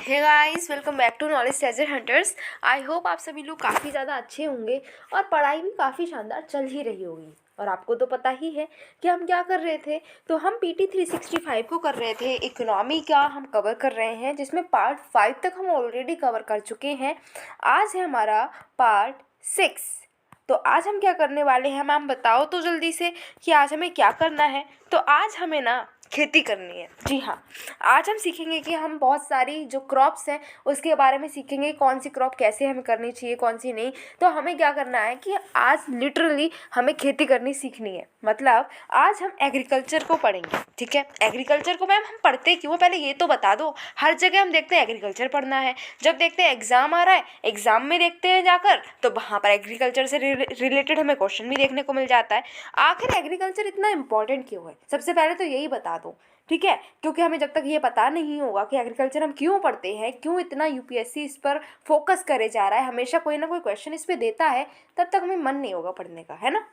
Hey guys, welcome back to knowledge treasure hunters. I hope आप सभी लोग काफ़ी ज़्यादा अच्छे होंगे और पढ़ाई भी काफ़ी शानदार चल ही रही होगी। और आपको तो पता ही है कि हम क्या कर रहे थे। तो हम PT 365 को कर रहे थे, इकोनॉमी का हम कवर कर रहे हैं, जिसमें पार्ट 5 तक हम ऑलरेडी कवर कर चुके हैं। आज है हमारा पार्ट 6। तो आज हम क्या करने वाले हैं मैम, बताओ तो जल्दी से कि आज हमें क्या करना है। तो आज हमें ना खेती करनी है। जी हाँ, आज हम सीखेंगे कि हम बहुत सारी जो क्रॉप्स हैं उसके बारे में सीखेंगे, कौन सी क्रॉप कैसे हमें करनी चाहिए, कौन सी नहीं। तो हमें क्या करना है कि आज लिटरली हमें खेती करनी सीखनी है। मतलब आज हम एग्रीकल्चर को पढ़ेंगे। ठीक है, एग्रीकल्चर को मैम हम पढ़ते क्यों, पहले ये तो बता दो। हर जगह हम देखते हैं एग्रीकल्चर पढ़ना है, जब देखते हैं एग्ज़ाम आ रहा है, एग्ज़ाम में देखते हैं जाकर तो वहाँ पर एग्रीकल्चर से रिलेटेड हमें क्वेश्चन भी देखने को मिल जाता है। आखिर एग्रीकल्चर इतना इंपॉर्टेंट क्यों है, सबसे पहले तो यही बता दो। ठीक है, क्योंकि हमें जब तक ये पता नहीं होगा कि एग्रीकल्चर हम क्यों पढ़ते हैं, क्यों इतना UPSC इस पर फोकस करे जा रहा है, हमेशा कोई ना कोई क्वेश्चन इस पर देता है, तब तक हमें मन नहीं होगा पढ़ने का, है ना।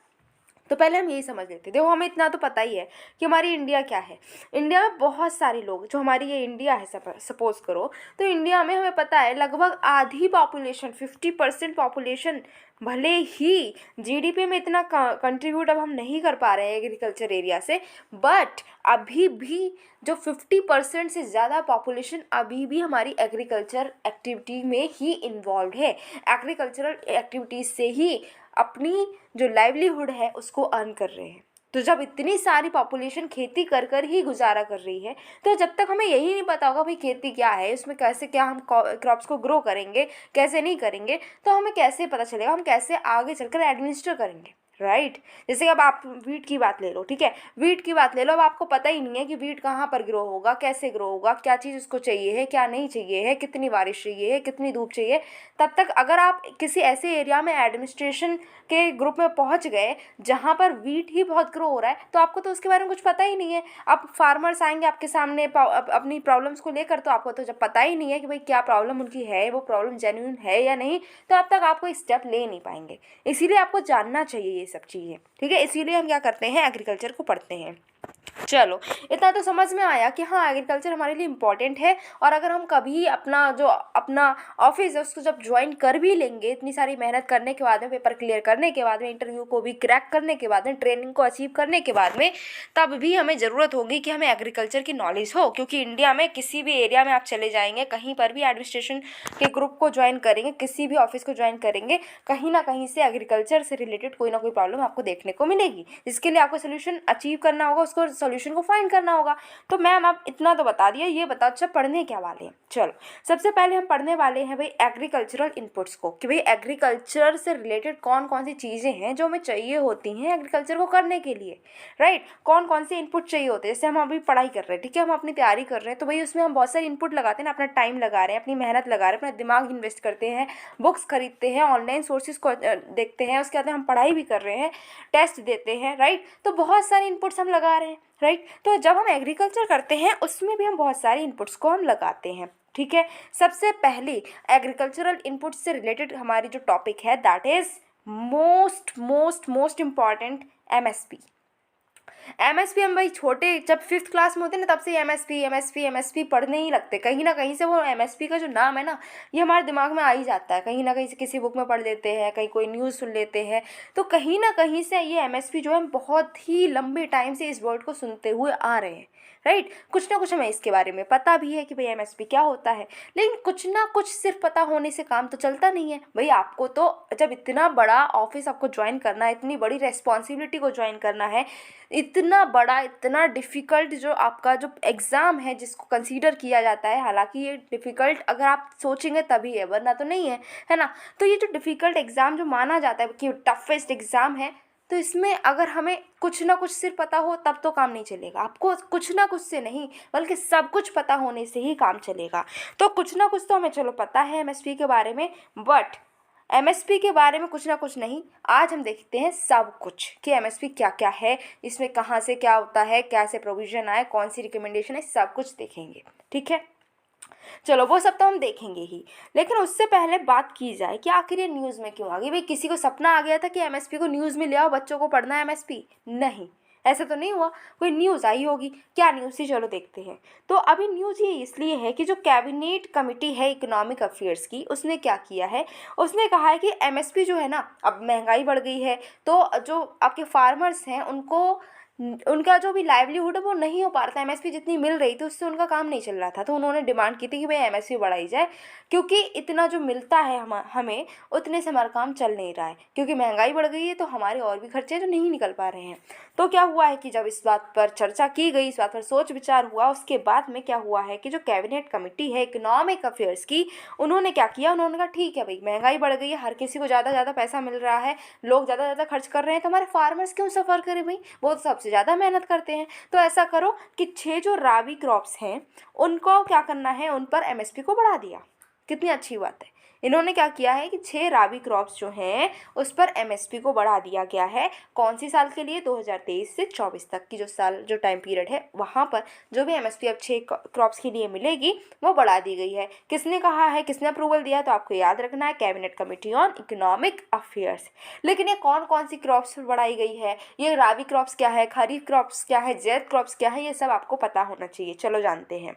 तो पहले हम यही समझ लेते। देखो, हमें इतना तो पता ही है कि हमारी इंडिया क्या है। इंडिया में बहुत सारे लोग, जो हमारी ये इंडिया है, सपोज करो तो इंडिया में हमें पता है लगभग आधी पॉपुलेशन, 50% पॉपुलेशन, भले ही GDP में इतना कंट्रीब्यूट अब हम नहीं कर पा रहे हैं एग्रीकल्चर एरिया से, बट अभी भी जो 50% से ज़्यादा पॉपुलेशन अभी भी हमारी एग्रीकल्चर एक्टिविटी में ही इन्वॉल्व है। एग्रीकल्चरल एक्टिविटीज़ से ही अपनी जो लाइवलीहुड है उसको अर्न कर रहे हैं। तो जब इतनी सारी पॉपुलेशन खेती कर कर ही गुजारा कर रही है, तो जब तक हमें यही नहीं पता होगा भाई खेती क्या है, उसमें कैसे क्या हम क्रॉप्स को ग्रो करेंगे, कैसे नहीं करेंगे, तो हमें कैसे पता चलेगा, हम कैसे आगे चलकर एडमिनिस्टर करेंगे, राइट। जैसे अब आप वीट की बात ले लो। ठीक है, वीट की बात ले लो। अब आपको पता ही नहीं है कि वीट कहाँ पर ग्रो होगा, कैसे ग्रो होगा, क्या चीज़ उसको चाहिए है, क्या नहीं चाहिए है, कितनी बारिश चाहिए है, कितनी धूप चाहिए। तब तक अगर आप किसी ऐसे एरिया में एडमिनिस्ट्रेशन के ग्रुप में पहुंच गए जहाँ पर वीट ही बहुत ग्रो हो रहा है, तो आपको तो उसके बारे में कुछ पता ही नहीं है। अब फार्मर्स आएंगे आपके सामने अपनी प्रॉब्लम्स को लेकर, तो आपको तो जब पता ही नहीं है कि भाई क्या प्रॉब्लम उनकी है, वो प्रॉब्लम जेन्युइन है या नहीं, तो अब तक आप कोई स्टेप ले नहीं पाएंगे। इसीलिए आपको जानना चाहिए ये सब चीज़ें। ठीक है, इसीलिए हम क्या करते हैं, एग्रीकल्चर को पढ़ते हैं। चलो, इतना तो समझ में आया कि हाँ, एग्रीकल्चर हमारे लिए इम्पॉर्टेंट है। और अगर हम कभी अपना ऑफिस है उसको जब ज्वाइन कर भी लेंगे, इतनी सारी मेहनत करने के बाद में, पेपर क्लियर करने के बाद में, इंटरव्यू को भी क्रैक करने के बाद में, ट्रेनिंग को अचीव करने के बाद में, तब भी हमें ज़रूरत होगी कि हमें एग्रीकल्चर की नॉलेज हो। क्योंकि इंडिया में किसी भी एरिया में आप चले जाएंगे, कहीं पर भी एडमिनिस्ट्रेशन के ग्रुप को ज्वाइन करेंगे, किसी भी ऑफिस को ज्वाइन करेंगे, कहीं ना कहीं से एग्रीकल्चर से रिलेटेड कोई ना कोई प्रॉब्लम आपको देखने को मिलेगी, जिसके लिए आपको सोल्यूशन अचीव करना होगा, उसको सोल्यूशन को फाइंड करना होगा। तो मैम आप इतना तो बता दिया, ये बताओ अच्छा पढ़ने क्या वाले हैं। चलो, सबसे पहले हम पढ़ने वाले हैं भाई एग्रीकल्चरल इनपुट्स को, कि भाई एग्रीकल्चर से रिलेटेड कौन कौन सी चीज़ें हैं जो हमें चाहिए होती हैं एग्रीकल्चर को करने के लिए, राइट। कौन कौन से इनपुट चाहिए होते हैं। जैसे हम अभी पढ़ाई कर रहे हैं, ठीक है, हम अपनी तैयारी कर रहे हैं, तो भाई उसमें हम बहुत सारे इनपुट लगाते हैं ना, अपना टाइम लगा रहे हैं, अपनी मेहनत लगा रहे हैं, अपना दिमाग इन्वेस्ट करते हैं, बुक्स खरीदते हैं, ऑनलाइन सोर्सेज को देखते हैं, उसके बाद हम पढ़ाई भी कर रहे हैं, टेस्ट देते हैं, राइट। तो बहुत सारे इनपुट्स हम लगा रहे हैं, राइट। तो जब हम एग्रीकल्चर करते हैं उसमें भी हम बहुत सारे इनपुट्स को हम लगाते हैं। ठीक है, सबसे पहले एग्रीकल्चरल इनपुट्स से रिलेटेड हमारी जो टॉपिक है, that is most most most important, MSP। हम भाई छोटे जब 5th क्लास में होते हैं ना, तब से MSP पढ़ने ही लगते। कहीं ना कहीं से वो MSP का जो नाम है ना, ये हमारे दिमाग में आ ही जाता है। कहीं ना कहीं से किसी बुक में पढ़ लेते हैं, कहीं कोई न्यूज़ सुन लेते हैं, तो कहीं ना कहीं से ये MSP जो है, बहुत ही लंबे टाइम से इस वर्ड को सुनते हुए आ रहे हैं, राइट। कुछ ना कुछ हमें इसके बारे में पता भी है कि भाई MSP क्या होता है, लेकिन कुछ ना कुछ सिर्फ पता होने से काम तो चलता नहीं है भाई। आपको तो जब इतना बड़ा ऑफिस आपको ज्वाइन करना है, इतनी बड़ी रेस्पॉन्सिबिलिटी को ज्वाइन करना है, इतना बड़ा, इतना डिफ़िकल्ट जो आपका जो एग्ज़ाम है, जिसको कंसीडर किया जाता है, हालांकि ये डिफ़िकल्ट अगर आप सोचेंगे तभी है, वरना तो नहीं है ना। तो ये जो डिफ़िकल्ट एग्ज़ाम जो माना जाता है कि टफेस्ट एग्ज़ाम है, तो इसमें अगर हमें कुछ ना कुछ सिर्फ पता हो तब तो काम नहीं चलेगा। आपको कुछ ना कुछ से नहीं, बल्कि सब कुछ पता होने से ही काम चलेगा। तो कुछ ना कुछ तो हमें चलो पता है MSP के बारे में, बट MSP के बारे में कुछ ना कुछ नहीं, आज हम देखते हैं सब कुछ कि MSP क्या क्या है, इसमें कहाँ से क्या होता है, कैसे प्रोविज़न आए, कौन सी रिकमेंडेशन है, सब कुछ देखेंगे। ठीक है, चलो वो सब तो हम देखेंगे ही, लेकिन उससे पहले बात की जाए कि आखिर ये न्यूज़ में क्यों आ गई। भाई किसी को सपना आ गया था कि MSP को न्यूज़ में ले आओ, बच्चों को पढ़ना है MSP, नहीं। ऐसा तो नहीं हुआ, कोई न्यूज़ आई होगी। क्या न्यूज़ थी, चलो देखते हैं। तो अभी न्यूज़ ये इसलिए है कि जो कैबिनेट कमेटी है इकोनॉमिक अफेयर्स की, उसने क्या किया है, उसने कहा है कि एमएसपी जो है ना, अब महंगाई बढ़ गई है तो जो आपके फार्मर्स हैं उनको उनका जो भी लाइवलीहुड है वो नहीं हो पा रहा था। एमएसपी जितनी मिल रही थी उससे उनका काम नहीं चल रहा था, तो उन्होंने डिमांड की थी कि भाई एमएसपी बढ़ाई जाए, क्योंकि इतना जो मिलता है हमें उतने से हमारा काम चल नहीं रहा है, क्योंकि महंगाई बढ़ गई है तो हमारे और भी खर्चे जो नहीं निकल पा रहे हैं। तो क्या हुआ है कि जब इस बात पर चर्चा की गई, इस बात पर सोच विचार हुआ, उसके बाद में क्या हुआ है कि जो कैबिनेट कमेटी है इकोनॉमिक अफेयर्स की, उन्होंने क्या किया, उन्होंने कहा ठीक है भाई, महंगाई बढ़ गई है, हर किसी को ज़्यादा ज़्यादा पैसा मिल रहा है, लोग ज़्यादा ज़्यादा खर्च कर रहे हैं, तो हमारे फार्मर्स क्यों सफ़र करें भाई, वो तो सबसे ज़्यादा मेहनत करते हैं। तो ऐसा करो कि 6 जो राबी क्रॉप्स हैं उनको क्या करना है, उन पर एमएसपी को बढ़ा दिया। कितनी अच्छी बात है। इन्होंने क्या किया है कि 6 राबी क्रॉप्स जो हैं उस पर एमएसपी को बढ़ा दिया गया है। कौन सी साल के लिए, 2023 से 24 तक की जो टाइम पीरियड है, वहाँ पर जो भी एमएसपी अब 6 क्रॉप्स के लिए मिलेगी वो बढ़ा दी गई है। किसने कहा है, किसने अप्रूवल दिया, तो आपको याद रखना है, cabinet committee on economic affairs. लेकिन ये कौन कौन सी क्रॉप्स बढ़ाई गई है, ये राबी क्रॉप्स क्या है, खरीफ क्रॉप्स क्या है, जैद क्रॉप्स क्या है, ये सब आपको पता होना चाहिए। चलो जानते हैं।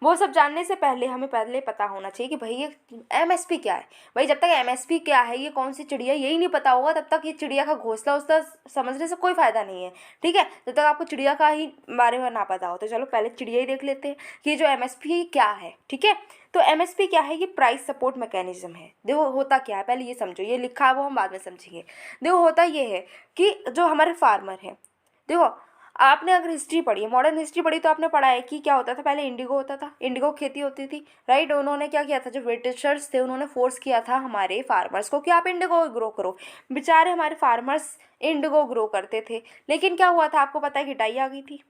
वो सब जानने से पहले हमें पहले पता होना चाहिए कि भाई ये एमएसपी क्या है। भाई जब तक एमएसपी क्या है, ये कौन सी चिड़िया, यही नहीं पता होगा तब तक ये चिड़िया का घोंसला उसका समझने से कोई फ़ायदा नहीं है। ठीक है, जब तक आपको चिड़िया का ही बारे में ना पता हो। तो चलो पहले चिड़िया ही देख लेते हैं कि ये जो एमएसपी क्या है। ठीक है, तो एमएसपी क्या है, ये प्राइस सपोर्ट मैकेनिज्म है। देखो होता क्या है, पहले ये समझो, ये लिखा है वो हम बाद में समझेंगे। देखो होता ये है कि जो हमारे फार्मर हैं, देखो आपने अगर हिस्ट्री पढ़ी है, मॉडर्न हिस्ट्री पढ़ी, तो आपने पढ़ा है कि क्या होता था, पहले इंडिगो होता था, इंडिगो खेती होती थी, राइट। उन्होंने क्या किया था, जो ब्रिटिशर्स थे उन्होंने फोर्स किया था हमारे फार्मर्स को कि आप इंडिगो ग्रो करो। बेचारे हमारे फार्मर्स इंडिगो ग्रो करते थे, लेकिन क्या हुआ था आपको पता है कि डाई आ गई थी।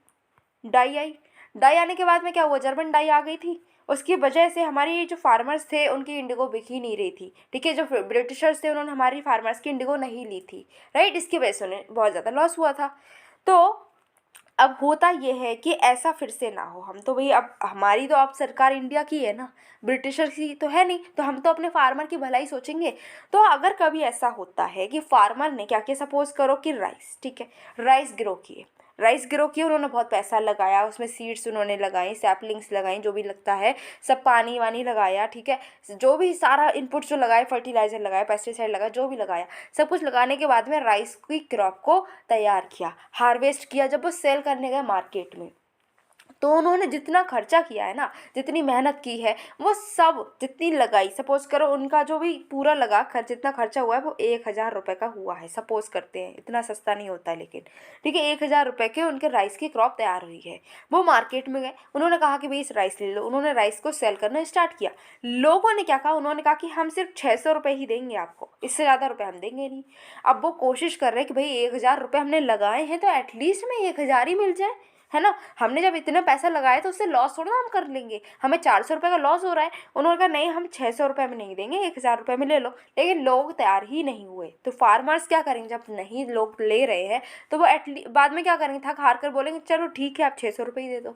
डाई आने के बाद में क्या हुआ, जर्मन डाई आ गई थी। उसकी वजह से हमारी जो फार्मर्स थे उनकी इंडिगो बिक ही नहीं रही थी। ठीक है, जो ब्रिटिशर्स थे उन्होंने हमारी फार्मर्स की इंडिगो नहीं ली थी, राइट। इसकी वजह से उन्हें बहुत ज़्यादा लॉस हुआ था। तो अब होता ये है कि ऐसा फिर से ना हो। हम तो भाई, अब हमारी तो अब सरकार इंडिया की है ना, ब्रिटिशर की तो है नहीं, तो हम तो अपने फार्मर की भलाई सोचेंगे। तो अगर कभी ऐसा होता है कि फार्मर ने क्या किया, सपोज करो कि राइस, ठीक है, राइस ग्रो किए, उन्होंने बहुत पैसा लगाया, उसमें सीड्स उन्होंने लगाई, सैपलिंग्स लगाई, जो भी लगता है सब, पानी वानी लगाया, ठीक है, जो भी सारा इनपुट जो लगाए, फर्टिलाइजर लगाया, पेस्टिसाइड लगाया, जो भी लगाया, सब कुछ लगाने के बाद में राइस की क्रॉप को तैयार किया, हार्वेस्ट किया। जब वो सेल करने गए मार्केट में, तो उन्होंने जितना खर्चा किया है ना, जितनी मेहनत की है, वो सब जितनी लगाई, सपोज करो उनका जो भी पूरा लगा खर्च, जितना खर्चा हुआ है वो 1,000 रुपये का हुआ है, सपोज करते हैं, इतना सस्ता नहीं होता है लेकिन, ठीक है, 1,000 रुपये के उनके राइस की क्रॉप तैयार हुई है। वो मार्केट में गए, उन्होंने कहा कि भाई इस राइस ले लो, उन्होंने राइस को सेल करना स्टार्ट किया। लोगों ने क्या कहा, उन्होंने कहा कि हम सिर्फ 600 रुपये ही देंगे आपको, इससे ज़्यादा रुपये हम देंगे नहीं। अब वो कोशिश कर रहे हैं कि भाई 1,000 रुपये हमने लगाए हैं तो एटलीस्ट में 1,000 ही मिल जाए, है ना। हमने जब इतना पैसा लगाया तो उससे लॉस थोड़ा हम कर लेंगे, हमें 400 रुपये का लॉस हो रहा है। उन्होंने कहा नहीं, हम 600 रुपये में नहीं देंगे, 1,000 रुपये में ले लो। लेकिन लोग तैयार ही नहीं हुए। तो फार्मर्स क्या करेंगे, जब नहीं लोग ले रहे हैं तो वो एटलीस्ट बाद में क्या करेंगे, थक हार कर बोलेंगे चलो ठीक है आप 600 रुपये ही दे दो।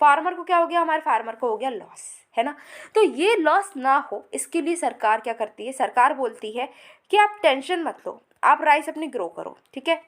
फार्मर को क्या हो गया, हमारे फार्मर को हो गया लॉस, है ना। तो ये लॉस ना हो इसके लिए सरकार क्या करती है, सरकार बोलती है कि आप टेंशन मत लो, आप राइस अपनी ग्रो करो, ठीक है,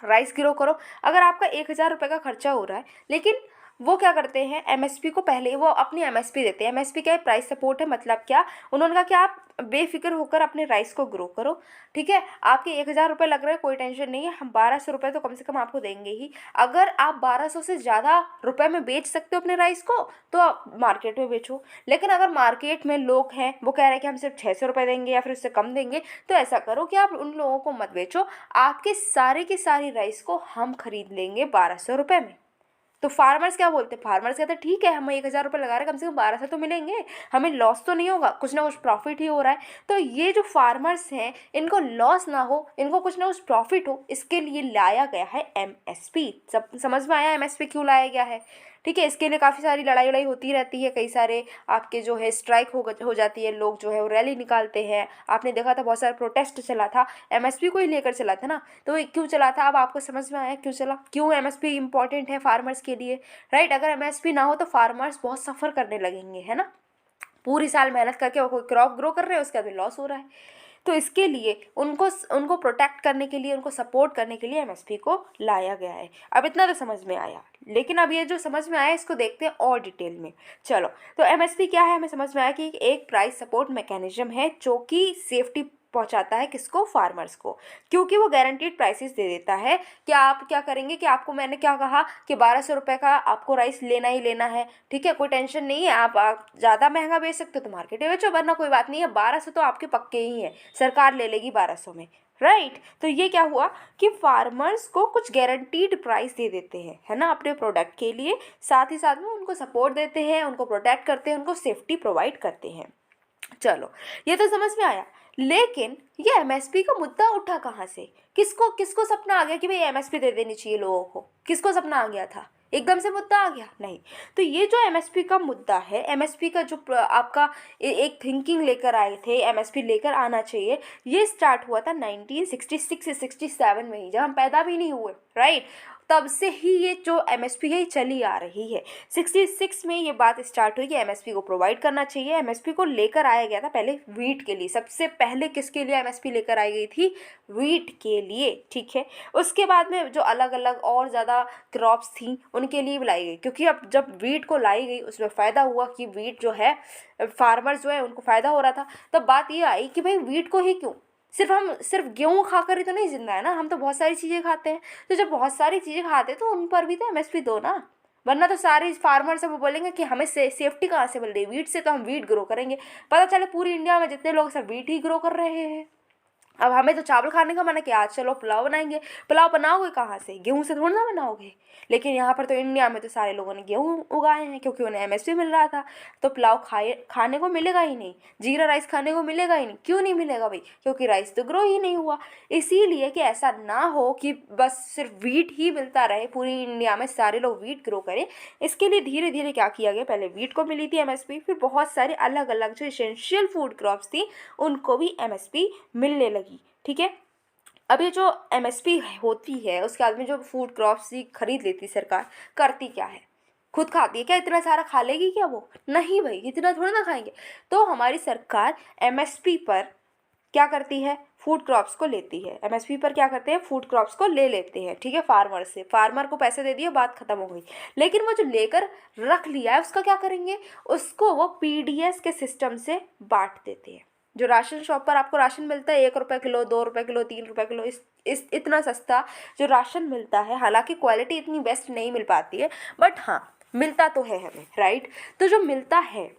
राइस ग्रो करो। अगर आपका 1,000 रुपये का खर्चा हो रहा है, लेकिन वो क्या करते हैं, एमएसपी को पहले वो अपनी एमएसपी देते हैं। एमएसपी क्या है, प्राइस सपोर्ट है। मतलब क्या, उन्होंने कहा कि आप बेफिक्र होकर अपने राइस को ग्रो करो, ठीक है, आपके 1,000 रुपये लग रहे हैं, कोई टेंशन नहीं है, हम 1,200 रुपये तो कम से कम आपको देंगे ही। अगर आप 1,200 से ज़्यादा रुपये में बेच सकते हो अपने राइस को तो आप मार्केट में बेचो। लेकिन अगर मार्केट में लोग हैं वो कह रहे हैं कि हम सिर्फ 600 रुपये देंगे या फिर उससे कम देंगे, तो ऐसा करो कि आप उन लोगों को मत बेचो, आपके सारे के सारी राइस को हम खरीद लेंगे 1,200 रुपये में। तो फार्मर्स क्या बोलते हैं, फार्मर्स कहते हैं ठीक है, हम 1,000 रुपये लगा रहे हैं, कम से कम 1,200 तो मिलेंगे, हमें लॉस तो नहीं होगा, कुछ ना कुछ प्रॉफिट ही हो रहा है। तो ये जो फार्मर्स हैं इनको लॉस ना हो, इनको कुछ ना कुछ प्रॉफिट हो, इसके लिए लाया गया है एमएसपी। सब समझ में आया एमएसपी क्यों लाया गया है, ठीक है। इसके लिए काफ़ी सारी लड़ाई वड़ाई होती रहती है, कई सारे आपके जो है स्ट्राइक हो जाती है, लोग जो है वो रैली निकालते हैं। आपने देखा था बहुत सारा प्रोटेस्ट चला था, एमएसपी को ही लेकर चला था ना। तो ये क्यों चला था, अब आपको समझ में आया क्यों चला, क्यों एमएसपी इंपॉर्टेंट है फार्मर्स के लिए, राइट। अगर एमएसपी ना हो तो फार्मर्स बहुत सफ़र करने लगेंगे, है ना। पूरी साल मेहनत करके वो कोई क्रॉप ग्रो कर रहे हैं, उसका भी लॉस हो रहा है। तो इसके लिए उनको प्रोटेक्ट करने के लिए, उनको सपोर्ट करने के लिए एमएसपी को लाया गया है। अब इतना तो समझ में आया, लेकिन अब ये जो समझ में आया इसको देखते हैं और डिटेल में। चलो, तो एमएसपी क्या है, हमें समझ में आया कि एक प्राइस सपोर्ट मैकेनिज्म है जो कि सेफ्टी पहुंचाता है किसको, फार्मर्स को, क्योंकि वो गारंटीड प्राइसेस दे देता है कि आप क्या करेंगे कि आपको, मैंने क्या कहा कि 1200 रुपये का आपको राइस लेना ही लेना है, ठीक है, कोई टेंशन नहीं है, आप ज़्यादा महंगा बेच सकते हो तो मार्केट में बेचो, वरना कोई बात नहीं है, 1200 तो आपके पक्के ही है, सरकार ले लेगी 1200 में, राइट। तो ये क्या हुआ कि फार्मर्स को कुछ गारंटीड प्राइस दे देते हैं, है ना, अपने प्रोडक्ट के लिए, साथ ही साथ में उनको सपोर्ट देते हैं, उनको प्रोटेक्ट करते हैं, उनको सेफ्टी प्रोवाइड करते हैं। चलो, ये तो समझ में आया, लेकिन ये एमएसपी का मुद्दा उठा कहाँ से, किसको किसको सपना आ गया कि भाई एमएसपी दे देनी चाहिए लोगों को, किसको सपना आ गया था, एकदम से मुद्दा आ गया? नहीं। तो ये जो एमएसपी का मुद्दा है, एमएसपी का जो आपका एक थिंकिंग लेकर आए थे, एमएसपी लेकर आना चाहिए, ये स्टार्ट हुआ था 1966-67 में ही, जब हम पैदा भी नहीं हुए, राइट। तब से ही ये जो एमएसपी है चली आ रही है। 66 में ये बात स्टार्ट हुई कि एमएसपी को प्रोवाइड करना चाहिए। एमएसपी को लेकर आया गया था पहले वीट के लिए, सबसे पहले किसके लिए एमएसपी लेकर आई गई थी, वीट के लिए, ठीक है। उसके बाद में जो अलग अलग और ज़्यादा क्रॉप्स थी उनके लिए भी लाई गई, क्योंकि अब जब वीट को लाई गई उसमें फ़ायदा हुआ कि वीट जो है, फार्मर्स जो है उनको फ़ायदा हो रहा था। तब बात ये आई कि भाई वीट को ही क्यों, हम सिर्फ गेहूँ खाकर ही तो नहीं जिंदा है ना, हम तो बहुत सारी चीज़ें खाते हैं। तो जब बहुत सारी चीज़ें खाते हैं तो उन पर भी तो एमएसपी दो ना, वरना तो सारे फार्मर सब बोलेंगे कि हमें सेफ्टी कहाँ से मिल रही है, वीट से, तो हम वीट ग्रो करेंगे। पता चले पूरी इंडिया में जितने लोग सब वीट ही ग्रो कर रहे हैं। अब हमें तो चावल खाने का मन है कि आज चलो पुलाव बनाएंगे, पुलाव बनाओगे कहाँ से, गेहूँ से थोड़ा ना बनाओगे। लेकिन यहाँ पर तो इंडिया में तो सारे लोगों ने गेहूँ उगाए हैं, क्योंकि उन्हें एमएसपी मिल रहा था। तो पुलाव खाने को मिलेगा ही नहीं, जीरा राइस खाने को मिलेगा ही नहीं। क्यों नहीं मिलेगा भाई, क्योंकि राइस तो ग्रो ही नहीं हुआ। इसीलिए कि ऐसा ना हो कि बस सिर्फ वीट ही मिलता रहे, पूरी इंडिया में सारे लोग वीट ग्रो करें, इसके लिए धीरे धीरे क्या किया गया, पहले वीट को मिली थी एमएसपी, फिर बहुत सारे अलग अलग जो इसेंशियल फूड क्रॉप्स थी उनको भी एमएसपी मिलने लगी, ठीक है। अब ये जो एमएसपी होती है उसके बाद में जो फूड क्रॉप्स खरीद लेती सरकार, करती क्या है, खुद खाती है क्या, इतना सारा खा लेगी क्या वो, नहीं भाई, इतना थोड़ा ना खाएंगे। तो हमारी सरकार एमएसपी पर क्या करती है, फूड क्रॉप्स को लेती है, एमएसपी पर क्या करते हैं, फूड क्रॉप्स को ले लेते हैं, ठीक है, फार्मर से, फार्मर को पैसे दे दिए, बात खत्म हो गई। लेकिन वो जो लेकर रख लिया है उसका क्या करेंगे, उसको वो पीडीएस के सिस्टम से बांट देते हैं। जो राशन शॉप पर आपको राशन मिलता है 1 रुपये किलो, 2 रुपये किलो, 3 रुपये किलो, इस इतना सस्ता जो राशन मिलता है, हालांकि क्वालिटी इतनी बेस्ट नहीं मिल पाती है, बट हाँ मिलता तो है हमें, राइट। तो जो मिलता है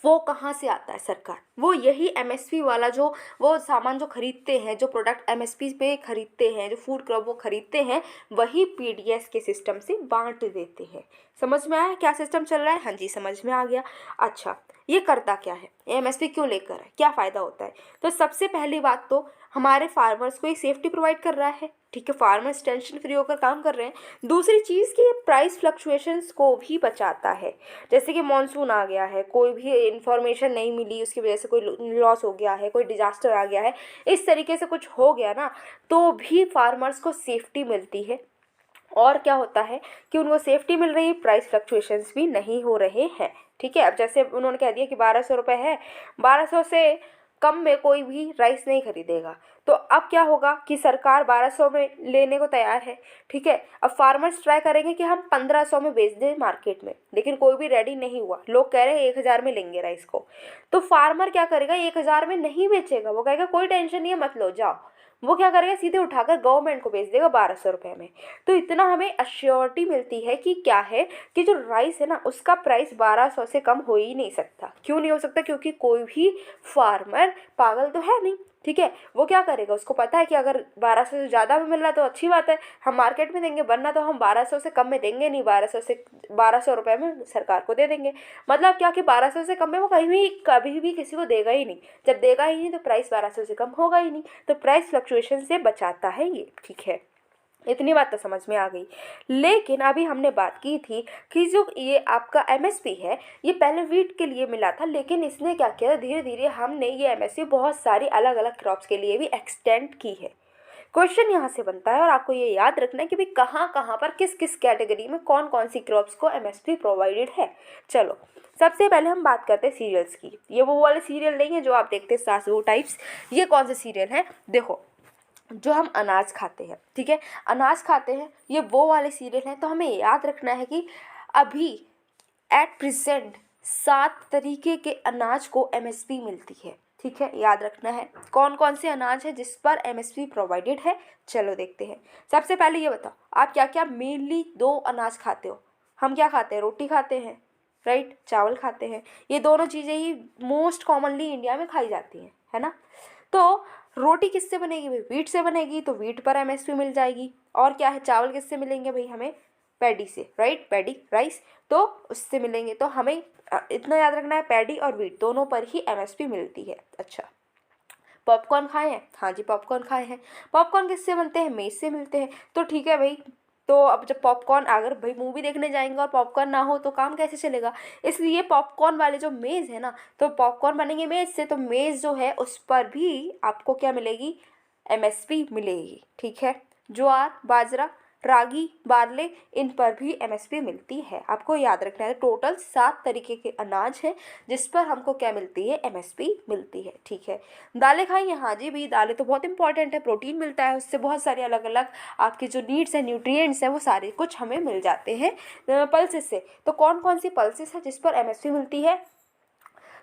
वो कहाँ से आता है, सरकार, वो यही एमएसपी वाला जो वो सामान जो खरीदते हैं, जो प्रोडक्ट एमएसपी पे खरीदते हैं, जो फूड क्रॉप वो खरीदते हैं, वही पीडीएस के सिस्टम से बांट देते हैं। समझ में आया क्या सिस्टम चल रहा है? हाँ जी, समझ में आ गया। अच्छा, ये करता क्या है, एमएसपी क्यों लेकर है, क्या फ़ायदा होता है? तो सबसे पहली बात तो हमारे फार्मर्स को एक सेफ्टी प्रोवाइड कर रहा है, ठीक है, फार्मर्स टेंशन फ्री होकर काम कर रहे हैं। दूसरी चीज़ कि प्राइस फ्लक्चुएशंस को भी बचाता है, जैसे कि मॉनसून आ गया है, कोई भी इन्फॉर्मेशन नहीं मिली, उसकी वजह से कोई लॉस हो गया है, कोई डिजास्टर आ गया है, इस तरीके से कुछ हो गया ना, तो भी फार्मर्स को सेफ्टी मिलती है। और क्या होता है कि उनको सेफ्टी मिल रही है, प्राइस फ्लक्चुएशंस भी नहीं हो रहे हैं, ठीक है। अब जैसे उन्होंने कह दिया कि 1200 रुपये है, 1200 से कम में कोई भी राइस नहीं खरीदेगा, तो अब क्या होगा कि सरकार 1200 में लेने को तैयार है, ठीक है। अब फार्मर्स ट्राई करेंगे कि हम 1500 में बेच दें मार्केट में, लेकिन कोई भी रेडी नहीं हुआ, लोग कह रहे हैं 1000 में लेंगे राइस को। तो फार्मर क्या करेगा, 1000 में नहीं बेचेगा, वो कहेगा कोई टेंशन नहीं है, मत लो, जाओ। वो क्या करेगा, सीधे उठाकर गवर्नमेंट को बेच देगा 1200 रुपये में। तो इतना हमें अश्योरिटी मिलती है कि क्या है कि जो राइस है ना उसका प्राइस 1200 से कम हो ही नहीं सकता। क्यों नहीं हो सकता, क्योंकि कोई भी फार्मर पागल तो है नहीं, ठीक है। वो क्या करेगा, उसको पता है कि अगर 1200 से ज़्यादा में मिल रहा है तो अच्छी बात है, हम मार्केट में देंगे, वरना तो हम 1200 से कम में देंगे नहीं, 1200 रुपये में सरकार को दे देंगे। मतलब क्या कि 1200 से कम में वो कभी भी किसी को देगा ही नहीं। जब देगा ही नहीं तो प्राइस 1200 से कम होगा ही नहीं, तो प्राइस फ्लक्चुएशन से बचाता है ये, ठीक है। इतनी बात तो समझ में आ गई। लेकिन अभी हमने बात की थी कि जो ये आपका एमएसपी है ये पहले वीट के लिए मिला था, लेकिन इसने क्या किया, धीरे धीरे हमने ये एमएसपी बहुत सारी अलग अलग क्रॉप्स के लिए भी एक्सटेंड की है। क्वेश्चन यहाँ से बनता है और आपको ये याद रखना है कि भाई कहाँ कहाँ पर किस किस कैटेगरी में कौन कौन सी क्रॉप्स को एमएसपी प्रोवाइडेड है। चलो सबसे पहले हम बात करते हैं सीरियल्स की। ये वो वाले सीरियल नहीं है जो आप देखते हैं सासू टाइप्स। ये कौन से सीरियल हैं? देखो जो हम अनाज खाते हैं, ठीक है, अनाज खाते हैं, ये वो वाले सीरियल हैं। तो हमें याद रखना है कि अभी एट प्रेजेंट 7 तरीके के अनाज को एमएसपी मिलती है, ठीक है, याद रखना है कौन कौन से अनाज है जिस पर एमएसपी प्रोवाइडेड है। चलो देखते हैं। सबसे पहले ये बताओ आप क्या क्या मेनली 2 अनाज खाते हो? हम क्या खाते हैं? रोटी खाते हैं, राइट, चावल खाते हैं। ये दोनों चीज़ें ही मोस्ट कॉमनली इंडिया में खाई जाती हैं, है ना। तो रोटी किससे बनेगी भाई? व्हीट से बनेगी, तो व्हीट पर एमएसपी मिल जाएगी। और क्या है? चावल किससे मिलेंगे भाई? हमें पैडी से, राइट, पैडी राइस, तो उससे मिलेंगे। तो हमें इतना याद रखना है पैडी और व्हीट दोनों पर ही एमएसपी मिलती है। अच्छा, पॉपकॉर्न खाए हैं? हाँ जी, पॉपकॉर्न खाए हैं। पॉपकॉर्न किससे बनते हैं? मेज से मिलते हैं। तो ठीक है भाई, तो अब जब पॉपकॉर्न, अगर भाई मूवी देखने जाएंगे और पॉपकॉर्न ना हो तो काम कैसे चलेगा? इसलिए पॉपकॉर्न वाले जो मेज़ है ना, तो पॉपकॉर्न बनेंगे मेज़ से, तो मेज़ जो है उस पर भी आपको क्या मिलेगी? एमएसपी मिलेगी, ठीक है। ज्वार, बाजरा, रागी, बार्ले, इन पर भी एमएसपी मिलती है। आपको याद रखना है टोटल 7 तरीके के अनाज हैं जिस पर हमको क्या मिलती है? एमएसपी मिलती है, ठीक है। दालें खाइए? हाँ जी भी, दालें तो बहुत इंपॉर्टेंट है, प्रोटीन मिलता है उससे, बहुत सारे अलग अलग आपके जो नीड्स हैं, न्यूट्रिएंट्स हैं, वो सारे कुछ हमें मिल जाते हैं पल्सेस से। तो कौन कौन सी पल्सेस है जिस पर एमएसपी मिलती है?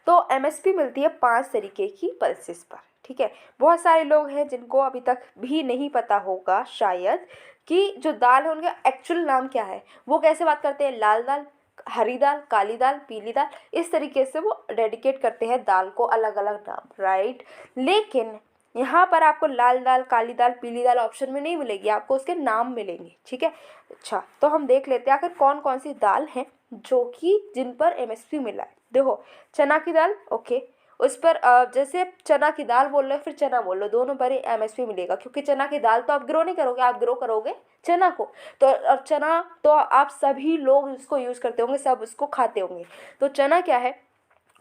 तो एमएसपी मिलती है 5 तरीके की पल्सेस पर, ठीक है। बहुत सारे लोग हैं जिनको अभी तक भी नहीं पता होगा शायद कि जो दाल है उनका एक्चुअल नाम क्या है। वो कैसे बात करते हैं? लाल दाल, हरी दाल, काली दाल, पीली दाल, इस तरीके से वो डेडिकेट करते हैं दाल को अलग अलग नाम, राइट। लेकिन यहाँ पर आपको लाल दाल, काली दाल, पीली दाल ऑप्शन में नहीं मिलेगी, आपको उसके नाम मिलेंगे, ठीक है। अच्छा, तो हम देख लेते हैं आखिर कौन कौन सी दाल हैं जो कि जिन पर एमएसपी मिला है। देखो, चना की दाल, ओके, उस पर जैसे चना की दाल बोल रहे हो फिर चना बोल लो, दोनों पर ही एमएसपी मिलेगा, क्योंकि चना की दाल तो आप ग्रो नहीं करोगे, आप ग्रो करोगे चना को। तो और चना तो आप सभी लोग उसको यूज़ करते होंगे, सब उसको खाते होंगे। तो चना क्या है?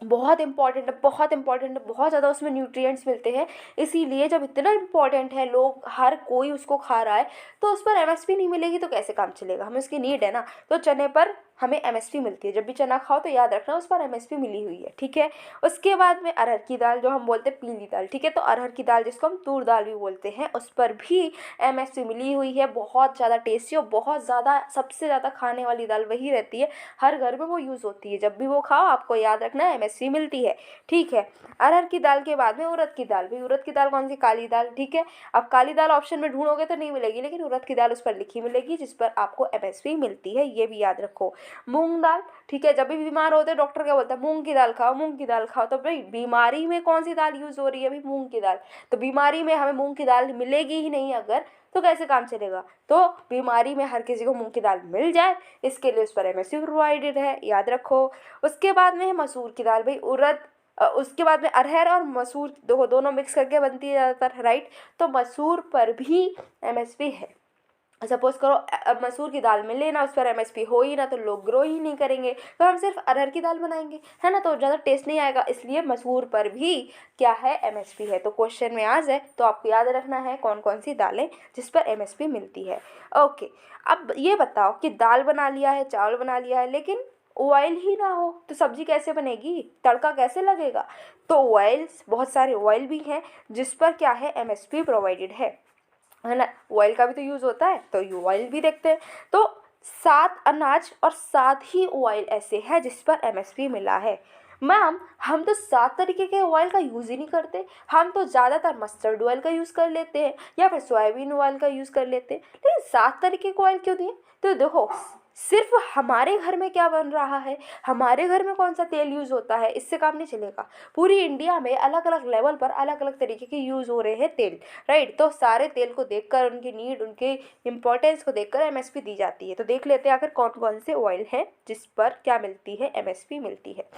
बहुत इंपॉर्टेंट है, बहुत इंपॉर्टेंट है, बहुत ज़्यादा उसमें न्यूट्रिएंट्स मिलते हैं। इसीलिए जब इतना इंपॉर्टेंट है, लोग हर कोई उसको खा रहा है, तो उस पर एमएसपी नहीं मिलेगी तो कैसे काम चलेगा? हमें उसकी नीड है ना। तो चने पर हमें एमएसपी मिलती है। जब भी चना खाओ तो याद रखना उस पर एमएसपी मिली हुई है, ठीक है। उसके बाद में अरहर की दाल, जो हम बोलते हैं पीली दाल, ठीक है, तो अरहर की दाल जिसको हम तूर दाल भी बोलते हैं, उस पर भी एमएसपी मिली हुई है। बहुत ज़्यादा टेस्टी और बहुत ज़्यादा, सबसे ज़्यादा खाने वाली दाल वही रहती है, हर घर में वो यूज़ होती है। जब भी वो खाओ आपको याद रखना है एमएसपी मिलती है, ठीक है। अरहर की दाल के बाद में उड़द की दाल, भी उड़द की दाल कौन सी? काली दाल, ठीक है। अब काली दाल ऑप्शन में ढूंढोगे तो नहीं मिलेगी, लेकिन उड़द की दाल उस पर लिखी मिलेगी जिस पर आपको एमएसपी मिलती है, ये भी याद रखो। मूंग दाल, ठीक है, जब भी बीमार होते हैं डॉक्टर क्या बोलता है? मूंग की दाल खाओ, मूंग की दाल खाओ। तो भाई बीमारी में कौन सी दाल यूज़ हो रही है? अभी मूंग की दाल। तो बीमारी में हमें मूंग की दाल मिलेगी ही नहीं अगर, तो कैसे काम चलेगा? तो बीमारी में हर किसी को मूंग की दाल मिल जाए, इसके लिए उस पर एमएसपी प्रोवाइडेड है, याद रखो। उसके बाद में है मसूर की दाल, भाई उड़द, उसके बाद में अरहर और मसूर दोनों मिक्स करके बनती है ज़्यादातर, राइट। तो मसूर पर भी एमएसपी है। सपोज करो अब मसूर की दाल मिले ना, उस पर एमएसपी हो ही ना, तो लोग ग्रो ही नहीं करेंगे, तो हम सिर्फ अरहर की दाल बनाएंगे, है ना, तो ज़्यादा टेस्ट नहीं आएगा। इसलिए मसूर पर भी क्या है? एमएसपी है। तो क्वेश्चन में आ जाए तो आपको याद रखना है कौन कौन सी दालें जिस पर एमएसपी मिलती है। ओके, अब ये बताओ कि दाल बना लिया है, चावल बना लिया है, लेकिन ऑयल ही ना हो तो सब्जी कैसे बनेगी? तड़का कैसे लगेगा? तो ऑयल्स, बहुत सारे ऑयल भी हैं जिस पर क्या है? एमएसपी प्रोवाइडेड है ना। ऑयल का भी तो यूज़ होता है, तो ये ऑयल भी देखते हैं। तो 7 अनाज और 7 ही ऑयल ऐसे हैं जिस पर एमएसपी मिला है। मैम हम तो 7 तरीके के ऑयल का यूज़ ही नहीं करते, हम तो ज़्यादातर मस्टर्ड ऑयल का यूज़ कर लेते हैं या फिर सोयाबीन ऑयल का यूज़ कर लेते हैं, लेकिन 7 तरीके के ऑयल क्यों दिए? तो देखो, सिर्फ हमारे घर में क्या बन रहा है, हमारे घर में कौन सा तेल यूज़ होता है, इससे काम नहीं चलेगा। पूरी इंडिया में अलग अलग लेवल पर अलग अलग तरीके के यूज़ हो रहे हैं तेल, राइट। तो सारे तेल को देखकर, उनकी नीड, उनके इम्पोर्टेंस को देखकर एमएसपी दी जाती है। तो देख लेते हैं आखिर कौन कौन से ऑयल हैं जिस पर क्या मिलती है? एमएसपी मिलती है।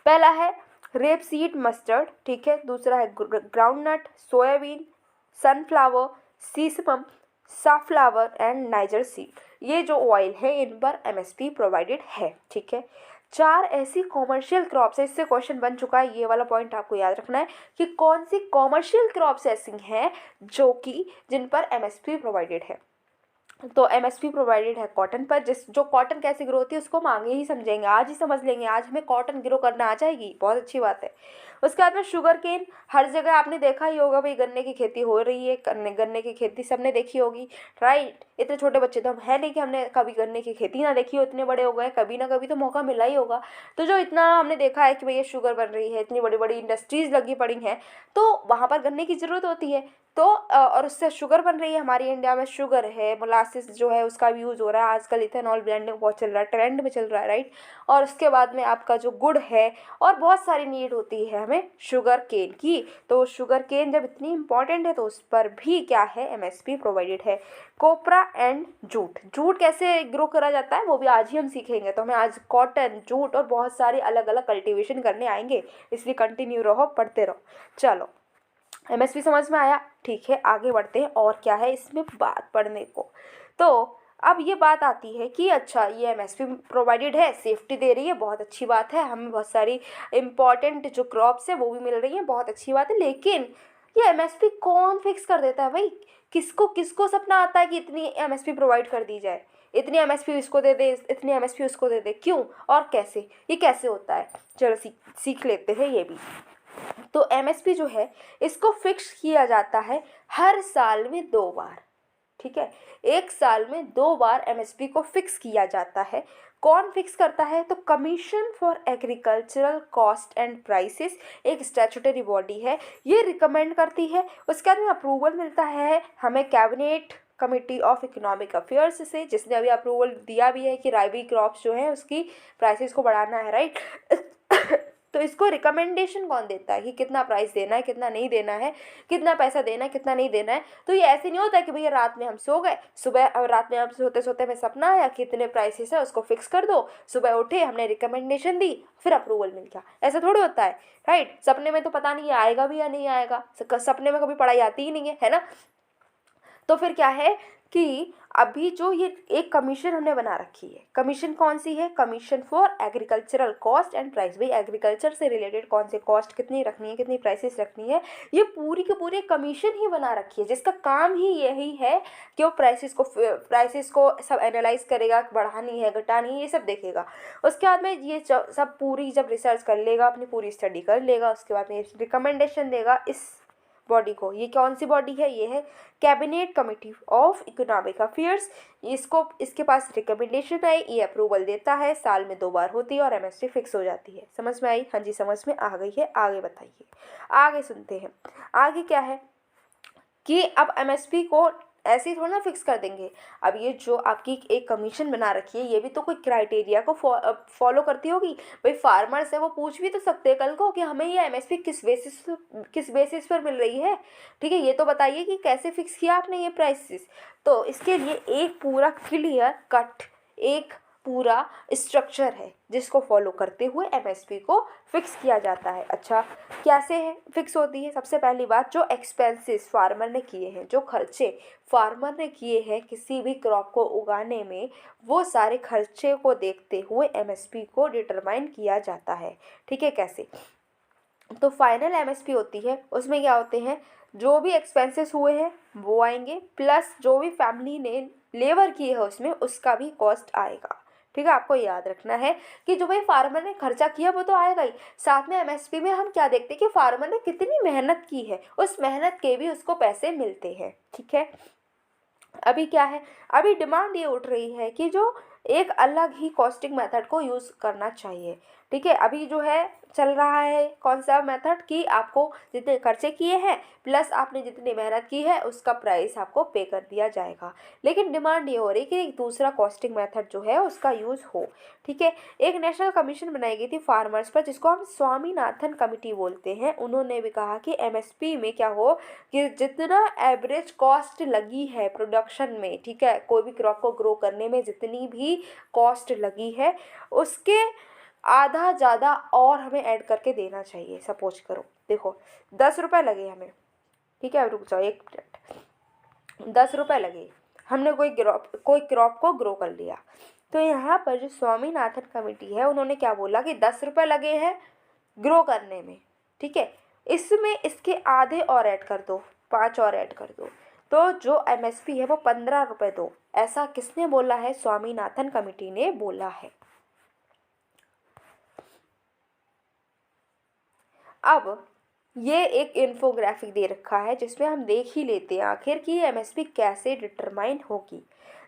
पहला है रेप सीड मस्टर्ड, ठीक है। दूसरा है groundnut, soybean, sunflower, sesamum, safflower and niger seed. ये जो ऑयल है इन पर एमएसपी प्रोवाइडेड है। ठीक है, 4 ऐसी कॉमर्शियल क्रॉप्स है, इससे क्वेश्चन बन चुका है, ये वाला पॉइंट आपको याद रखना है कि कौन सी कॉमर्शियल क्रॉप्स ऐसी हैं जो कि जिन पर एमएसपी प्रोवाइडेड है। तो एमएसपी प्रोवाइडेड है कॉटन पर, जिस जो कॉटन कैसे ग्रो होती है उसको हम आगे ही समझेंगे, आज ही समझ लेंगे, आज हमें कॉटन ग्रो करना आ जाएगी, बहुत अच्छी बात है। उसके बाद में शुगर केन, हर जगह आपने देखा ही होगा भाई, गन्ने की खेती हो रही है, गन्ने की खेती सबने देखी होगी, राइट। इतने छोटे बच्चे तो हम है नहीं कि हमने कभी गन्ने की खेती ना देखी हो, इतने बड़े हो गए, कभी ना कभी तो मौका मिला ही होगा। तो जो इतना हमने देखा है कि भैया शुगर बन रही है, इतनी बड़ी बड़ी इंडस्ट्रीज़ लगी पड़ी हैं, तो वहाँ पर गन्ने की ज़रूरत होती है। तो और उससे शुगर बन रही है, हमारी इंडिया में शुगर है, मोलासिस जो है उसका भी यूज़ हो रहा है आजकल, इथेनॉल ब्लेंडिंग बहुत चल रहा है, ट्रेंड में चल रहा है, राइट। और उसके बाद में आपका जो गुड़ है, और बहुत सारी नीड होती है हमें शुगर केन की। तो शुगर केन जब इतनी इंपॉर्टेंट है तो उस पर भी क्या है, एमएसपी प्रोवाइडेड है। कोपरा एंड जूट, जूट कैसे ग्रो करा जाता है वो भी आज ही हम सीखेंगे। तो हमें आज कॉटन, जूट और बहुत सारे अलग अलग कल्टीवेशन करने आएंगे, इसलिए कंटिन्यू रहो, पढ़ते रहो। चलो, एमएसपी समझ में आया, ठीक है, आगे बढ़ते हैं। और क्या है इसमें बात पढ़ने को, तो अब ये बात आती है कि अच्छा ये एमएसपी प्रोवाइडेड है, सेफ्टी दे रही है, बहुत अच्छी बात है, हमें बहुत सारी इंपॉर्टेंट जो क्रॉप्स है वो भी मिल रही है, बहुत अच्छी बात है। लेकिन ये एमएसपी कौन फिक्स कर देता है भाई, किसको किसको सपना आता है कि इतनी एमएसपी प्रोवाइड कर दी जाए, इतनी एमएसपी इसको दे दे, इतनी एमएसपी उसको दे दे, क्यों और कैसे, ये कैसे होता है, चलो सीख लेते हैं ये भी। तो एमएसपी जो है इसको फिक्स किया जाता है हर साल में 2 बार। ठीक है, एक साल में 2 बार एमएसपी को फिक्स किया जाता है। कौन फिक्स करता है, तो commission for agricultural cost and prices एक स्टैट्यूटरी बॉडी है, ये रिकमेंड करती है, उसके बाद में अप्रूवल मिलता है हमें cabinet committee of economic affairs से, जिसने अभी अप्रूवल दिया भी है कि राबी क्रॉप्स जो है उसकी प्राइसेस को बढ़ाना है, राइट। तो इसको रिकमेंडेशन कौन देता है कि कितना प्राइस देना है, कितना नहीं देना है, कितना पैसा देना है, कितना नहीं देना है। तो ये ऐसे नहीं होता है कि भैया रात में हम सो गए, सुबह और रात में हम सोते सोते हमें सपना आया कि इतने प्राइसेस है उसको फिक्स कर दो, सुबह उठे हमने रिकमेंडेशन दी, फिर अप्रूवल मिल गया, ऐसा थोड़ी होता है, राइट। सपने में तो पता नहीं आएगा भी या नहीं आएगा, सपने में कभी पढ़ाई आती ही नहीं है ना। तो फिर क्या है कि अभी जो ये एक कमीशन हमने बना रखी है, कमीशन कौन सी है, commission for agricultural cost and price, भाई एग्रीकल्चर से रिलेटेड कौन से कॉस्ट कितनी रखनी है, कितनी प्राइसेस रखनी है, ये पूरी के पूरी कमीशन ही बना रखी है, जिसका काम ही यही है कि वो प्राइसेस को सब एनालाइज करेगा, बढ़ानी है घटानी है, ये सब देखेगा। उसके बाद में ये सब पूरी जब रिसर्च कर लेगा, अपनी पूरी स्टडी कर लेगा, उसके बाद में रिकमेंडेशन देगा इस बॉडी को। ये कौन सी बॉडी है, ये है cabinet committee of economic affairs. इसके पास रिकमेंडेशन है, ये अप्रूवल देता है, साल में 2 बार होती है और एमएसपी फिक्स हो जाती है। समझ में आई, हाँ जी समझ में आ गई है, आगे बताइए, आगे सुनते हैं। आगे क्या है कि अब एमएसपी को ऐसे ही थोड़ा ना फिक्स कर देंगे, अब ये जो आपकी एक कमीशन बना रखी है ये भी तो कोई क्राइटेरिया को फॉलो करती होगी। भाई फार्मर्स है वो पूछ भी तो सकते हैं कल को कि हमें ये एमएसपी किस बेसिस पर मिल रही है, ठीक है, ये तो बताइए कि कैसे फिक्स किया आपने ये प्राइसेस। तो इसके लिए एक पूरा क्लियर कट एक पूरा स्ट्रक्चर है जिसको फॉलो करते हुए एमएसपी को फिक्स किया जाता है। अच्छा कैसे है फिक्स होती है, सबसे पहली बात जो एक्सपेंसेस फार्मर ने किए हैं, जो खर्चे फार्मर ने किए हैं किसी भी क्रॉप को उगाने में, वो सारे खर्चे को देखते हुए एमएसपी को डिटरमाइन किया जाता है। ठीक है, कैसे, तो फाइनल एमएसपी होती है, उसमें क्या होते हैं, जो भी एक्सपेंसेस हुए हैं वो आएंगे, प्लस जो भी फैमिली ने लेबर की है उसमें उसका भी कॉस्ट आएगा। ठीक है, आपको याद रखना है कि जो भाई फार्मर ने खर्चा किया वो तो आएगा ही, साथ में एमएसपी में हम क्या देखते हैं कि फार्मर ने कितनी मेहनत की है, उस मेहनत के भी उसको पैसे मिलते हैं। ठीक है, अभी क्या है, अभी डिमांड ये उठ रही है कि जो एक अलग ही कॉस्टिंग मेथड को यूज़ करना चाहिए। ठीक है, अभी जो है चल रहा है कौन सा मेथड कि आपको जितने खर्चे किए हैं प्लस आपने जितनी मेहनत की है उसका प्राइस आपको पे कर दिया जाएगा, लेकिन डिमांड ये हो रही है कि एक दूसरा कॉस्टिंग मेथड जो है उसका यूज़ हो। ठीक है, एक नेशनल कमीशन बनाई गई थी फार्मर्स पर जिसको हम स्वामीनाथन कमेटी बोलते हैं, उन्होंने भी कहा कि एमएसपी में क्या हो कि जितना एवरेज कॉस्ट लगी है प्रोडक्शन में, ठीक है, कोई भी क्रॉप को ग्रो करने में जितनी भी कॉस्ट लगी है उसके आधा ज़्यादा और हमें ऐड करके देना चाहिए। सपोज करो देखो 10 रुपये लगे हमें, ठीक है, रुक जाओ 1 मिनट, 10 रुपये लगे हमने कोई क्रॉप को ग्रो कर लिया। तो यहाँ पर जो स्वामीनाथन कमेटी है उन्होंने क्या बोला कि 10 रुपये लगे हैं ग्रो करने में, ठीक है, इसमें इसके आधे और ऐड कर दो, 5 और ऐड कर दो, तो जो एमएसपी है वो 15 रुपये दो। ऐसा किसने बोला है? स्वामीनाथन कमेटी ने बोला है। अब ये एक इन्फोग्राफिक दे रखा है जिसमें हम देख ही लेते हैं आखिर कि ये एमएसपी कैसे डिटरमाइन होगी।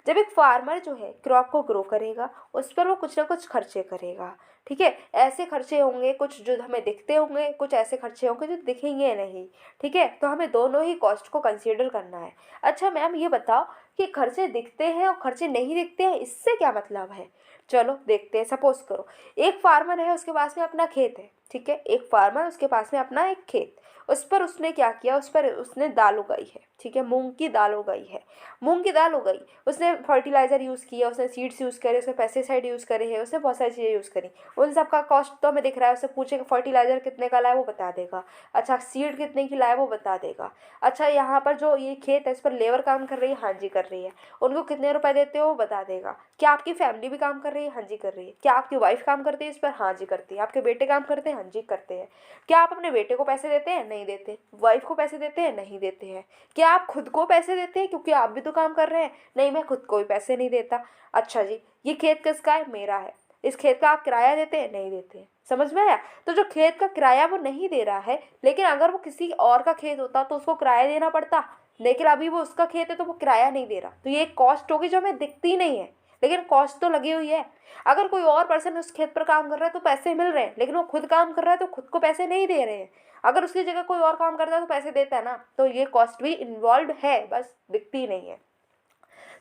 जब एक फार्मर जो है क्रॉप को ग्रो करेगा उस पर वो कुछ ना कुछ खर्चे करेगा, ठीक है, ऐसे खर्चे होंगे कुछ जो हमें दिखते होंगे, कुछ ऐसे खर्चे होंगे जो दिखेंगे नहीं, ठीक है, तो हमें दोनों ही कॉस्ट को कंसीडर करना है। अच्छा मैम ये बताओ कि खर्चे दिखते हैं और खर्चे नहीं दिखते हैं, इससे क्या मतलब है? चलो देखते हैं। सपोज करो एक फार्मर है, उसके पास में अपना खेत है, ठीक है, एक फार्मर उसके पास में अपना एक खेत, उस पर उसने क्या किया, उस पर उसने दाल उगाई है, ठीक है, मूंग की दाल उगाई है, मूंग की दाल उगाई, उसने फर्टिलाइज़र यूज़ किया, उसने सीड्स यूज़ करे, उसने पेस्टिसाइड यूज़ करे हैं, उसने बहुत सारी चीज़ें यूज़ करी, उन सब का कॉस्ट तो हमें दिख रहा है। उससे पूछेगा फर्टिलाइज़र कितने का लाया वो बता देगा, अच्छा सीड कितने की लाया वो बता देगा, अच्छा यहाँ पर जो ये खेत है इस पर लेबर काम कर रही है, हाँ जी कर रही है, उनको कितने रुपए देते हो वो बता देगा, क्या आपकी फैमिली भी काम कर रही है, हाँ जी कर रही है, क्या आपकी वाइफ काम करती है इस पर, हाँ जी करती है, आपके बेटे काम करते हैं, हाँ जी करते हैं, क्या आप अपने बेटे को पैसे देते हैं, नहीं देते, वाइफ को पैसे देते हैं, नहीं देते हैं, क्या आप खुद को पैसे देते हैं क्योंकि आप भी तो काम कर रहे हैं, नहीं मैं खुद को भी पैसे नहीं देता, अच्छा जी ये खेत किसका है, मेरा है, इस खेत का आप किराया देते हैं, नहीं देते हैं, समझ में आया? तो जो खेत का किराया वो नहीं दे रहा है, लेकिन अगर वो किसी और का खेत होता तो उसको किराया देना पड़ता, लेकिन अभी वो उसका खेत है तो वो किराया नहीं दे रहा, तो ये एक कॉस्ट होगी जो हमें दिखती नहीं है, लेकिन कॉस्ट तो लगी हुई है। अगर कोई और पर्सन उस खेत पर काम कर रहा है तो पैसे मिल रहे हैं, लेकिन वो खुद काम कर रहा है तो खुद को पैसे नहीं दे रहे हैं, अगर उसकी जगह कोई और काम करता है तो पैसे देता है ना, तो ये कॉस्ट भी इन्वॉल्व है, बस दिखती नहीं है।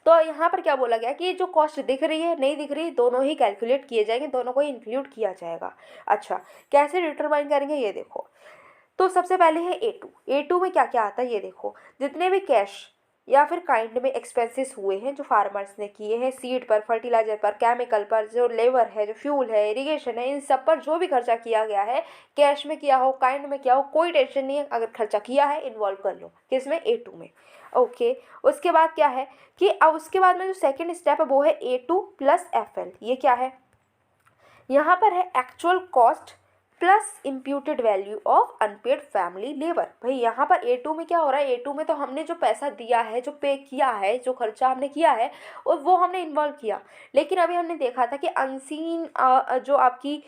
तो यहाँ पर क्या बोला गया कि जो कॉस्ट दिख रही है नहीं दिख रही दोनों ही कैलकुलेट किए जाएंगे, दोनों को ही इंक्लूड किया जाएगा। अच्छा कैसे डिटरमाइन करेंगे ये देखो, तो सबसे पहले है ए टू में क्या क्या आता है ये देखो, जितने भी कैश या फिर काइंड में एक्सपेंसेस हुए हैं जो फार्मर्स ने किए हैं, सीड पर, फर्टिलाइजर पर, केमिकल पर, जो लेबर है, जो फ्यूल है, इरिगेशन है, इन सब पर जो भी खर्चा किया गया है, कैश में किया हो, काइंड में किया हो, कोई टेंशन नहीं है, अगर खर्चा किया है इन्वॉल्व कर लो किसमें, ए2 में। ओके उसके बाद क्या है कि अब उसके बाद में जो सेकेंड स्टेप है वो है ए2 प्लस एफ एल। ये क्या है, यहाँ पर है actual cost plus imputed value of unpaired family labour. भाई यहाँ पर ए2 में क्या हो रहा है, ए2 में तो हमने जो पैसा दिया है, जो पे किया है, जो खर्चा हमने किया है और वो हमने इन्वॉल्व किया, लेकिन अभी हमने देखा था कि अनसीन जो आपकी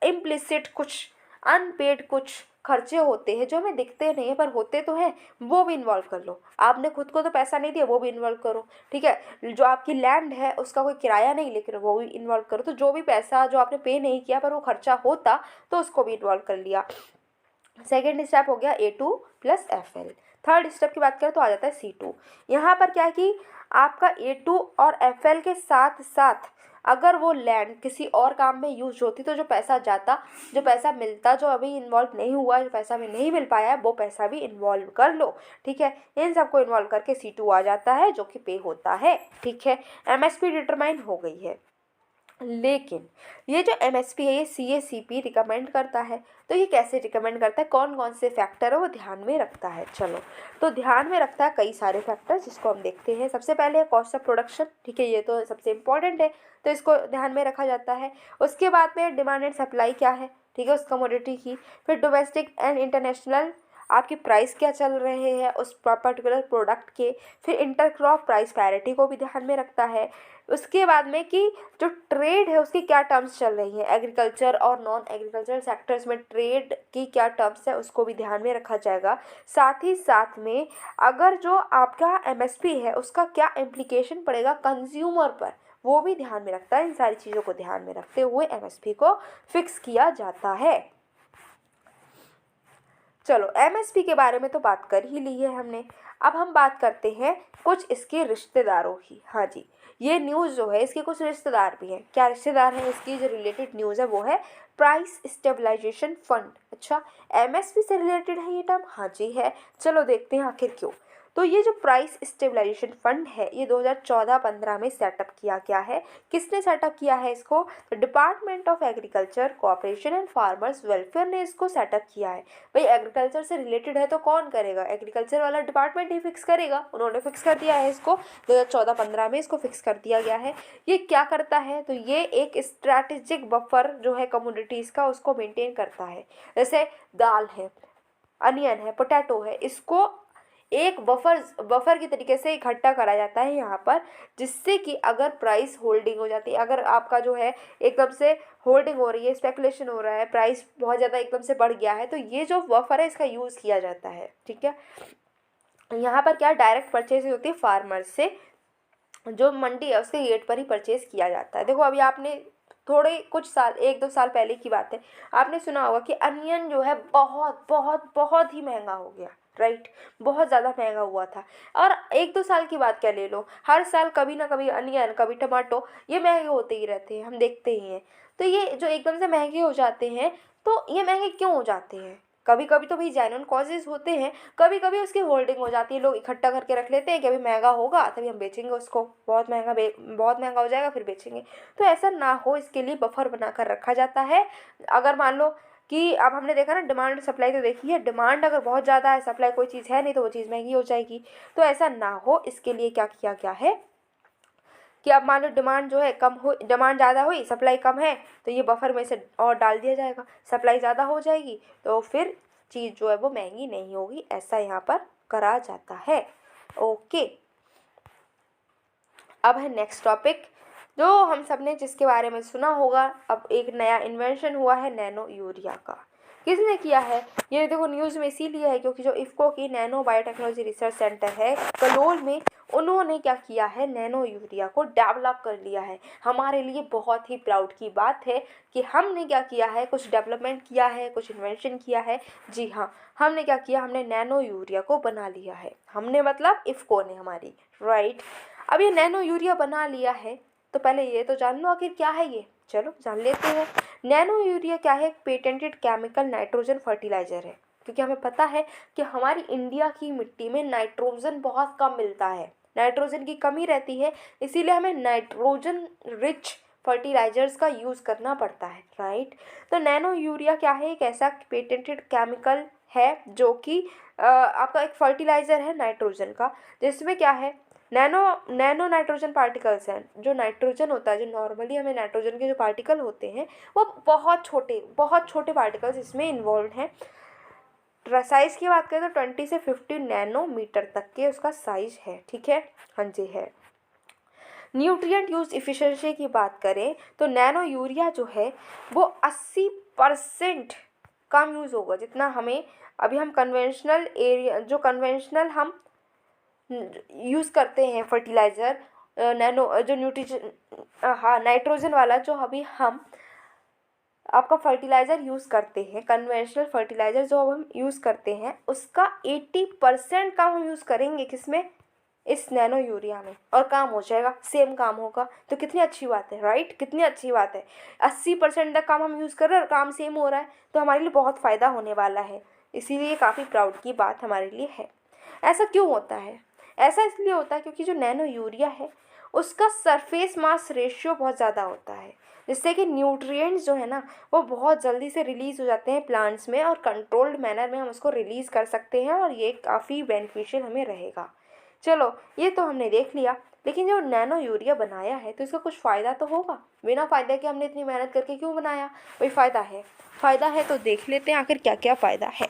इम्प्लिसिट कुछ अनपेड कुछ खर्चे होते हैं जो हमें दिखते नहीं है पर होते तो हैं, वो भी इन्वॉल्व कर लो। आपने खुद को तो पैसा नहीं दिया वो भी इन्वॉल्व करो, ठीक है, जो आपकी लैंड है उसका कोई किराया नहीं लेकर वो भी इन्वॉल्व करो, तो जो भी पैसा जो आपने पे नहीं किया पर वो खर्चा होता तो उसको भी इन्वॉल्व कर लिया। सेकेंड स्टेप हो गया A2 plus F L. Third step की बात करें तो आ जाता है सी2। यहाँ पर क्या है कि आपका ए2 और एफ एल के साथ साथ अगर वो लैंड किसी और काम में यूज होती तो जो पैसा जाता, जो पैसा मिलता, जो अभी इन्वॉल्व नहीं हुआ है, जो पैसा अभी नहीं मिल पाया है वो पैसा भी इन्वॉल्व कर लो, ठीक है, इन सबको इन्वॉल्व करके सी2 आ जाता है जो कि पे होता है, ठीक है, एमएसपी डिटरमाइन हो गई है। लेकिन ये जो एमएसपी है ये सीएसीपी रिकमेंड करता है, तो ये कैसे रिकमेंड करता है, कौन कौन से फैक्टर है वो ध्यान में रखता है, चलो तो ध्यान में रखता है कई सारे फैक्टर जिसको हम देखते हैं। सबसे पहले है कॉस्ट ऑफ प्रोडक्शन, ठीक है, ये तो सबसे इम्पॉर्टेंट है तो इसको ध्यान में रखा जाता है। उसके बाद में डिमांड एंड सप्लाई क्या है, ठीक है, उस कमोडिटी की। फिर डोमेस्टिक एंड इंटरनेशनल आपकी प्राइस क्या चल रहे हैं उस पर्टिकुलर प्रोडक्ट के। फिर इंटरक्रॉप प्राइस पैरिटी को भी ध्यान में रखता है। उसके बाद में कि जो ट्रेड है उसकी क्या टर्म्स चल रही हैं, एग्रीकल्चर और नॉन एग्रीकल्चर सेक्टर्स में ट्रेड की क्या टर्म्स है उसको भी ध्यान में रखा जाएगा। साथ ही साथ में अगर जो आपका एमएसपी है उसका क्या इम्प्लीकेशन पड़ेगा कंज्यूमर पर वो भी ध्यान में रखता है। इन सारी चीज़ों को ध्यान में रखते हुए एमएसपी को फिक्स किया जाता है। चलो एमएसपी के बारे में तो बात कर ही ली है हमने, अब हम बात करते हैं कुछ इसके रिश्तेदारों की। हाँ जी, ये न्यूज़ जो है इसके कुछ रिश्तेदार भी हैं। क्या रिश्तेदार हैं इसकी, जो रिलेटेड न्यूज़ है वो है प्राइस स्टेबलाइजेशन फंड। अच्छा एमएसपी से रिलेटेड है ये टर्म, हाँ जी है, चलो देखते हैं आखिर क्यों। तो ये जो प्राइस स्टेबलाइजेशन फंड है ये 2014-15 में सेटअप किया गया है। किसने सेटअप किया है इसको? तो department of agriculture, cooperation and farmers welfare ने इसको सेटअप किया है। भाई एग्रीकल्चर से रिलेटेड है तो कौन करेगा? एग्रीकल्चर वाला डिपार्टमेंट ही फिक्स करेगा। उन्होंने फिक्स कर दिया है इसको, 2014-15 में इसको फिक्स कर दिया गया है। ये क्या करता है? तो ये एक स्ट्रैटेजिक बफर जो है कमोडिटीज़ का उसको मेंटेन करता है। जैसे दाल है, अनियन है, पोटैटो है, इसको एक बफर की तरीके से इकट्ठा करा जाता है यहाँ पर, जिससे कि अगर प्राइस होल्डिंग हो जाती है, अगर आपका जो है एकदम से होल्डिंग हो रही है, स्पेकुलेशन हो रहा है, प्राइस बहुत ज़्यादा एकदम से बढ़ गया है, तो ये जो बफर है इसका यूज़ किया जाता है। ठीक है, यहाँ पर क्या डायरेक्ट परचेज होती है फार्मर से, जो मंडी है उसके गेट पर ही परचेज किया जाता है। देखो अभी आपने थोड़े कुछ साल, 1-2 साल पहले की बात है, आपने सुना होगा कि अनियन जो है बहुत बहुत बहुत ही महंगा हो गया, राइट? बहुत ज़्यादा महंगा हुआ था। और 1-2 साल की बात क्या ले लो, हर साल कभी ना कभी अनियन, कभी टमाटो, ये महंगे होते ही रहते हैं, हम देखते ही हैं। तो ये जो एकदम से महंगे हो जाते हैं, तो ये महंगे क्यों हो जाते हैं? कभी कभी तो भाई जेन्युइन कॉजेज होते हैं, कभी कभी उसकी होल्डिंग हो जाती है, लोग इकट्ठा करके रख लेते हैं कि अभी महंगा होगा तभी हम बेचेंगे उसको, बहुत महंगा हो जाएगा फिर बेचेंगे। तो ऐसा ना हो इसके लिए बफर बना कर रखा जाता है। अगर मान लो कि अब हमने देखा ना, डिमांड सप्लाई तो देखी है, डिमांड अगर बहुत ज़्यादा है, सप्लाई कोई चीज़ है नहीं, तो वो चीज़ महंगी हो जाएगी। तो ऐसा ना हो इसके लिए क्या किया गया है कि अब मान लो डिमांड जो है कम हो, डिमांड ज़्यादा हुई, सप्लाई कम है, तो ये बफर में से और डाल दिया जाएगा। सप्लाई ज़्यादा हो जाएगी तो फिर चीज़ जो है वो महंगी नहीं होगी, ऐसा यहाँ पर करा जाता है। ओके, अब है नेक्स्ट टॉपिक जो हम सब ने जिसके बारे में सुना होगा। अब एक नया इन्वेंशन हुआ है नैनो यूरिया का। किसने किया है? ये देखो न्यूज़ में इसीलिए है क्योंकि जो इफ्को की नैनो बायोटेक्नोलॉजी रिसर्च सेंटर है कलोल में, उन्होंने क्या किया है, नैनो यूरिया को डेवलप कर लिया है। हमारे लिए बहुत ही प्राउड की बात है कि हमने क्या किया है, कुछ डेवलपमेंट किया है, कुछ इन्वेंशन किया है। जी हाँ, हमने क्या किया, हमने नैनो यूरिया को बना लिया है। हमने मतलब इफ्को ने हमारी, राइट? अब ये नैनो यूरिया बना लिया है तो पहले ये तो जान लो आखिर क्या है ये, चलो जान लेते हैं। नैनो यूरिया क्या है? एक पेटेंटेड केमिकल नाइट्रोजन फर्टिलाइजर है, क्योंकि हमें पता है कि हमारी इंडिया की मिट्टी में नाइट्रोजन बहुत कम मिलता है, नाइट्रोजन की कमी रहती है, इसीलिए हमें नाइट्रोजन रिच फर्टिलाइजर्स का यूज़ करना पड़ता है, राइट? तो नैनो यूरिया क्या है? एक ऐसा पेटेंटेड केमिकल है जो कि आपका एक फर्टिलाइज़र है नाइट्रोजन का, जिसमें क्या है, नैनो नाइट्रोजन पार्टिकल्स हैं। जो नाइट्रोजन होता है, जो नॉर्मली हमें नाइट्रोजन के जो पार्टिकल होते हैं वो बहुत छोटे पार्टिकल्स इसमें इन्वॉल्व हैं। साइज़ की बात करें तो 20 से 50 नैनोमीटर तक के उसका साइज है, ठीक है? हाँ जी है। न्यूट्रिएंट यूज इफिशिएंसी की बात करें तो नैनो यूरिया जो है वो 80% कम यूज़ होगा, जितना हमें अभी हम कन्वेंशनल हम यूज़ करते हैं फर्टिलाइज़र, नैनो जो न्यूट्रिशन, हाँ नाइट्रोजन वाला जो अभी हम आपका फर्टिलाइज़र यूज़ करते हैं, कन्वेंशनल फर्टिलाइज़र जो अब हम यूज़ करते हैं उसका 80% कम हम यूज़ करेंगे किसमें, इस नैनो यूरिया में, और काम हो जाएगा, सेम काम होगा। तो कितनी अच्छी बात है, राइट? कितनी अच्छी बात है, 80% तक काम हम यूज़ कर रहे हैं और काम सेम हो रहा है, तो हमारे लिए बहुत फ़ायदा होने वाला है। इसीलिए काफ़ी प्राउड की बात हमारे लिए है। ऐसा क्यों होता है? ऐसा इसलिए होता है क्योंकि जो नैनो यूरिया है उसका सरफेस मास रेशियो बहुत ज़्यादा होता है, जिससे कि न्यूट्रिएंट्स जो है ना वो बहुत जल्दी से रिलीज़ हो जाते हैं प्लांट्स में, और कंट्रोल्ड मैनर में हम उसको रिलीज़ कर सकते हैं, और ये काफ़ी बेनिफिशियल हमें रहेगा। चलो ये तो हमने देख लिया, लेकिन जो नैनो यूरिया बनाया है तो इसका कुछ फ़ायदा तो होगा, बिना फ़ायदे के हमने इतनी मेहनत करके क्यों बनाया? भाई फ़ायदा है तो देख लेते हैं आखिर क्या क्या फ़ायदा है।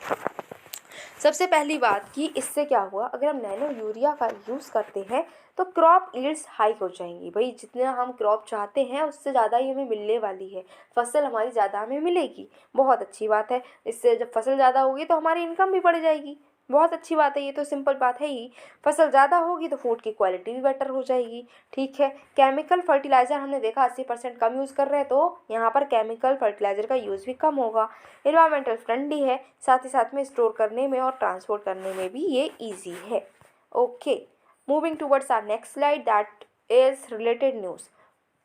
सबसे पहली बात कि इससे क्या हुआ, अगर हम नैनो यूरिया का यूज़ करते हैं तो क्रॉप यील्ड्स हाई हो जाएंगी। भाई जितना हम क्रॉप चाहते हैं उससे ज़्यादा ही हमें मिलने वाली है, फसल हमारी ज़्यादा हमें मिलेगी, बहुत अच्छी बात है। इससे जब फसल ज़्यादा होगी तो हमारी इनकम भी बढ़ जाएगी, बहुत अच्छी बात है, ये तो सिंपल बात है ही। फसल ज़्यादा होगी तो फूड की क्वालिटी भी बेटर हो जाएगी, ठीक है। केमिकल फर्टिलाइज़र हमने देखा 80% कम यूज़ कर रहे हैं, तो यहाँ पर केमिकल फर्टिलाइज़र का यूज़ भी कम होगा। इन्वायरमेंटल फ्रेंडली है, साथ ही साथ में स्टोर करने में और ट्रांसपोर्ट करने में भी ये ईजी है। Okay, moving towards our next slide that is related news.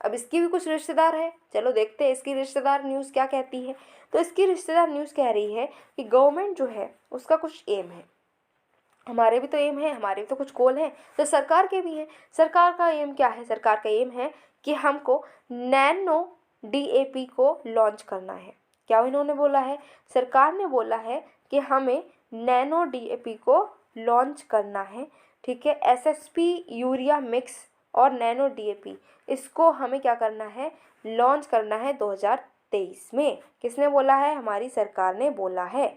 अब इसकी भी कुछ रिश्तेदार है, चलो देखते हैं इसकी रिश्तेदार न्यूज़ क्या कहती है। तो इसकी रिश्तेदार न्यूज़ कह रही है कि गवर्नमेंट जो है उसका कुछ एम है, हमारे भी तो एम है, हमारे भी तो कुछ गोल हैं, तो सरकार के भी हैं। सरकार का एम क्या है? सरकार का एम है कि हमको नैनो डीएपी को लॉन्च करना है। क्या इन्होंने बोला है? सरकार ने बोला है कि हमें नैनो डीएपी को लॉन्च करना है, ठीक है। एसएसपी यूरिया मिक्स और नैनो डीएपी, इसको हमें क्या करना है? लॉन्च करना है 2023 में। किसने बोला है? हमारी सरकार ने बोला है।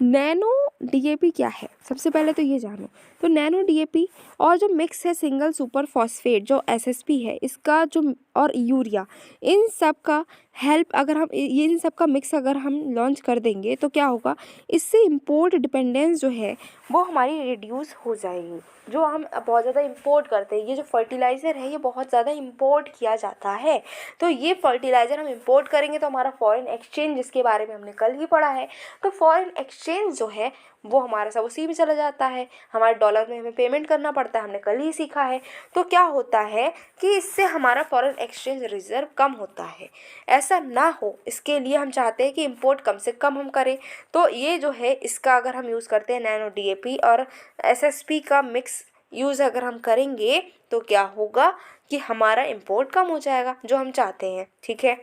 नैनो डीएपी क्या है? सबसे पहले तो ये जानो। तो नैनो डीएपी और जो मिक्स है सिंगल सुपर फॉस्फेट जो एसएसपी है इसका जो, और यूरिया, इन सब का हेल्प अगर हम ये इन सब का मिक्स अगर हम लॉन्च कर देंगे तो क्या होगा? इससे इंपोर्ट डिपेंडेंस जो है वो हमारी रिड्यूस हो जाएगी। जो हम बहुत ज़्यादा इंपोर्ट करते हैं, ये जो फर्टिलाइज़र है ये बहुत ज़्यादा इंपोर्ट किया जाता है। तो ये फर्टिलाइज़र हम इंपोर्ट करेंगे तो हमारा फॉरेन एक्सचेंज, जिसके बारे में हमने कल ही पढ़ा है, तो फॉरेन एक्सचेंज जो है वो हमारा सब उसी में चला जाता है। हमारे डॉलर में हमें पेमेंट करना पड़ता है, हमने कल ही सीखा है। तो क्या होता है कि इससे हमारा फॉरेन एक्सचेंज रिजर्व कम होता है। ऐसा ना हो इसके लिए हम चाहते हैं कि इंपोर्ट कम से कम हम करें। तो ये जो है इसका अगर हम यूज़ करते हैं नैनो डीएपी और एसएसपी का मिक्स यूज़ अगर हम करेंगे तो क्या होगा कि हमारा इंपोर्ट कम हो जाएगा, जो हम चाहते हैं, ठीक है।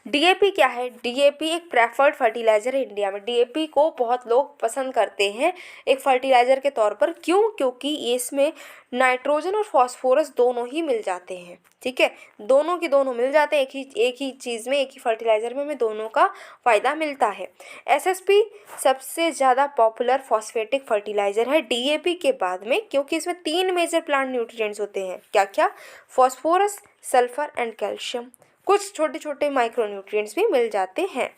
डीएपी क्या है? डीएपी एक प्रेफर्ड फर्टिलाइज़र है इंडिया में। डीएपी को बहुत लोग पसंद करते हैं एक फर्टिलाइज़र के तौर पर। क्यों? क्योंकि इसमें नाइट्रोजन और फॉस्फोरस दोनों ही मिल जाते हैं, ठीक है। दोनों के दोनों मिल जाते हैं एक ही चीज़ में, एक ही फर्टिलाइज़र में हमें दोनों का फ़ायदा मिलता है। एसएसपी सबसे ज़्यादा पॉपुलर फॉस्फेटिक फर्टिलाइज़र है डीएपी के बाद में, क्योंकि इसमें 3 मेजर प्लांट न्यूट्रिएंट्स होते हैं। क्या क्या? Phosphorus, sulphur and calcium. कुछ छोटे छोटे माइक्रो न्यूट्रिएंट्स भी मिल जाते हैं।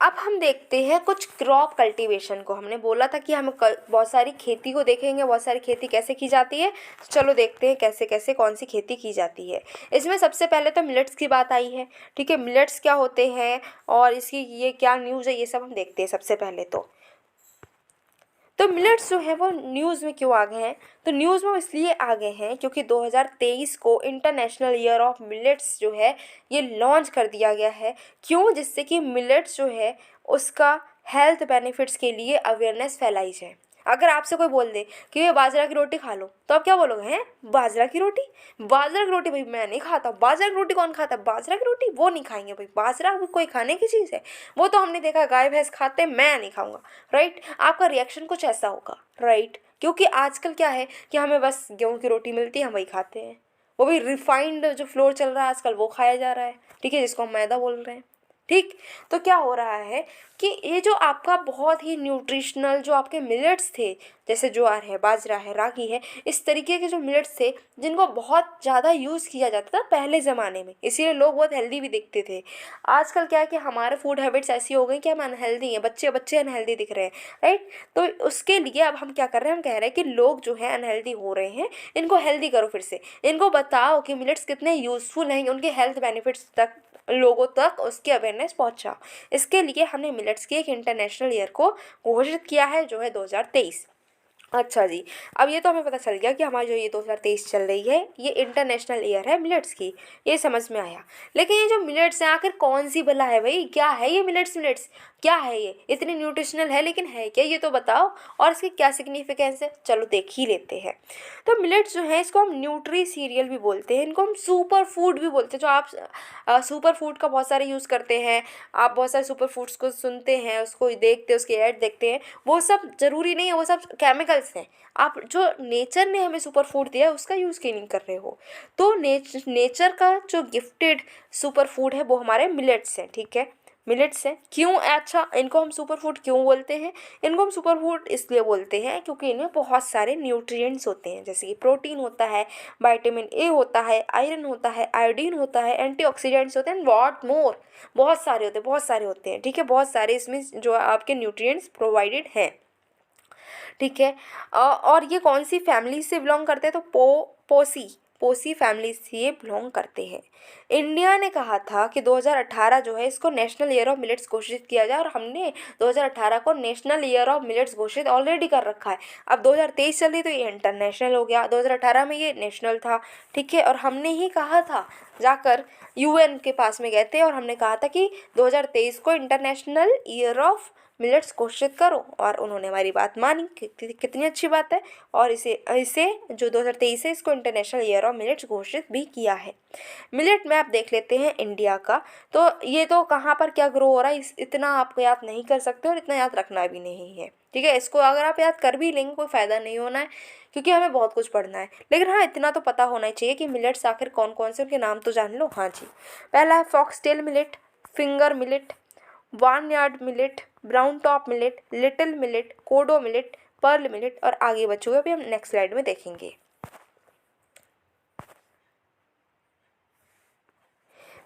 अब हम देखते हैं कुछ क्रॉप कल्टीवेशन को। हमने बोला था कि हम बहुत सारी खेती को देखेंगे, बहुत सारी खेती कैसे की जाती है। तो चलो देखते हैं कैसे कैसे कौन सी खेती की जाती है। इसमें सबसे पहले तो मिलेट्स की बात आई है, ठीक है। मिलेट्स क्या होते हैं और इसकी ये क्या न्यूज़ है, ये सब हम देखते हैं सबसे पहले। तो मिलेट्स जो है वो न्यूज़ में क्यों आ गए हैं? तो न्यूज़ में इसलिए आ गए हैं क्योंकि 2023 को इंटरनेशनल ईयर ऑफ मिलेट्स जो है ये लॉन्च कर दिया गया है। क्यों? जिससे कि मिलेट्स जो है उसका हेल्थ बेनिफिट्स के लिए अवेयरनेस फैलाई जाए। अगर आपसे कोई बोल दे कि ये बाजरा की रोटी खा लो, तो आप क्या बोलोगे? हैं, बाजरा की रोटी? बाजरा की रोटी भाई मैं नहीं खाता। बाजरा की रोटी कौन खाता है? बाजरा की रोटी वो नहीं खाएंगे भाई। बाजरा भी कोई खाने की चीज़ है? वो तो हमने देखा गाय भैंस खाते हैं, मैं नहीं खाऊंगा, राइट। आपका रिएक्शन कुछ ऐसा होगा, राइट। क्योंकि आजकल क्या है कि हमें बस गेहूँ की रोटी मिलती है, हम वही खाते हैं। वो भी रिफाइंड जो फ्लोर चल रहा है आजकल वो खाया जा रहा है, ठीक है, जिसको हम मैदा बोल रहे हैं, ठीक। तो क्या हो रहा है कि ये जो आपका बहुत ही न्यूट्रिशनल जो आपके मिलेट्स थे, जैसे ज्वार है, बाजरा है, रागी है, इस तरीके के जो मिलेट्स थे जिनको बहुत ज़्यादा यूज़ किया जाता था पहले ज़माने में, इसीलिए लोग बहुत हेल्दी भी दिखते थे। आजकल क्या है कि हमारे फूड हैबिट्स ऐसी हो गई कि हम अनहेल्दी हैं, बच्चे बच्चे अनहेल्दी दिख रहे हैं, राइट। तो उसके लिए अब हम क्या कर रहे हैं? हम कह रहे हैं कि लोग जो है अनहेल्दी हो रहे हैं, इनको हेल्दी करो। फिर से इनको बताओ कि मिलेट्स कितने यूज़फुल हैं, उनके हेल्थ बेनिफिट्स तक लोगों तक उसकी अवेयरनेस पहुंचा। इसके लिए हमने मिलेट्स की एक इंटरनेशनल ईयर को घोषित किया है जो है 2023। अच्छा जी, अब ये तो हमें पता चल गया कि हमारी जो ये 2023 चल रही है ये इंटरनेशनल ईयर है मिलेट्स की, ये समझ में आया। लेकिन ये जो मिलेट्स हैं आखिर कौन सी भला है भाई? क्या है ये मिलेट्स? मिलेट्स क्या है? ये इतनी न्यूट्रिशनल है लेकिन है क्या, ये तो बताओ। और इसकी क्या सिग्निफिकेंस है, चलो देख ही लेते हैं। तो मिलेट्स जो है इसको हम न्यूट्री सीरियल भी बोलते हैं, इनको हम सुपर फूड भी बोलते हैं। जो आप सुपर फूड का बहुत सारे यूज़ करते हैं, आप बहुत सारे सुपर फूड्स को सुनते हैं, उसको देखते हैं, उसके ऐड देखते हैं, वो सब ज़रूरी नहीं है, वो सब केमिकल्स हैं। आप जो नेचर ने हमें सुपर फूड दिया है उसका यूज़ क्यों नहीं कर रहे हो? तो नेचर का जो गिफ्टेड सुपर फूड है वो हमारे मिलेट्स हैं, ठीक है। मिलेट्स हैं। क्यों? अच्छा, इनको हम सुपर फूड क्यों बोलते हैं? इनको हम सुपर फूड इसलिए बोलते हैं क्योंकि इनमें बहुत सारे न्यूट्रिएंट्स होते हैं, जैसे कि प्रोटीन होता है, विटामिन ए होता है, आयरन होता है, आयोडीन होता है, एंटीऑक्सीडेंट्स होते हैं, व्हाट मोर, बहुत सारे होते हैं, ठीक है। बहुत सारे इसमें जो आपके न्यूट्रिएंट्स प्रोवाइडेड हैं, ठीक है। और ये कौन सी फैमिली से बिलोंग करते हैं? तो पोसी फैमिली से बिलोंग करते हैं। इंडिया ने कहा था कि 2018 जो है इसको नेशनल ईयर ऑफ मिलेट्स घोषित किया जाए, और हमने 2018 को नेशनल ईयर ऑफ मिलेट्स घोषित ऑलरेडी कर रखा है। अब 2023 चल रही तो ये इंटरनेशनल हो गया, 2018 में ये नेशनल था, ठीक है। और हमने ही कहा था, जाकर यूएन के पास में गए थे और हमने कहा था कि 2023 को इंटरनेशनल ईयर ऑफ मिलेट्स घोषित करो, और उन्होंने हमारी बात मानी। कितनी अच्छी बात है। और इसे इसे जो 2023 है इसको इंटरनेशनल ईयर ऑफ मिलेट्स घोषित भी किया है। मिलेट में आप देख लेते हैं इंडिया का, तो ये तो कहाँ पर क्या ग्रो हो रहा है इतना आपको याद नहीं कर सकते और इतना याद रखना भी नहीं है, ठीक है। इसको अगर आप याद कर भी लेंगे कोई फ़ायदा नहीं होना है, क्योंकि हमें बहुत कुछ पढ़ना है। लेकिन हाँ, इतना तो पता होना ही चाहिए कि मिलेट्स आखिर कौन कौन से, उनके नाम तो जान लो। हाँ जी, पहला है foxtail millet, finger millet, barnyard millet, brown top millet, little millet, kodo millet, pearl millet, और आगे बचे हुए अभी हम नेक्स्ट स्लाइड में देखेंगे।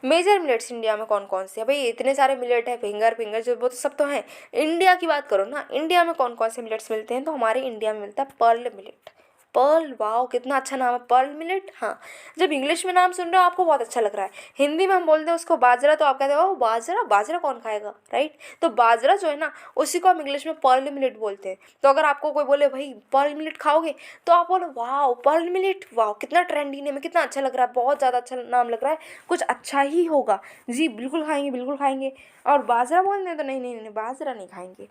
मेजर मिलेट्स इंडिया में कौन कौन से है भाई? इतने सारे मिलेट है, फिंगर फिंगर जो वो तो सब तो हैं। इंडिया की बात करो ना, इंडिया में कौन कौन से मिलेट्स मिलते हैं? तो हमारे इंडिया में मिलता है पर्ल मिलेट। पर्ल, वाओ कितना अच्छा नाम है, पर्ल मिलेट। हाँ, जब इंग्लिश में नाम सुन रहे हो आपको बहुत अच्छा लग रहा है, हिंदी में हम बोलते हैं उसको बाजरा, तो आप कहते हो बाजरा, बाजरा कौन खाएगा, राइट। तो बाजरा जो है ना उसी को हम इंग्लिश में पर्ल मिलेट बोलते हैं। तो अगर आपको कोई बोले भाई पर्ल मिलेट खाओगे, तो आप बोलो वाओ पर्ल मिलेट, वाओ कितना ट्रेंडी नेम है, कितना अच्छा लग रहा है, बहुत ज़्यादा अच्छा नाम लग रहा है, कुछ अच्छा ही होगा जी, बिल्कुल खाएंगे बिल्कुल खाएंगे। और बाजरा बोलते हैं तो नहीं नहीं नहीं, बाजरा नहीं खाएंगे।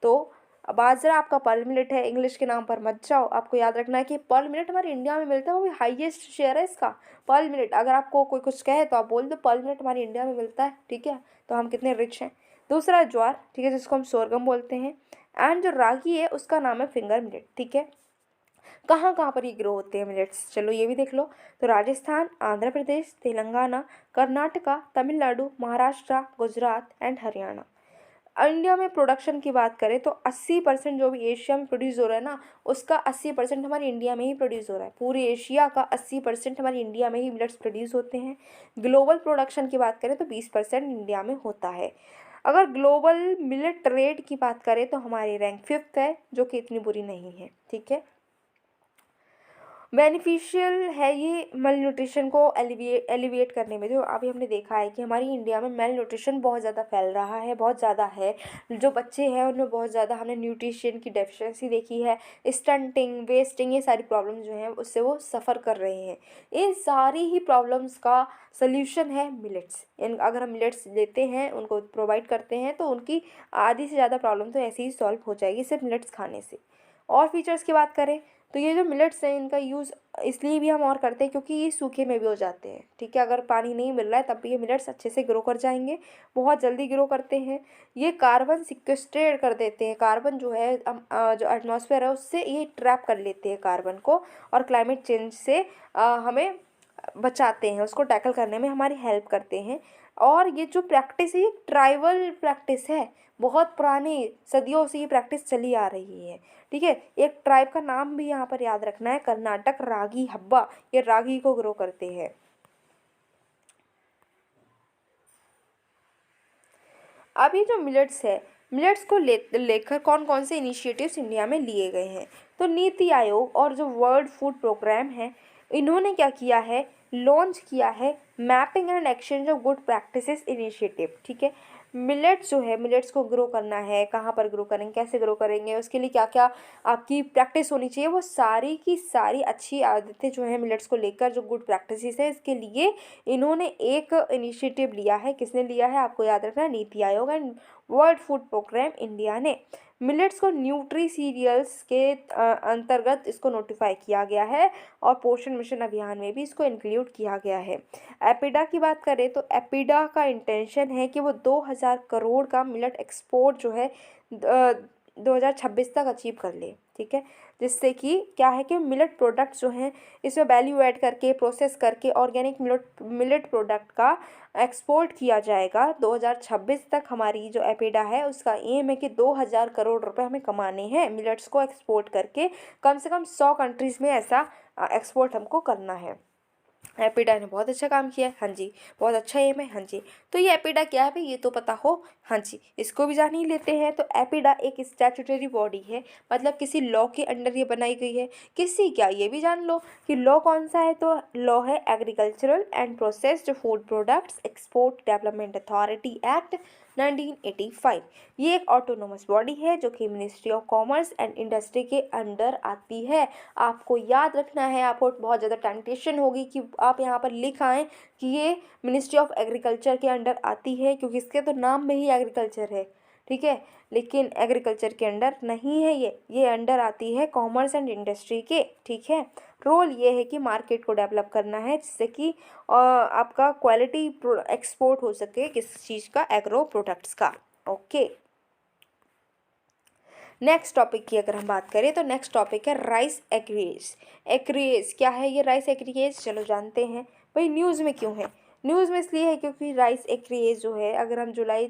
तो बाजरा आपका पर्ल मिलेट है, इंग्लिश के नाम पर मत जाओ। आपको याद रखना है कि पर्ल मिलेट हमारे इंडिया में मिलता है, वो भी हाईएस्ट शेयर है इसका पर्ल मिलेट। अगर आपको कोई कुछ कहे तो आप बोल दो पर्ल मिलेट हमारे इंडिया में मिलता है, ठीक है। तो हम कितने रिच हैं। दूसरा है ज्वार, ठीक है, जिसको हम सोरगम बोलते हैं। एंड जो रागी है उसका नाम है फिंगर मिलेट, ठीक है। कहाँ कहाँ पर ये ग्रो होते हैं मिलेट्स, चलो ये भी देख लो। तो राजस्थान, आंध्र प्रदेश, तेलंगाना, कर्नाटका, तमिलनाडु, महाराष्ट्र, गुजरात एंड हरियाणा। इंडिया में प्रोडक्शन की बात करें तो 80% जो भी एशिया में प्रोड्यूस हो रहा है ना, उसका 80% हमारे इंडिया में ही प्रोड्यूस हो रहा है। पूरे एशिया का 80% हमारे इंडिया में ही मिलेट्स प्रोड्यूस होते हैं। ग्लोबल प्रोडक्शन की बात करें तो 20% इंडिया में होता है। अगर ग्लोबल मिलेट ट्रेड की बात करें तो हमारी रैंक 5th है, जो कि इतनी बुरी नहीं है, ठीक है। बेनिफिशियल है ये मल न्यूट्रिशन को एलिविएट करने में। जो अभी हमने देखा है कि हमारी इंडिया में मेल न्यूट्रिशन बहुत ज़्यादा फैल रहा है, बहुत ज़्यादा है। जो बच्चे हैं उनमें बहुत ज़्यादा हमने न्यूट्रिशन की डेफिशिएंसी देखी है, स्टंटिंग, वेस्टिंग, ये सारी प्रॉब्लम्स जो हैं उससे वो सफ़र कर रहे हैं। इन सारी ही प्रॉब्लम्स का सल्यूशन है मिलेट्स। इन अगर हम मिलेट्स लेते हैं, उनको प्रोवाइड करते हैं, तो उनकी आधी से ज़्यादा प्रॉब्लम तो ऐसे ही सॉल्व हो जाएगी सिर्फ मिलेट्स खाने से। और फीचर्स की बात करें तो ये जो मिलेट्स हैं इनका यूज़ इसलिए भी हम और करते हैं क्योंकि ये सूखे में भी हो जाते हैं, ठीक है। अगर पानी नहीं मिल रहा है तब भी ये मिलेट्स अच्छे से ग्रो कर जाएंगे, बहुत जल्दी ग्रो करते हैं। ये कार्बन सिक्वेस्ट्रेट कर देते हैं, कार्बन जो है जो एटमॉस्फेयर है उससे ये ट्रैप कर लेते हैं कार्बन को, और क्लाइमेट चेंज से हमें बचाते हैं, उसको टैकल करने में हमारी हेल्प करते हैं। और ये जो प्रैक्टिस है ये ट्राइबल प्रैक्टिस है, बहुत पुरानी सदियों से ये प्रैक्टिस चली आ रही है, ठीक है। एक ट्राइब का नाम भी यहाँ पर याद रखना है, कर्नाटक रागी हब्बा, ये रागी को ग्रो करते हैं। अभी जो मिलेट्स है, मिलेट्स को लेकर कौन कौन से इनिशिएटिव्स इंडिया में लिए गए हैं? तो नीति आयोग और जो वर्ल्ड फूड प्रोग्राम है, इन्होंने क्या किया है, लॉन्च किया है mapping and exchange of good practices initiative, ठीक है। मिलेट्स जो है, मिलेट्स को ग्रो करना है, कहाँ पर ग्रो करेंगे, कैसे ग्रो करेंगे, उसके लिए क्या क्या आपकी प्रैक्टिस होनी चाहिए, वो सारी की सारी अच्छी आदतें जो है मिलेट्स को लेकर, जो गुड प्रैक्टिसेस है, इसके लिए इन्होंने एक इनिशिएटिव लिया है। किसने लिया है आपको याद रखना है, NITI Aayog and world food programme India ने। मिलेट्स को न्यूट्री सीरियल्स के अंतर्गत इसको नोटिफाई किया गया है, और पोषण मिशन अभियान में भी इसको इंक्लूड किया गया है। एपिडा की बात करें तो एपिडा का इंटेंशन है कि वो 2000 करोड़ का मिलेट एक्सपोर्ट जो है 2026 तक अचीव कर ले, ठीक है। जिससे कि क्या है कि मिलेट प्रोडक्ट्स जो हैं इसमें वैल्यू ऐड करके, प्रोसेस करके ऑर्गेनिक मिलेट प्रोडक्ट का एक्सपोर्ट किया जाएगा 2026 तक। हमारी जो एपिडा है उसका एम है कि 2000 करोड़ रुपए हमें कमाने हैं मिलेट्स को एक्सपोर्ट करके, कम से कम 100 कंट्रीज़ में ऐसा एक्सपोर्ट हमको करना है। एपिडा ने बहुत अच्छा काम किया है, हाँ जी, बहुत अच्छा एम है, हाँ जी। तो ये एपिडा क्या है भाई, ये तो पता हो, हाँ जी, इसको भी जान ही लेते हैं। तो एपिडा एक स्टैट्यूटरी बॉडी है, मतलब किसी लॉ के अंडर ये बनाई गई है। किसी क्या, ये भी जान लो कि लॉ कौन सा है, तो लॉ है agricultural and processed food products export development authority act 1985। ये एक ऑटोनोमस बॉडी है जो कि ministry of commerce and industry के अंडर आती है। आपको याद रखना है, आपको बहुत ज़्यादा टेम्पटेशन होगी कि आप यहाँ पर लिख आएँ कि ये मिनिस्ट्री ऑफ एग्रीकल्चर के अंडर आती है, क्योंकि इसके तो नाम में ही एग्रीकल्चर है, ठीक है। लेकिन एग्रीकल्चर के अंडर नहीं है, ये अंडर आती है कॉमर्स एंड इंडस्ट्री के, ठीक है। रोल ये है कि मार्केट को डेवलप करना है, जिससे कि आपका क्वालिटी एक्सपोर्ट हो सके, किस चीज़ का, एग्रो प्रोडक्ट्स का। ओके, नेक्स्ट टॉपिक की अगर हम बात करें तो नेक्स्ट टॉपिक है राइस एक्रीज। एक्रीज क्या है ये राइस एक्रीज, चलो जानते हैं। भाई न्यूज़ में क्यों है, न्यूज़ में इसलिए है क्योंकि राइस एक्रीज जो है, अगर हम जुलाई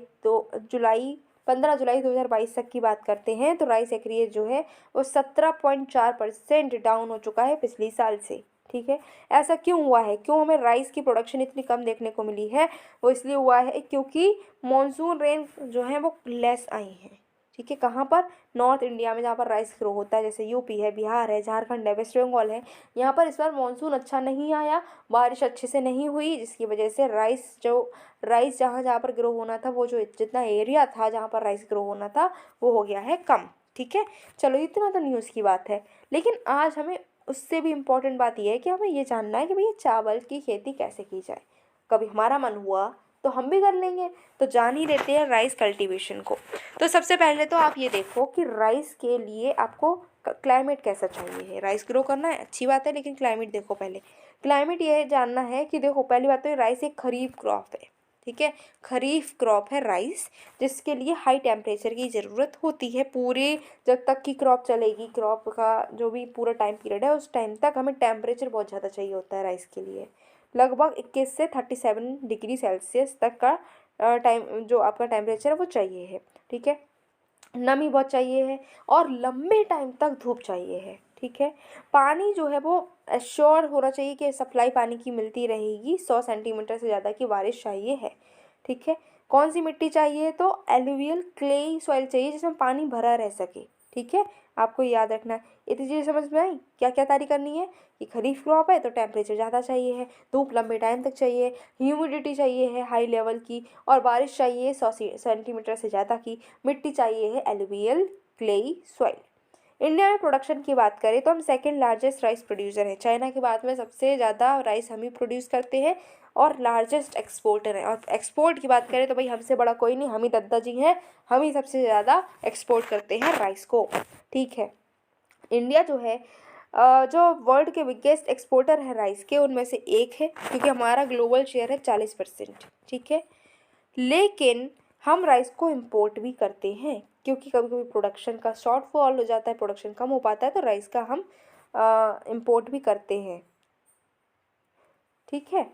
15 जुलाई 2022 तक की बात करते हैं, तो राइस एक्रीज जो है वो 17.4% डाउन हो चुका है पिछले साल से, ठीक है। ऐसा क्यों हुआ है, क्यों हमें राइस की प्रोडक्शन इतनी कम देखने को मिली है, वो इसलिए हुआ है क्योंकि मॉनसून रेन जो है वो लेस आई हैं, ठीक है। कहाँ पर, नॉर्थ इंडिया में, जहाँ पर राइस ग्रो होता है, जैसे यूपी है, बिहार है, झारखंड है, वेस्ट बंगाल है। यहाँ पर इस बार मानसून अच्छा नहीं आया, बारिश अच्छे से नहीं हुई, जिसकी वजह से राइस जहाँ जहाँ पर ग्रो होना था, वो जो जितना एरिया था जहाँ पर राइस ग्रो होना था, वो हो गया है कम, ठीक है। चलो इतना तो न्यूज़ की बात है, लेकिन आज हमें उससे भी इम्पोर्टेंट बात यह है कि हमें ये जानना है कि भैया चावल की खेती कैसे की जाए। कभी हमारा मन हुआ तो हम भी कर लेंगे, तो जान ही लेते हैं राइस कल्टीवेशन को। तो सबसे पहले तो आप ये देखो कि राइस के लिए आपको क्लाइमेट कैसा चाहिए है। राइस ग्रो करना है, अच्छी बात है, लेकिन क्लाइमेट देखो पहले। क्लाइमेट ये जानना है कि देखो, पहली बात तो ये राइस एक खरीफ क्रॉप है, ठीक है। खरीफ क्रॉप है राइस, जिसके लिए हाई टेम्परेचर की ज़रूरत होती है। पूरे जब तक की क्रॉप चलेगी, क्रॉप का जो भी पूरा टाइम पीरियड है, उस टाइम तक हमें टेम्परेचर बहुत ज़्यादा चाहिए होता है राइस के लिए। लगभग 21 से 37 डिग्री सेल्सियस तक का टाइम जो आपका टेम्परेचर है वो चाहिए है, ठीक है। नमी बहुत चाहिए है और लंबे टाइम तक धूप चाहिए है, ठीक है। पानी जो है वो एश्योर होना चाहिए कि सप्लाई पानी की मिलती रहेगी। 100 सेंटीमीटर से ज़्यादा की बारिश चाहिए है, ठीक है। कौन सी मिट्टी चाहिए, तो एलुवियल क्लेई सॉइल चाहिए, जिसमें पानी भरा रह सके, ठीक है। आपको याद रखना है। इतनी चीज़ें समझ में आई, क्या क्या तैयारी करनी है कि खरीफ क्रॉप है तो टेम्परेचर ज़्यादा चाहिए है, धूप लंबे टाइम तक चाहिए, ह्यूमिडिटी चाहिए है हाई लेवल की, और बारिश चाहिए 100 सेंटीमीटर से ज़्यादा की, मिट्टी चाहिए है एलुवियल क्लेई सॉइल। इंडिया में प्रोडक्शन की बात करें तो हम सेकंड लार्जेस्ट राइस प्रोड्यूसर हैं। चाइना के बाद में सबसे ज़्यादा राइस हम ही प्रोड्यूस करते हैं और लार्जेस्ट एक्सपोर्टर हैं। और एक्सपोर्ट की बात करें तो भाई हमसे बड़ा कोई नहीं, हम ही दद्दा जी हैं, हम ही सबसे ज़्यादा एक्सपोर्ट करते हैं राइस को, ठीक है। इंडिया जो है जो वर्ल्ड के बिगेस्ट एक्सपोर्टर है राइस के, उनमें से एक है, क्योंकि हमारा ग्लोबल शेयर है 40%, ठीक है। लेकिन हम राइस को इंपोर्ट भी करते हैं, क्योंकि कभी कभी प्रोडक्शन का शॉर्टफॉल हो जाता है, प्रोडक्शन कम हो पाता है, तो राइस का हम इंपोर्ट भी करते हैं, ठीक है।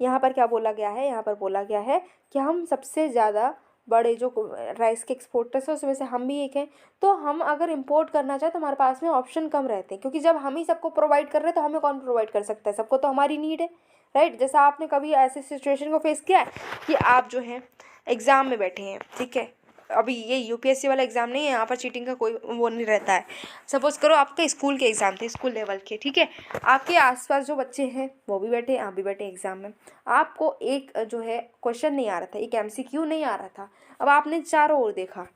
यहाँ पर क्या बोला गया है, यहाँ पर बोला गया है कि हम सबसे ज़्यादा बड़े जो राइस के एक्सपोर्टर्स हैं उसमें से हम भी एक हैं। तो हम अगर इंपोर्ट करना चाहें तो हमारे पास में ऑप्शन कम रहते हैं, क्योंकि जब हम ही सबको प्रोवाइड कर रहे हैं तो हमें कौन प्रोवाइड कर सकता है, सबको तो हमारी नीड है, राइट। जैसा आपने कभी ऐसे सिचुएशन को फेस किया है कि आप जो है एग्ज़ाम में बैठे हैं, ठीक है। अभी ये यूपीएससी वाला एग्ज़ाम नहीं है, यहाँ पर चीटिंग का कोई वो नहीं रहता है। सपोज़ करो आपके स्कूल के एग्ज़ाम थे, स्कूल लेवल के, ठीक है। आपके आसपास जो बच्चे हैं वो भी बैठे, आप भी बैठे एग्ज़ाम में। आपको एक जो है क्वेश्चन नहीं आ रहा था, एक एमसीक्यू नहीं आ रहा था। अब आपने चारों ओर देखा,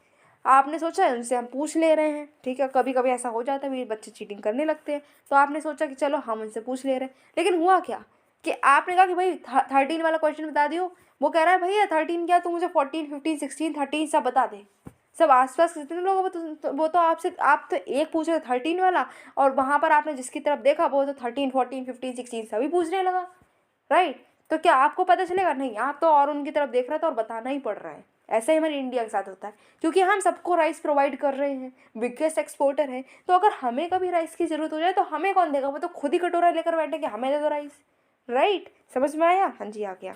आपने सोचा उनसे हम पूछ ले रहे हैं, ठीक है। कभी कभी ऐसा हो जाता है, मेरे बच्चे चीटिंग करने लगते हैं, तो आपने सोचा कि चलो हम उनसे पूछ ले रहे हैं। लेकिन हुआ क्या कि आपने कहा कि भाई 13 वाला क्वेश्चन बता दियो। वो कह रहा है भैया 13 क्या, तू मुझे 14 15 16 13 सब बता दे। सब आसपास जितने लोग वो तो आपसे, आप तो एक पूछ रहे 13 वाला, और वहाँ पर आपने जिसकी तरफ देखा वो तो 13 14 15 16 सभी पूछने लगा, राइट। तो क्या आपको पता चलेगा, नहीं, आप तो और उनकी तरफ देख रहे थे और बताना ही पड़ रहा है। ऐसा ही हमारे इंडिया के साथ होता है, क्योंकि हम सबको राइस प्रोवाइड कर रहे हैं, बिगेस्ट एक्सपोर्टर है। तो अगर हमें कभी राइस की ज़रूरत हो जाए तो हमें कौन देगा, वो तो खुद ही कटोरा लेकर बैठे कि हमें दे दो राइस, राइट। समझ में आया, हाँ जी आ गया।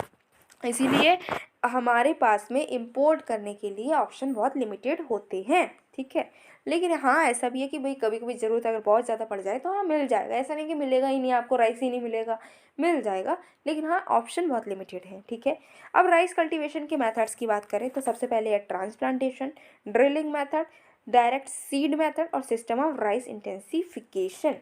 इसीलिए हमारे पास में इंपोर्ट करने के लिए ऑप्शन बहुत लिमिटेड होते हैं, ठीक है। लेकिन हाँ ऐसा भी है कि भाई कभी कभी ज़रूरत अगर बहुत ज़्यादा पड़ जाए तो हाँ मिल जाएगा, ऐसा नहीं कि मिलेगा ही नहीं, आपको राइस ही नहीं मिलेगा, मिल जाएगा, लेकिन हाँ ऑप्शन बहुत लिमिटेड है। ठीक है, अब राइस कल्टीवेशन के मेथड्स की बात करें तो सबसे पहले है transplantation, drilling method, direct seed method और system of rice intensification.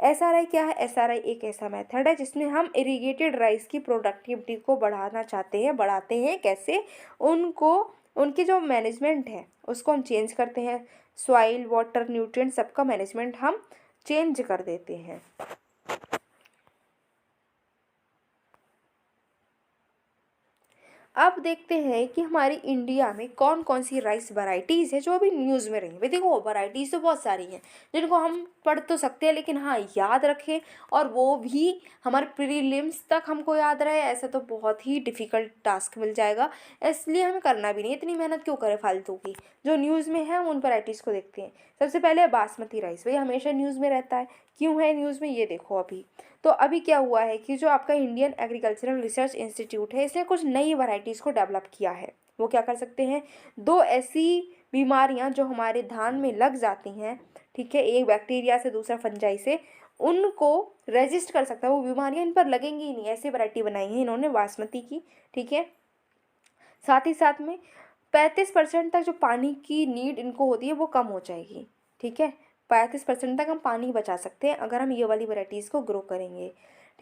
SRI क्या है? एसआरआई एक ऐसा मेथड है जिसमें हम इरिगेटेड राइस की प्रोडक्टिविटी को बढ़ाना चाहते हैं। बढ़ाते हैं कैसे? उनको, उनकी जो मैनेजमेंट है उसको हम चेंज करते हैं, सॉइल, वाटर, न्यूट्रिएंट सबका मैनेजमेंट हम चेंज कर देते हैं। अब देखते हैं कि हमारी इंडिया में कौन कौन सी राइस वैरायटीज़ है जो अभी न्यूज़ में रही हैं। भाई देखो वैरायटीज़ तो बहुत सारी हैं जिनको हम पढ़ तो सकते हैं, लेकिन हाँ याद रखें, और वो भी हमारे प्रीलिम्स तक हमको याद रहे, ऐसा तो बहुत ही डिफ़िकल्ट टास्क मिल जाएगा। इसलिए हमें करना भी नहीं, इतनी मेहनत क्यों करें फालतू की। जो न्यूज़ में है हम उन वैरायटीज़ को देखते हैं। सबसे पहले है बासमती राइस, भाई हमेशा न्यूज़ में रहता है। क्यों है न्यूज़ में ये देखो अभी। तो अभी क्या हुआ है कि जो आपका इंडियन एग्रीकल्चरल रिसर्च इंस्टीट्यूट है इसने कुछ नई वैरायटीज़ को डेवलप किया है। वो क्या कर सकते हैं? दो ऐसी बीमारियां जो हमारे धान में लग जाती हैं, ठीक है, एक बैक्टीरिया से दूसरा फंजाई से, उनको रेजिस्ट कर सकता है, वो बीमारियां इन पर लगेंगी ही नहीं, ऐसी वैरायटी बनाई है इन्होंने बासमती की। ठीक है, साथ ही साथ में 35% तक जो पानी की नीड इनको होती है वो कम हो जाएगी। ठीक है, 35% तक हम पानी बचा सकते हैं अगर हम ये वाली वैरायटीज़ को ग्रो करेंगे।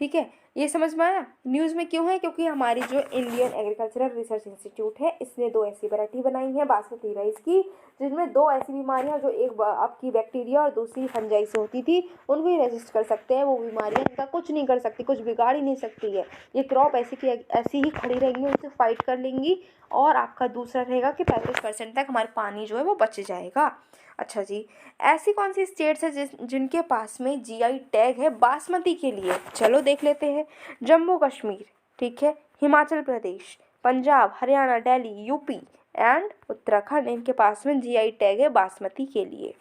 ठीक है, ये समझ में आया? न्यूज़ में क्यों है? क्योंकि हमारी जो इंडियन एग्रीकल्चरल रिसर्च इंस्टीट्यूट है इसने दो ऐसी वैरायटी बनाई है बासमती राइस की, जिनमें दो ऐसी बीमारियां जो एक आपकी बैक्टीरिया और दूसरी फंजाई से होती थी उनको ही रेजिस्ट कर सकते हैं। वो बीमारियां इनका कुछ नहीं कर सकती, कुछ बिगाड़ ही नहीं सकती है। ये क्रॉप ऐसी की ऐसी ही खड़ी रहेंगी, उनसे फाइट कर लेंगी, और आपका दूसरा रहेगा कि 35% तक हमारे पानी जो है वो बच जाएगा। अच्छा जी, ऐसी कौन सी स्टेट्स है जिनके पास में जीआई टैग है बासमती के लिए? चलो देख लेते हैं। जम्मू कश्मीर, ठीक है, हिमाचल प्रदेश, पंजाब, हरियाणा, दिल्ली, यूपी एंड उत्तराखंड, इनके पास में जीआई टैग है बासमती के लिए।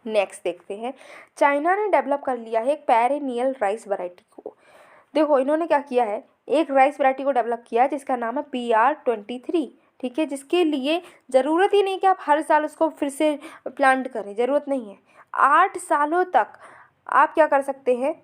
नेक्स्ट देखते हैं, चाइना ने डेवलप कर लिया है एक पेरेनियल राइस वैरायटी को। देखो इन्होंने क्या किया है, एक राइस वैरायटी को डेवलप किया है जिसका नाम है PR23। ठीक है, जिसके लिए ज़रूरत ही नहीं कि आप हर साल उसको फिर से प्लांट करें, ज़रूरत नहीं है। 8 सालों तक आप क्या कर सकते हैं,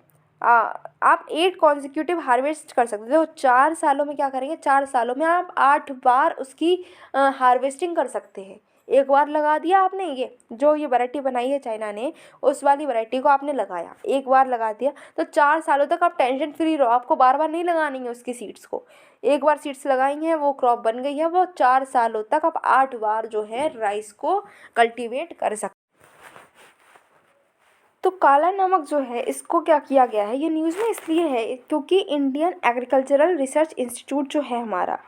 आप 8 कॉन्जिक्यूटिव हार्वेस्ट कर सकते हो। 4 सालों में क्या करेंगे, 4 सालों में आप 8 बार उसकी हार्वेस्टिंग कर सकते हैं। एक बार लगा दिया आपने, ये जो ये वैरायटी बनाई है चाइना ने, उस वाली वैरायटी को आपने लगाया, एक बार लगा दिया तो 4 सालों तक आप टेंशन फ्री रहो, आपको बार बार नहीं लगानी है उसकी सीड्स को। एक बार सीड्स लगाई हैं, वो क्रॉप बन गई है, वो 4 सालों तक आप 8 बार जो है राइस को कल्टीवेट कर सकते। तो काला नमक जो है इसको क्या किया गया है, ये न्यूज़ में इसलिए है क्योंकि इंडियन एग्रीकल्चरल रिसर्च इंस्टीट्यूट जो है हमारा,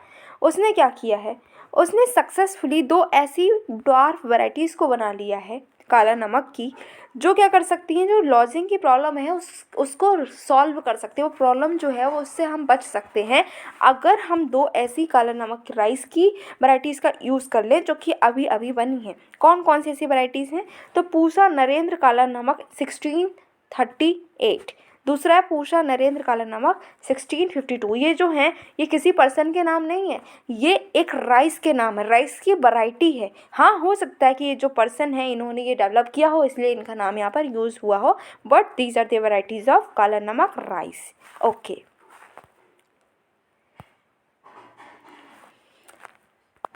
उसने क्या किया है, उसने सक्सेसफुली दो ऐसी ड्वार्फ वैरायटीज़ को बना लिया है काला नमक की, जो क्या कर सकती हैं, जो लॉजिंग की प्रॉब्लम है उसको सॉल्व कर सकते हैं। वो प्रॉब्लम जो है वो उससे हम बच सकते हैं अगर हम दो ऐसी काला नमक राइस की वैरायटीज़ का यूज़ कर लें जो कि अभी अभी बनी हैं। कौन कौन सी ऐसी वैरायटीज़ हैं? तो पूसा नरेंद्र काला नमक 1638, दूसरा है पूसा नरेंद्र काला नमक 1652। ये जो हैं ये किसी पर्सन के नाम नहीं है, ये एक राइस के नाम है, राइस की वैरायटी है। हाँ हो सकता है कि ये जो पर्सन है इन्होंने ये डेवलप किया हो इसलिए इनका नाम यहाँ पर यूज़ हुआ हो, but these are the varieties of kala namak rice. Okay,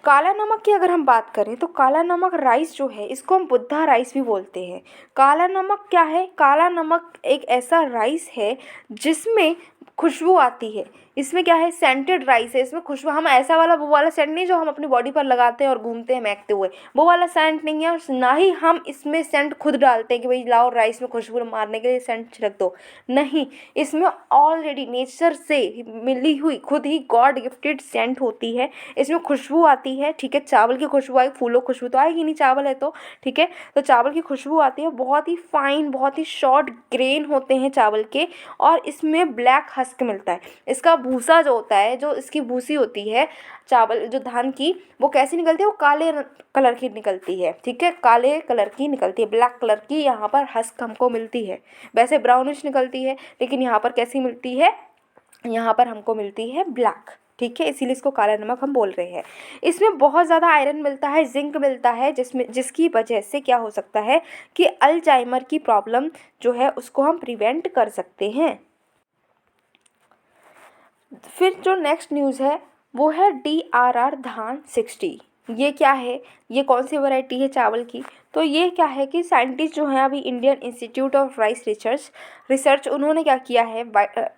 काला नमक की अगर हम बात करें तो काला नमक राइस जो है इसको हम बुद्धा राइस भी बोलते हैं। काला नमक क्या है? काला नमक एक ऐसा राइस है जिसमें खुशबू आती है। इसमें क्या है, सेंटेड राइस है, इसमें खुशबू, हम ऐसा वाला वो वाला सेंट नहीं जो हम अपनी बॉडी पर लगाते हैं और घूमते हैं महकते हुए, वो वाला सेंट नहीं है। और ना ही हम इसमें सेंट खुद डालते हैं कि भाई लाओ राइस में खुशबू मारने के लिए सेंट छिड़क दो, नहीं। इसमें ऑलरेडी नेचर से मिली हुई खुद ही गॉड गिफ्टेड सेंट होती है, इसमें खुशबू आती है। ठीक है, चावल की खुशबू आई, फूलों खुशबू तो आएगी नहीं, चावल है तो। ठीक है, तो चावल की खुशबू आती है, बहुत ही फाइन, बहुत ही शॉर्ट ग्रेन होते हैं चावल के, और इसमें ब्लैक हस्क मिलता है। इसका भूसा जो होता है, जो इसकी भूसी होती है चावल जो धान की, वो कैसी निकलती है, वो काले कलर की निकलती है। ठीक है, काले कलर की निकलती है, ब्लैक कलर की यहाँ पर हस्क हमको मिलती है। वैसे ब्राउनिश निकलती है लेकिन यहाँ पर कैसी मिलती है, यहाँ पर हमको मिलती है ब्लैक। ठीक है, इसीलिए इसको काला नमक हम बोल रहे हैं। इसमें बहुत ज़्यादा आयरन मिलता है, जिंक मिलता है, जिसकी वजह से क्या हो सकता है कि अल्जाइमर की प्रॉब्लम जो है उसको हम प्रिवेंट कर सकते हैं। फिर जो नेक्स्ट न्यूज़ है वो है DRR धान 60। ये क्या है, ये कौन सी वैरायटी है चावल की? तो ये क्या है कि साइंटिस्ट जो हैं अभी Indian institute of rice research उन्होंने क्या किया है,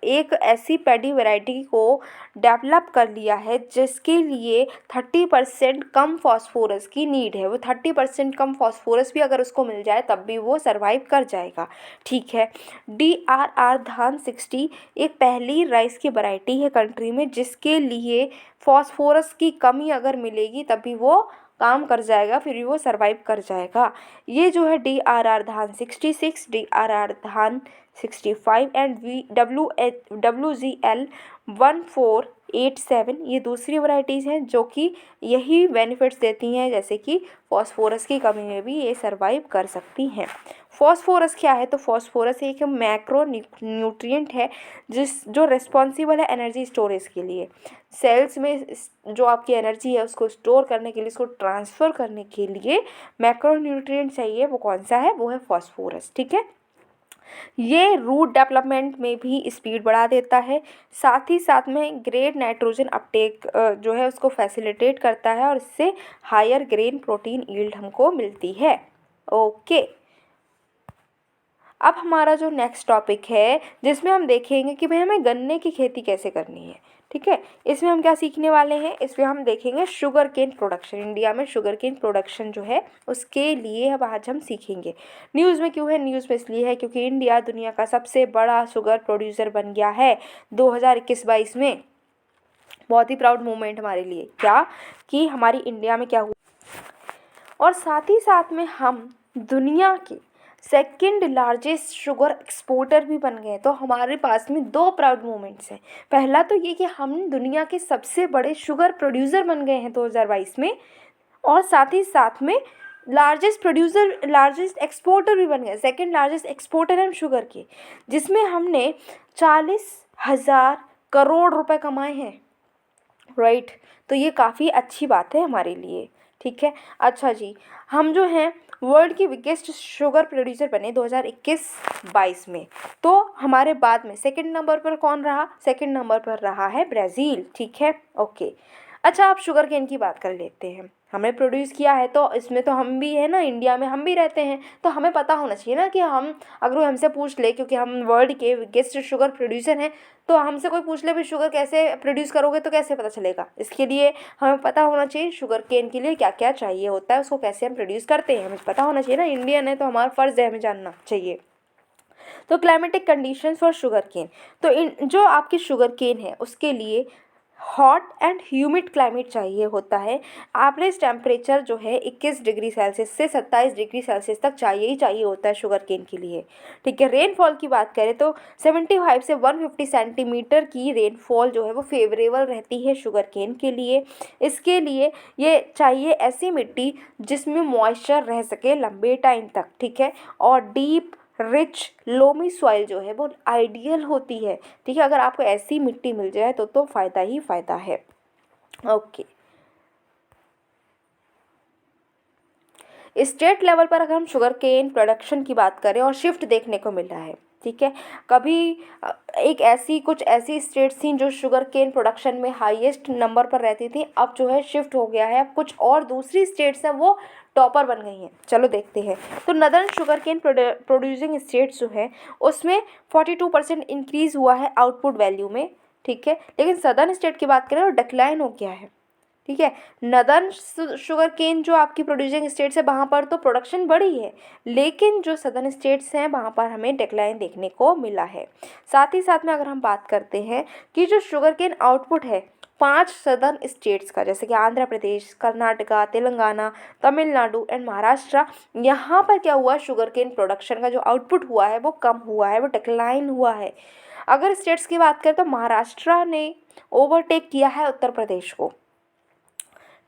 एक ऐसी पैडी वैरायटी को डेवलप कर लिया है जिसके लिए 30% कम फॉस्फोरस की नीड है। वो 30% कम फॉस्फोरस भी अगर उसको मिल जाए तब भी वो सरवाइव कर जाएगा। ठीक है, DRR धान 60 एक पहली राइस की वैरायटी है कंट्री में जिसके लिए फॉस्फोरस की कमी अगर मिलेगी तभी वो काम कर जाएगा, फिर भी वो सरवाइव कर जाएगा। ये जो है DRR धान 66, DRR धान 65 एंड WGL 1487 ये दूसरी वैरायटीज़ हैं जो कि यही बेनिफिट्स देती हैं, जैसे कि फॉस्फोरस की कमी में भी ये सरवाइव कर सकती हैं। फॉस्फोरस क्या है? तो फॉस्फोरस एक मैक्रो न्यूट्रिएंट है जो रिस्पॉन्सिबल है एनर्जी स्टोरेज के लिए। सेल्स में जो आपकी एनर्जी है उसको स्टोर करने के लिए, उसको ट्रांसफ़र करने के लिए मैक्रो न्यूट्रिएंट चाहिए। वो कौन सा है? वो है फॉस्फोरस। ठीक है, ये रूट डेवलपमेंट में भी स्पीड बढ़ा देता है, साथ ही साथ में ग्रेड नाइट्रोजन अपटेक जो है उसको फैसिलिटेट करता है और इससे हायर ग्रेन प्रोटीन यील्ड हमको मिलती है। ओके, अब हमारा जो नेक्स्ट टॉपिक है जिसमें हम देखेंगे कि भाई हमें गन्ने की खेती कैसे करनी है। ठीक है, इसमें हम क्या सीखने वाले हैं? इसमें हम देखेंगे शुगर केन प्रोडक्शन। इंडिया में शुगर केन प्रोडक्शन जो है उसके लिए अब आज हम सीखेंगे। न्यूज़ में क्यों है? न्यूज़ में इसलिए है क्योंकि इंडिया दुनिया का सबसे बड़ा शुगर प्रोड्यूसर बन गया है 2021-22 में। बहुत ही प्राउड मोमेंट हमारे लिए, क्या कि हमारी इंडिया में क्या हुआ, और साथ ही साथ में हम दुनिया के सेकंड लार्जेस्ट शुगर एक्सपोर्टर भी बन गए। तो हमारे पास में दो प्राउड मोमेंट्स हैं। पहला तो ये कि हम दुनिया के सबसे बड़े शुगर प्रोड्यूसर बन गए हैं 2022 में, और साथ ही साथ में लार्जेस्ट एक्सपोर्टर भी बन गए। सेकंड लार्जेस्ट एक्सपोर्टर हैं हम शुगर के, जिसमें हमने 40,000 करोड़ रुपए कमाए हैं। राइट, तो ये काफ़ी अच्छी बात है हमारे लिए। ठीक है, अच्छा जी, हम जो हैं वर्ल्ड की बिगेस्ट शुगर प्रोड्यूसर बने 2021-22 में। तो हमारे बाद में सेकंड नंबर पर कौन रहा? सेकंड नंबर पर रहा है ब्राज़ील। ठीक है, ओके। अच्छा, आप शुगर केन की बात कर लेते हैं। हमने प्रोड्यूस किया है तो इसमें तो हम भी है ना, इंडिया में हम भी रहते हैं, तो हमें पता होना चाहिए ना कि हम, अगर वो हमसे पूछ ले, क्योंकि हम वर्ल्ड के बिगेस्ट शुगर प्रोड्यूसर हैं, तो हमसे कोई पूछ ले भी शुगर कैसे प्रोड्यूस करोगे तो कैसे पता चलेगा? इसके लिए हमें पता होना चाहिए शुगर केन के लिए क्या क्या चाहिए होता है, उसको कैसे हम प्रोड्यूस करते हैं, हमें पता होना चाहिए ना। इंडियन है तो हमारा फ़र्ज़ है हमें जानना चाहिए। तो climatic conditions for sugar cane, तो इन जो आपकी शुगर केन है उसके लिए हॉट एंड ह्यूमिड क्लाइमेट चाहिए होता है। एवरेज टेम्परेचर जो है 21 डिग्री सेल्सियस से 27 डिग्री सेल्सियस तक चाहिए ही चाहिए होता है शुगर केन के लिए। ठीक है, रेनफॉल की बात करें तो 75 से 150 सेंटीमीटर की रेनफॉल जो है वो फेवरेबल रहती है शुगर केन के लिए। इसके लिए ये चाहिए ऐसी मिट्टी जिसमें मॉइस्चर रह सके लंबे टाइम तक। ठीक है, और डीप रिच लोमी सॉइल जो है वो आइडियल होती है। ठीक है, अगर आपको ऐसी मिट्टी मिल जाए तो फ़ायदा ही फ़ायदा है। ओके, स्टेट लेवल पर अगर हम शुगर केन प्रोडक्शन की बात करें और शिफ्ट देखने को मिल रहा है। ठीक है, कभी कुछ ऐसी स्टेट्स थी जो शुगर केन प्रोडक्शन में हाईएस्ट नंबर पर रहती थी, अब जो है शिफ्ट हो गया है, अब कुछ और दूसरी स्टेट्स हैं वो टॉपर बन गई हैं। चलो देखते हैं। तो northern sugar cane producing states जो है उसमें 42% इंक्रीज़ हुआ है आउटपुट वैल्यू में। ठीक है, लेकिन सदर्न स्टेट की बात करें तो डिक्लाइन हो गया है। ठीक है, नदर्न शुगर केन जो आपकी प्रोड्यूसिंग स्टेट्स है वहाँ पर तो प्रोडक्शन बढ़ी है, लेकिन जो सदर्न स्टेट्स हैं वहाँ पर हमें डिक्लाइन देखने को मिला है। साथ ही साथ में अगर हम बात करते हैं कि जो शुगर केन आउटपुट है 5 सदर्न स्टेट्स का, जैसे कि आंध्र प्रदेश, कर्नाटका, तेलंगाना, तमिलनाडु एंड महाराष्ट्र, यहाँ पर क्या हुआ, शुगर केन प्रोडक्शन का जो आउटपुट हुआ है वो कम हुआ है, वो डिक्लाइन हुआ है। अगर स्टेट्स की बात करें तो महाराष्ट्र ने ओवरटेक किया है उत्तर प्रदेश को।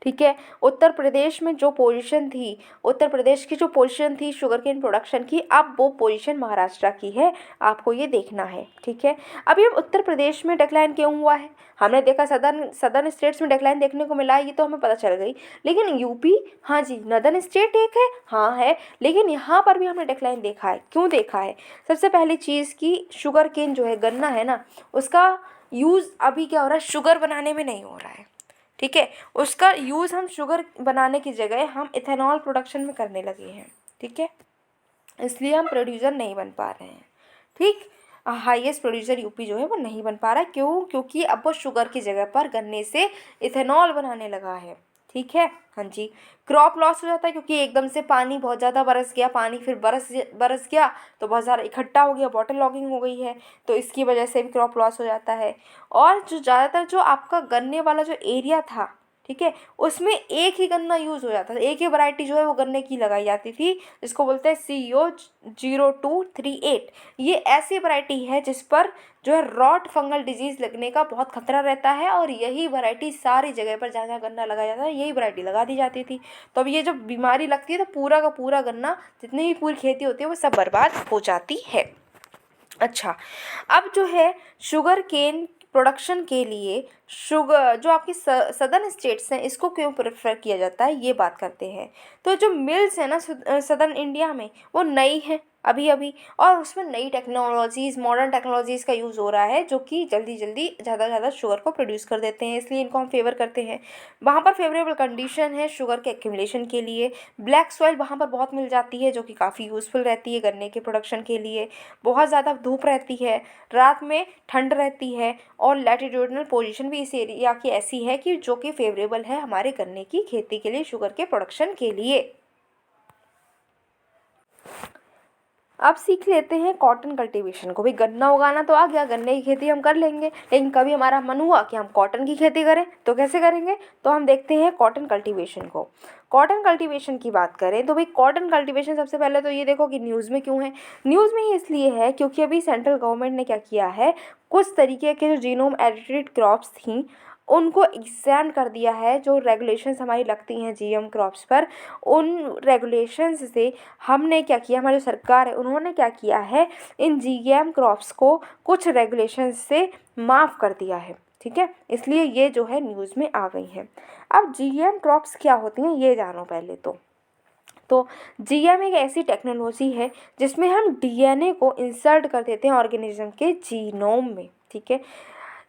ठीक है। उत्तर प्रदेश में जो पोजीशन थी, उत्तर प्रदेश की जो पोजीशन थी शुगर केन प्रोडक्शन की, अब वो पोजीशन महाराष्ट्र की है, आपको ये देखना है। ठीक है। अभी अब उत्तर प्रदेश में डिक्लाइन क्यों हुआ है, हमने देखा सदर्न स्टेट्स में डिक्लाइन देखने को मिला है, ये तो हमें पता चल गई, लेकिन यूपी, हाँ जी नदर्न स्टेट एक है, हाँ है, लेकिन यहाँ पर भी हमने डिक्लाइन देखा है। क्यों देखा है? सबसे पहली चीज़ की शुगर केन जो है, गन्ना है ना, उसका यूज़ अभी क्या हो रहा है, शुगर बनाने में नहीं हो रहा है। ठीक है। उसका यूज़ हम शुगर बनाने की जगह हम इथेनॉल प्रोडक्शन में करने लगे हैं। ठीक है। इसलिए हम प्रोड्यूसर नहीं बन पा रहे हैं। ठीक। हाईएस्ट प्रोड्यूसर यूपी जो है वो नहीं बन पा रहा है। क्यों? क्योंकि अब वो शुगर की जगह पर गन्ने से इथेनॉल बनाने लगा है। ठीक है। हाँ जी। क्रॉप लॉस हो जाता है क्योंकि एकदम से पानी बहुत ज़्यादा बरस गया, पानी फिर बरस गया तो बहुत सारा इकट्ठा हो गया, वाटर लॉगिंग हो गई है, तो इसकी वजह से भी क्रॉप लॉस हो जाता है। और जो ज़्यादातर जो आपका गन्ने वाला जो एरिया था, ठीक है, उसमें एक ही गन्ना यूज़ हो जाता था, एक ही वैरायटी जो है वो गन्ने की लगाई जाती थी, जिसको बोलते हैं CO0238। ये ऐसी वैरायटी है जिस पर जो है रॉट फंगल डिजीज़ लगने का बहुत खतरा रहता है, और यही वैरायटी सारी जगह पर जहाँ जहाँ गन्ना लगाया जाता है यही वैरायटी लगा दी जाती थी। तो अब ये जब बीमारी लगती है तो पूरा का पूरा गन्ना, जितनी भी पूरी खेती होती है वो सब बर्बाद हो जाती है। अच्छा, अब जो है शुगर केन प्रोडक्शन के लिए शुगर जो आपकी सदर्न स्टेट्स हैं इसको क्यों प्रेफर किया जाता है, ये बात करते हैं। तो जो मिल्स है ना सदर्न इंडिया में, वो नई है अभी अभी, और उसमें नई टेक्नोलॉजीज़, मॉडर्न टेक्नोलॉजीज़ का यूज़ हो रहा है, जो कि जल्दी जल्दी ज़्यादा से ज़्यादा शुगर को प्रोड्यूस कर देते हैं, इसलिए इनको हम फेवर करते हैं। वहाँ पर फेवरेबल कंडीशन है शुगर के एक्यूमुलेशन के लिए। ब्लैक सॉइल वहाँ पर बहुत मिल जाती है, जो कि काफ़ी यूज़फुल रहती है गन्ने के प्रोडक्शन के लिए। बहुत ज़्यादा धूप रहती है, रात में ठंड रहती है, और लैटिट्यूडनल पोजीशन भी इस एरिया की ऐसी है कि जो कि फेवरेबल है हमारे गन्ने की खेती के लिए, शुगर के प्रोडक्शन के लिए। अब सीख लेते हैं कॉटन कल्टीवेशन को। भाई गन्ना उगाना तो आ गया, गन्ने की खेती हम कर लेंगे, लेकिन कभी हमारा मन हुआ कि हम कॉटन की खेती करें तो कैसे करेंगे, तो हम देखते हैं कॉटन कल्टीवेशन को। कॉटन कल्टीवेशन की बात करें तो भाई कॉटन कल्टीवेशन सबसे पहले तो ये देखो कि न्यूज़ में क्यों है। न्यूज़ में ये इसलिए है क्योंकि अभी सेंट्रल गवर्नमेंट ने क्या किया है, कुछ तरीके के जो जीनोम एडिटेड क्रॉप्स थी उनको एग्जाम कर दिया है। जो रेगुलेशंस हमारी लगती हैं जीएम क्रॉप्स पर, उन रेगुलेशंस से हमने क्या किया, हमारी जो सरकार है उन्होंने क्या किया है, इन जीएम क्रॉप्स को कुछ रेगुलेशंस से माफ़ कर दिया है। ठीक है। इसलिए ये जो है न्यूज़ में आ गई है। अब जीएम क्रॉप्स क्या होती हैं ये जानो पहले तो जीएम एक ऐसी टेक्नोलॉजी है जिसमें हम डीएनए को इंसर्ट कर देते हैं ऑर्गेनिज्म के जीनोम में। ठीक है।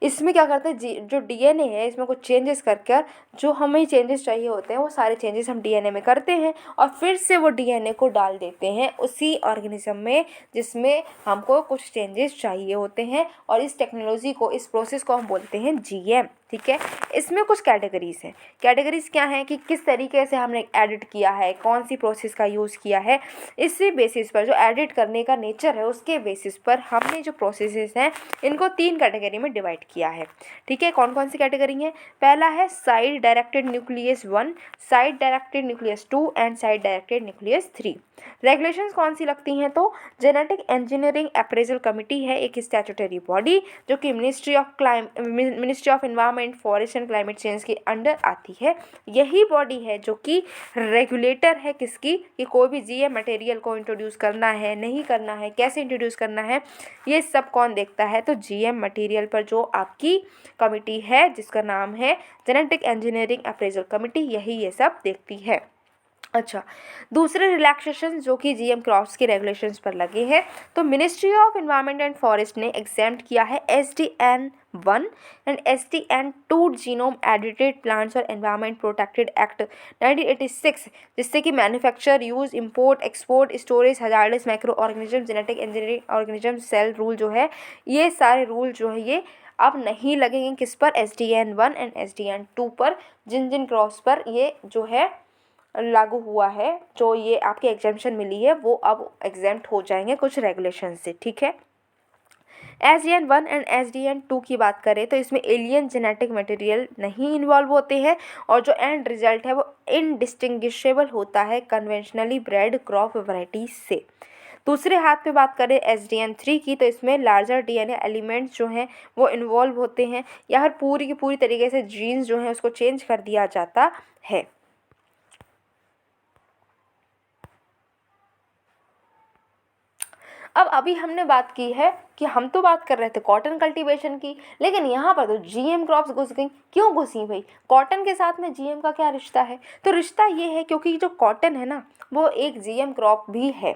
इसमें क्या करते हैं, जो डीएनए है इसमें कुछ चेंजेस करके, जो हमें चेंजेस चाहिए होते हैं वो सारे चेंजेस हम डीएनए में करते हैं, और फिर से वो डीएनए को डाल देते हैं उसी ऑर्गेनिज्म में जिसमें हमको कुछ चेंजेस चाहिए होते हैं, और इस टेक्नोलॉजी को, इस प्रोसेस को हम बोलते हैं जीएम। ठीक है। इसमें कुछ कैटेगरीज हैं। कैटेगरीज क्या हैं कि किस तरीके से हमने एडिट किया है, कौन सी प्रोसेस का यूज़ किया है, इसी बेसिस पर, जो एडिट करने का नेचर है उसके बेसिस पर हमने जो प्रोसेसेस हैं इनको 3 कैटेगरी में डिवाइड किया है। ठीक है। कौन कौन सी कैटेगरी है? पहला है side directed nucleus 1, side directed nucleus 2 and side directed nucleus 3। Regulations कौन सी लगती हैं, तो जेनेटिक इंजीनियरिंग अप्रेजल कमिटी है एक स्टैट्यूटरी बॉडी, जो कि ministry of environment, forest and climate change के अंडर आती है। यही बॉडी है जो कि रेगुलेटर है किसकी, कि कोई भी जीएम मटेरियल को इंट्रोड्यूस करना है, नहीं करना है, कैसे इंट्रोड्यूस करना है, ये सब कौन देखता है, तो जीएम मटेरियल पर जो आपकी कमिटी है जिसका नाम है जेनेटिक इंजीनियरिंग अप्रेजल कमिटी, यही ये सब देखती है। अच्छा, दूसरे रिलैक्सेशन जो कि जीएम क्रॉप्स के रेगुलेशंस पर लगे हैं, तो ministry of environment and forest ने एग्जेम्प्ट किया है SDN1 and SDN2 genome edited plants और एनवायरनमेंट प्रोटेक्टेड एक्ट 1986, जिससे कि manufacture, use, import, export, storage, hazardous micro organism, genetic engineering organism, cell rule जो है, ये सारे रूल जो है ये अब नहीं लगेंगे किस पर, SDN1 एंड SDN2 पर, जिन जिन क्रॉप्स पर ये जो है लागू हुआ है, जो ये आपकी एग्जेम्पशन मिली है, वो अब एग्जेम्प्ट हो जाएंगे कुछ रेगुलेशन से। ठीक है। SDN1 एंड SDN2 की बात करें तो इसमें एलियन जेनेटिक मटेरियल नहीं इन्वॉल्व होते हैं, और जो एंड रिजल्ट है वो इनडिस्टिंग्विशेबल होता है कन्वेंशनली ब्रेड क्रॉप वैरायटी से। दूसरे हाथ पे बात करें SDN3 की, तो इसमें लार्जर DNA एलिमेंट्स जो हैं वो इन्वॉल्व होते हैं, या हर पूरी की पूरी तरीके से जीन्स जो हैं उसको चेंज कर दिया जाता है। अब अभी हमने बात की है कि हम तो बात कर रहे थे कॉटन कल्टीवेशन की, लेकिन यहाँ पर तो GM क्रॉप्स घुस गई। क्यों घुसी भाई? कॉटन के साथ में GM का क्या रिश्ता है? तो रिश्ता ये है क्योंकि जो कॉटन है ना वो एक GM क्रॉप भी है,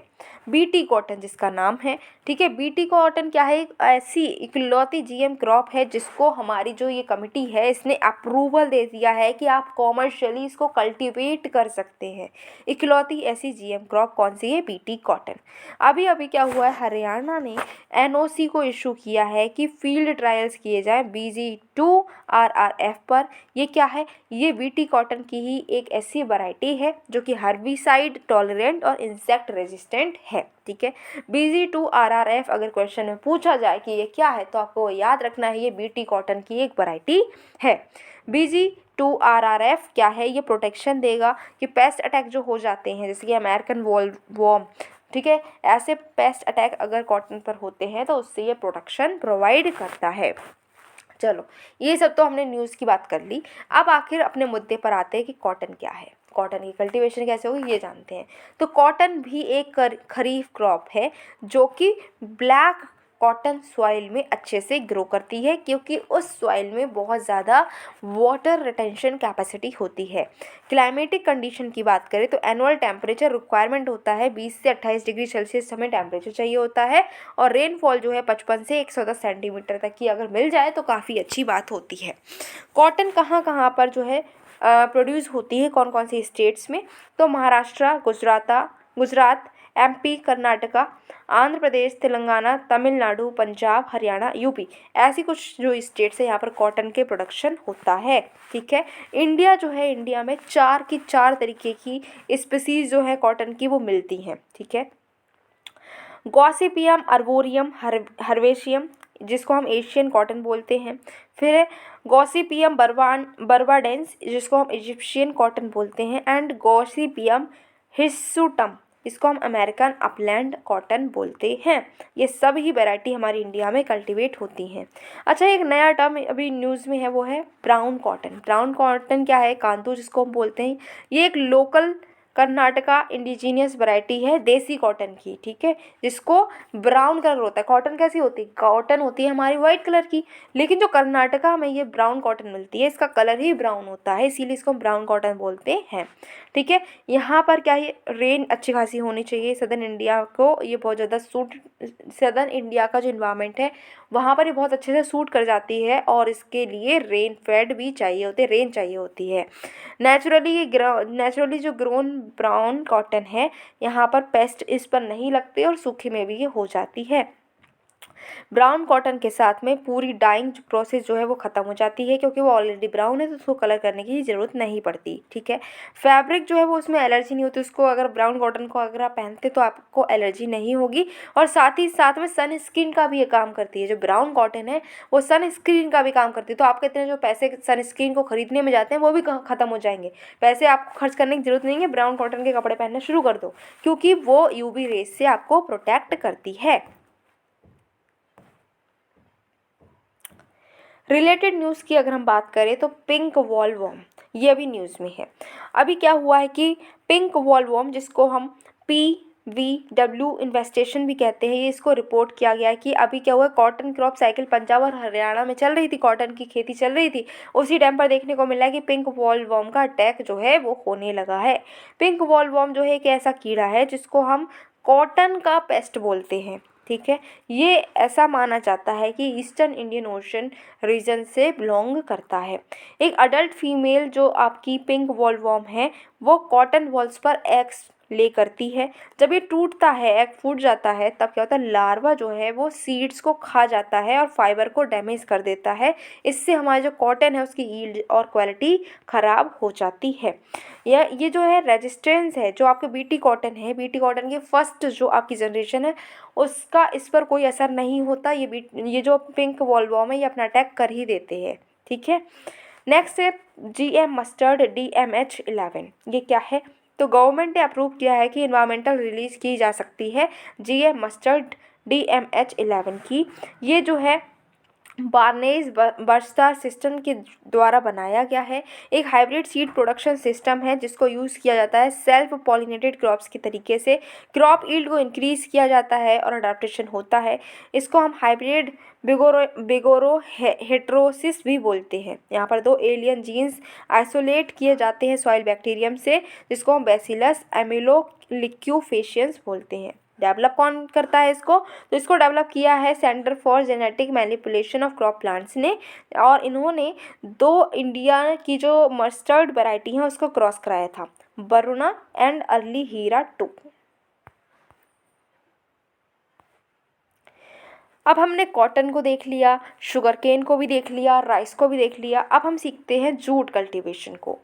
BT कॉटन जिसका नाम है। ठीक है, BT कॉटन क्या है? एक ऐसी इकलौती GM क्रॉप है जिसको हमारी जो ये कमिटी है इसने अप्रूवल दे दिया है कि आप कॉमर्शियली इसको कल्टीवेट कर सकते हैं। इकलौती ऐसी GM क्रॉप कौन सी है? BT cotton. अभी अभी क्या हुआ है, हरियाणा ने NOC को इशू किया है कि फील्ड ट्रायल्स किए जाएं BG2 RRF पर। ये क्या है? ये BT कॉटन की ही एक ऐसी वैरायटी है जो कि हर्बिसाइड टॉलरेंट और इंसेक्ट रेजिस्टेंट है। ठीक है, BG2 RRF अगर क्वेश्चन में पूछा जाए कि ये क्या है तो आपको याद रखना है ये BT कॉटन की एक वैरायटी है। BG2 RRF क्या है? ये प्रोटेक्शन देगा कि पेस्ट अटैक जो हो जाते हैं जैसे कि अमेरिकन वॉर्म, ठीक है, ऐसे पेस्ट अटैक अगर कॉटन पर होते हैं तो उससे ये प्रोटेक्शन प्रोवाइड करता है। चलो, ये सब तो हमने न्यूज़ की बात कर ली। अब आखिर अपने मुद्दे पर आते हैं कि कॉटन क्या है, कॉटन की कल्टीवेशन कैसे होगी ये जानते हैं। तो कॉटन भी एक खरीफ क्रॉप है जो कि ब्लैक कॉटन सॉइल में अच्छे से ग्रो करती है क्योंकि उस सॉइल में बहुत ज़्यादा वाटर रिटेंशन कैपेसिटी होती है। क्लाइमेटिक कंडीशन की बात करें तो एनुअल टेम्परेचर रिक्वायरमेंट होता है 20 से 28 डिग्री सेल्सियस हमें टेम्परेचर चाहिए होता है, और रेनफॉल जो है 55 से 110 सेंटीमीटर तक की अगर मिल जाए तो काफ़ी अच्छी बात होती है। कॉटन कहाँ कहाँ पर जो है प्रोड्यूस होती है, कौन कौन सी स्टेट्स में? तो महाराष्ट्र, गुजरात, MP, कर्नाटका, आंध्र प्रदेश, तेलंगाना, तमिलनाडु, पंजाब, हरियाणा, UP, ऐसी कुछ जो स्टेट्स है यहाँ पर कॉटन के प्रोडक्शन होता है। ठीक है, इंडिया जो है, इंडिया में 4 तरीके की स्पीसीज जो है कॉटन की वो मिलती हैं। ठीक है, गॉसिपियम अर्बोरियम हर्वेशियम जिसको हम एशियन कॉटन बोलते हैं, फिर है गॉसिपियम बर्बाडेंस जिसको हम इजिप्शियन कॉटन बोलते हैं, एंड गॉसिपियम हिस्सुटम इसको हम अमेरिकन अपलैंड कॉटन बोलते हैं। ये सब ही वैरायटी हमारी इंडिया में कल्टीवेट होती हैं। अच्छा, एक नया टर्म अभी न्यूज़ में है वो है ब्राउन कॉटन। ब्राउन कॉटन क्या है? कांतु जिसको हम बोलते हैं। ये एक लोकल कर्नाटका इंडिजीनियस वैरायटी है देसी कॉटन की। ठीक है, जिसको ब्राउन कलर होता है। कॉटन कैसी होती है? कॉटन होती है हमारी वाइट कलर की, लेकिन जो कर्नाटका में ये ब्राउन कॉटन मिलती है इसका कलर ही ब्राउन होता है, इसीलिए इसको ब्राउन कॉटन बोलते हैं। ठीक है, यहाँ पर क्या है? रेन अच्छी खासी होनी चाहिए। सदर्न इंडिया को ये बहुत ज़्यादा सदर्न इंडिया का जो इन्वायरमेंट है वहाँ पर ये बहुत अच्छे से सूट कर जाती है, और इसके लिए रेन फेड भी चाहिए होते, रेन चाहिए होती है। नेचुरली जो ग्रोन ब्राउन कॉटन है यहाँ पर पेस्ट इस पर नहीं लगते और सूखे में भी ये हो जाती है। ब्राउन कॉटन के साथ में पूरी डाइंग प्रोसेस जो है वो ख़त्म हो जाती है क्योंकि वो ऑलरेडी ब्राउन है तो उसको कलर करने की ज़रूरत नहीं पड़ती। ठीक है, फैब्रिक जो है वो उसमें एलर्जी नहीं होती। उसको अगर ब्राउन कॉटन को अगर आप पहनते तो आपको एलर्जी नहीं होगी, और साथ ही साथ में सन स्क्रीन का भी ये काम करती है। जो ब्राउन कॉटन है वो सन स्क्रीन का भी काम करती है, तो आपके इतने जो पैसे सन स्क्रीन को खरीदने में जाते हैं वो भी ख़त्म हो जाएंगे। पैसे आपको खर्च करने की ज़रूरत नहीं है, ब्राउन कॉटन के कपड़े पहनना शुरू कर दो क्योंकि वो UV रेज से आपको प्रोटेक्ट करती है। रिलेटेड न्यूज़ की अगर हम बात करें तो पिंक वॉलवॉर्म ये अभी न्यूज़ में है। अभी क्या हुआ है कि पिंक वॉलवॉर्म जिसको हम PVW इन्वेस्टेशन भी कहते हैं, ये इसको रिपोर्ट किया गया है कि अभी क्या हुआ है, कॉटन क्रॉप साइकिल पंजाब और हरियाणा में चल रही थी, कॉटन की खेती चल रही थी, उसी टाइम पर देखने को मिला है कि पिंक वॉलवॉर्म का अटैक जो है वो होने लगा है। पिंक वॉलवॉर्म जो है एक ऐसा कीड़ा है जिसको हम कॉटन का पेस्ट बोलते हैं। ठीक है, ये ऐसा माना जाता है कि ईस्टर्न इंडियन ओशन रीजन से बिलोंग करता है। एक अडल्ट फीमेल जो आपकी पिंक वॉलवॉर्म है वो कॉटन वॉल्स पर एग्स ले करती है। जब ये टूटता है, एग फूट जाता है, तब क्या होता है, लार्वा जो है वो सीड्स को खा जाता है और फाइबर को डैमेज कर देता है। इससे हमारा जो कॉटन है उसकी यील्ड और क्वालिटी ख़राब हो जाती है। ये जो है रेजिस्टेंस है, जो आपके BT कॉटन है, BT कॉटन की फर्स्ट जो आपकी जनरेशन है उसका इस पर कोई असर नहीं होता। ये जो पिंक वॉलवॉर्म है ये अपना अटैक कर ही देते हैं। ठीक है, नेक्स्ट है GM मस्टर्ड DMH11। ये क्या है? तो गवर्नमेंट ने अप्रूव किया है कि इन्वायरमेंटल रिलीज की जा सकती है GM मस्टर्ड DMH11 की। ये जो है बार्नेज बर्स्टा सिस्टम के द्वारा बनाया गया है। एक हाइब्रिड सीड प्रोडक्शन सिस्टम है जिसको यूज़ किया जाता है सेल्फ पॉलिनेटेड क्रॉप्स के तरीके से। क्रॉप यील्ड को इंक्रीज़ किया जाता है और अडाप्टेशन होता है। इसको हम हाइब्रिड बिगोरो हेट्रोसिस भी बोलते हैं। यहाँ पर 2 एलियन जीन्स आइसोलेट किए जाते हैं सॉइल बैक्टीरियम से, जिसको हम बैसिलस एमिलोलिक्यूफेशियंस बोलते हैं। डेवलप कौन करता है इसको? तो इसको डेवलप किया है centre for genetic manipulation of crop plants ने, और इन्होंने 2 इंडिया की जो मस्टर्ड वैरायटी है उसको क्रॉस कराया था, वरुणा एंड अर्ली हीरा 2। अब हमने कॉटन को देख लिया, शुगर केन को भी देख लिया, राइस को भी देख लिया। अब हम सीखते हैं जूट कल्टीवेशन को।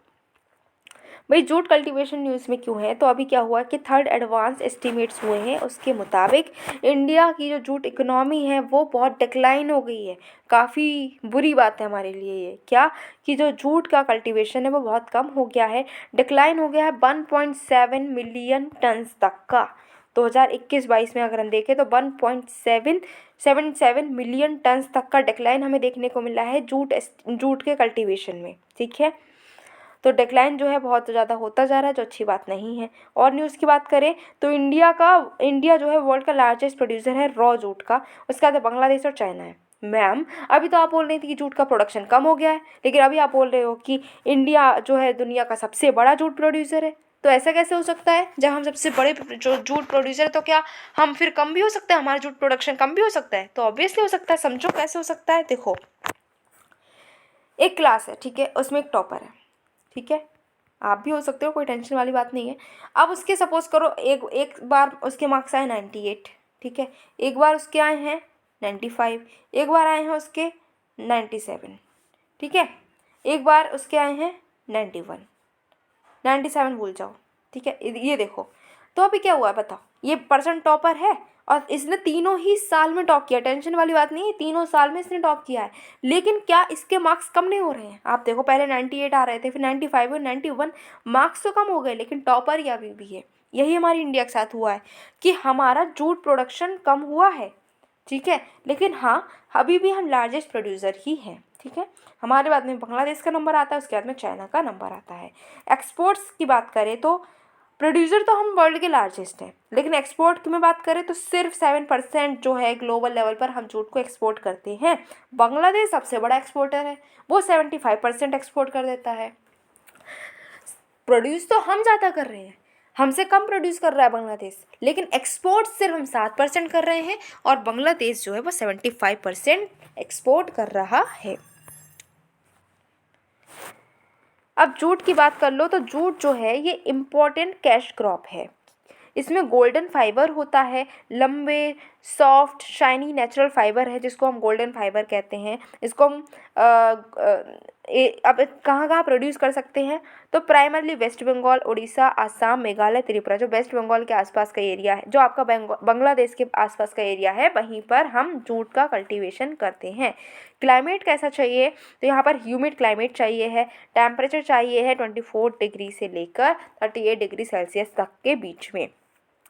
भाई जूट कल्टीवेशन न्यूज़ में क्यों है? तो अभी क्या हुआ कि 3rd एडवांस एस्टीमेट्स हुए हैं, उसके मुताबिक इंडिया की जो जूट इकोनॉमी है वो बहुत डिक्लाइन हो गई है। काफ़ी बुरी बात है हमारे लिए ये, क्या कि जो जूट का कल्टीवेशन है वो बहुत कम हो गया है, डिक्लाइन हो गया है 1.7 मिलियन टन्स तक का। 2021-22 में अगर हम देखें तो 1.77 मिलियन टन्स तक का डिक्लाइन हमें देखने को मिला है जूट के कल्टीवेशन में। ठीक है, तो डिक्लाइन जो है बहुत ज़्यादा होता जा रहा है, जो अच्छी बात नहीं है। और न्यूज़ की बात करें तो इंडिया जो है वर्ल्ड का लार्जेस्ट प्रोड्यूसर है रॉ जूट का। उसके बाद बांग्लादेश और चाइना है। मैम अभी तो आप बोल रही थी कि जूट का प्रोडक्शन कम हो गया है, लेकिन अभी आप बोल रहे हो कि इंडिया जो है दुनिया का सबसे बड़ा जूट प्रोड्यूसर है। तो ऐसा कैसे हो सकता है? जब हम सबसे बड़े जो जूट प्रोड्यूसर है तो क्या हम फिर कम भी हो सकता है? हमारा जूट प्रोडक्शन कम भी हो सकता है? तो ऑब्वियसली हो सकता है। समझो कैसे हो सकता है। देखो, एक क्लास है, ठीक है, उसमें एक टॉपर है, ठीक है, आप भी हो सकते हो, कोई टेंशन वाली बात नहीं है। अब उसके सपोज करो एक बार उसके मार्क्स आए 98, ठीक है, एक बार उसके आए हैं 95, एक बार आए हैं उसके 97, ठीक है, एक बार उसके आए हैं 91, 97 भूल जाओ, ठीक है। ये देखो, तो अभी क्या हुआ बताओ, ये पर्सन टॉपर है और इसने तीनों ही साल में टॉप किया। टेंशन वाली बात नहीं है, तीनों साल में इसने टॉप किया है, लेकिन क्या इसके मार्क्स कम नहीं हो रहे हैं? आप देखो, पहले 98 आ रहे थे, फिर 95 और 91, मार्क्स तो कम हो गए, लेकिन टॉपर ये अभी भी है। यही हमारी इंडिया के साथ हुआ है कि हमारा जूट प्रोडक्शन कम हुआ है, ठीक है, लेकिन हाँ अभी भी हम लार्जेस्ट प्रोड्यूसर ही हैं, ठीक है। हमारे बाद में बांग्लादेश का नंबर आता है, उसके बाद में चाइना का नंबर आता है। एक्सपोर्ट्स की बात करें तो प्रोड्यूसर तो हम वर्ल्ड के लार्जेस्ट हैं, लेकिन एक्सपोर्ट की में बात करें तो सिर्फ 7% जो है ग्लोबल लेवल पर हम जूट को एक्सपोर्ट करते हैं। बांग्लादेश सबसे बड़ा एक्सपोर्टर है, वो 75% एक्सपोर्ट कर देता है। प्रोड्यूस तो हम ज़्यादा कर रहे हैं, हमसे कम प्रोड्यूस कर रहा है बांग्लादेश, लेकिन एक्सपोर्ट सिर्फ हम 7% कर रहे हैं और बांग्लादेश जो है वो 75% एक्सपोर्ट कर रहा है। अब जूट की बात कर लो तो जूट जो है ये इम्पॉर्टेंट कैश क्रॉप है। इसमें गोल्डन फाइबर होता है, लंबे सॉफ्ट शाइनी नेचुरल फाइबर है जिसको हम गोल्डन फाइबर कहते हैं। इसको हम अब कहाँ प्रोड्यूस कर सकते हैं? तो प्राइमरली वेस्ट बंगाल, उड़ीसा, आसाम, मेघालय, त्रिपुरा, जो वेस्ट बंगाल के आसपास का एरिया है, जो आपका बांग्लादेश के आसपास का एरिया है, वहीं पर हम जूट का कल्टीवेशन करते हैं। क्लाइमेट कैसा चाहिए? तो यहाँ पर ह्यूमिड क्लाइमेट चाहिए है। टेम्परेचर चाहिए है 24 डिग्री से लेकर 38 डिग्री सेल्सियस तक के बीच में।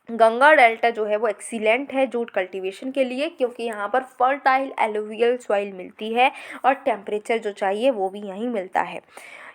गंगा डेल्टा जो है वो एक्सीलेंट है जूट कल्टीवेशन के लिए, क्योंकि यहाँ पर फर्टाइल एलुवियल सॉइल मिलती है और टेम्परेचर जो चाहिए वो भी यहीं मिलता है।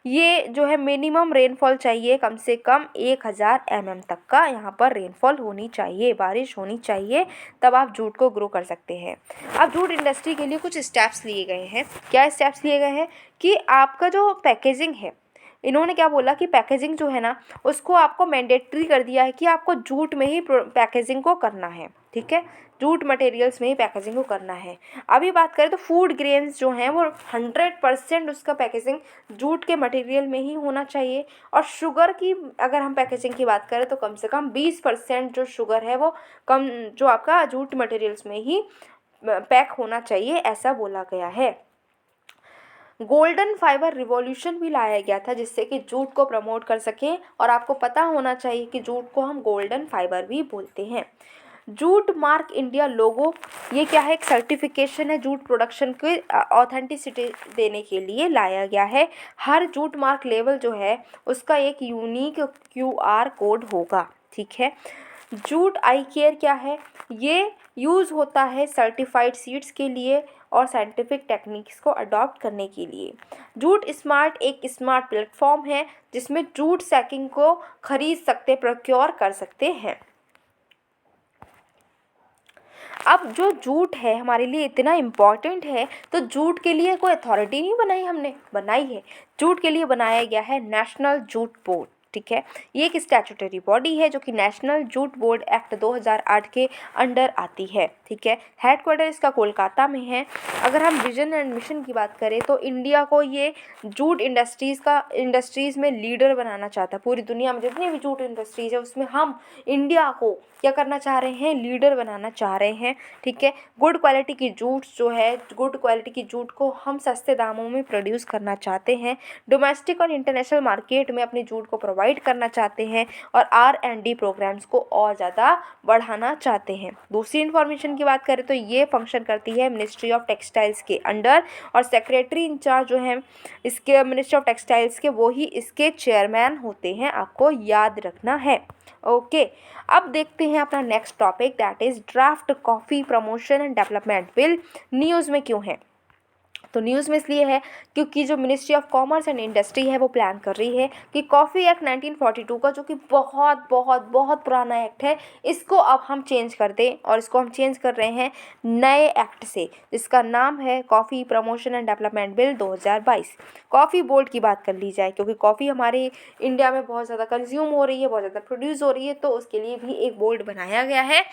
ये जो है मिनिमम रेनफॉल चाहिए कम से कम 1000 mm तक का यहाँ पर रेनफॉल होनी चाहिए, बारिश होनी चाहिए, तब आप जूट को ग्रो कर सकते हैं। अब जूट इंडस्ट्री के लिए कुछ स्टेप्स लिए गए हैं। क्या स्टेप्स लिए गए हैं? कि आपका जो पैकेजिंग है, इन्होंने क्या बोला कि पैकेजिंग जो है ना उसको आपको मैंडेटरी कर दिया है कि आपको जूट में ही पैकेजिंग को करना है, ठीक है, जूट मटेरियल्स में ही पैकेजिंग को करना है। अभी बात करें तो फूड ग्रेन्स जो हैं वो 100% उसका पैकेजिंग जूट के मटेरियल में ही होना चाहिए। और शुगर की अगर हम पैकेजिंग की बात करें तो कम से कम 20% जो शुगर है वो कम जो आपका जूट मटेरियल्स में ही पैक होना चाहिए, ऐसा बोला गया है। गोल्डन फाइबर रिवॉल्यूशन भी लाया गया था जिससे कि जूट को प्रमोट कर सकें, और आपको पता होना चाहिए कि जूट को हम गोल्डन फाइबर भी बोलते हैं। जूट मार्क इंडिया लोगो, ये क्या है, एक सर्टिफिकेशन है जूट प्रोडक्शन के ऑथेंटिसिटी देने के लिए लाया गया है। हर जूट मार्क लेवल जो है उसका एक यूनिक QR कोड होगा, ठीक है। जूट आई केयर क्या है, ये यूज़ होता है सर्टिफाइड सीड्स के लिए और साइंटिफिक टेक्निक्स को अडॉप्ट करने के लिए। जूट स्मार्ट एक स्मार्ट प्लेटफॉर्म है जिसमें जूट सैकिंग को खरीद सकते, प्रोक्योर कर सकते हैं। अब जो जूट है हमारे लिए इतना इम्पॉर्टेंट है, तो जूट के लिए कोई अथॉरिटी नहीं बनाई, हमने बनाई है। जूट के लिए बनाया गया है नेशनल जूट बोर्ड, ठीक है। ये एक स्टैट्यूटरी बॉडी है जो कि नेशनल जूट बोर्ड एक्ट 2008 के अंडर आती है, ठीक है। हेडक्वार्टर इसका कोलकाता में है। अगर हम विजन एंड मिशन की बात करें तो इंडिया को ये जूट इंडस्ट्रीज़ में लीडर बनाना चाहता है। पूरी दुनिया में जितनी भी जूट इंडस्ट्रीज़ है उसमें हम इंडिया को क्या करना चाह रहे हैं, लीडर बनाना चाह रहे हैं, ठीक है। गुड क्वालिटी की जूट जो है, गुड क्वालिटी की जूट को हम सस्ते दामों में प्रोड्यूस करना चाहते हैं। डोमेस्टिक और इंटरनेशनल मार्केट में अपनी जूट को प्रोवाइड करना चाहते हैं और R&D प्रोग्राम्स को और ज़्यादा बढ़ाना चाहते हैं। दूसरी इन्फॉर्मेशन की बात करें तो ये फंक्शन करती है मिनिस्ट्री ऑफ टेक्सटाइल्स के अंडर, और सेक्रेटरी इंचार्ज जो है इसके मिनिस्ट्री ऑफ टेक्सटाइल्स के, वो ही इसके चेयरमैन होते हैं, आपको याद रखना है। ओके, अब देखते हैं अपना next topic, that is draft coffee promotion and development bill news में क्यों है। तो न्यूज़ में इसलिए है क्योंकि जो ministry of commerce and industry है वो प्लान कर रही है कि कॉफ़ी एक्ट 1942 का, जो कि बहुत बहुत बहुत पुराना एक्ट है, इसको अब हम चेंज कर दें, और इसको हम चेंज कर रहे हैं नए एक्ट से जिसका नाम है coffee promotion and development bill 2022। Coffee board की बात कर ली जाए, क्योंकि कॉफ़ी हमारे इंडिया में बहुत ज़्यादा कंज्यूम हो रही है, बहुत ज़्यादा प्रोड्यूस हो रही है, तो उसके लिए भी एक बोर्ड बनाया गया है।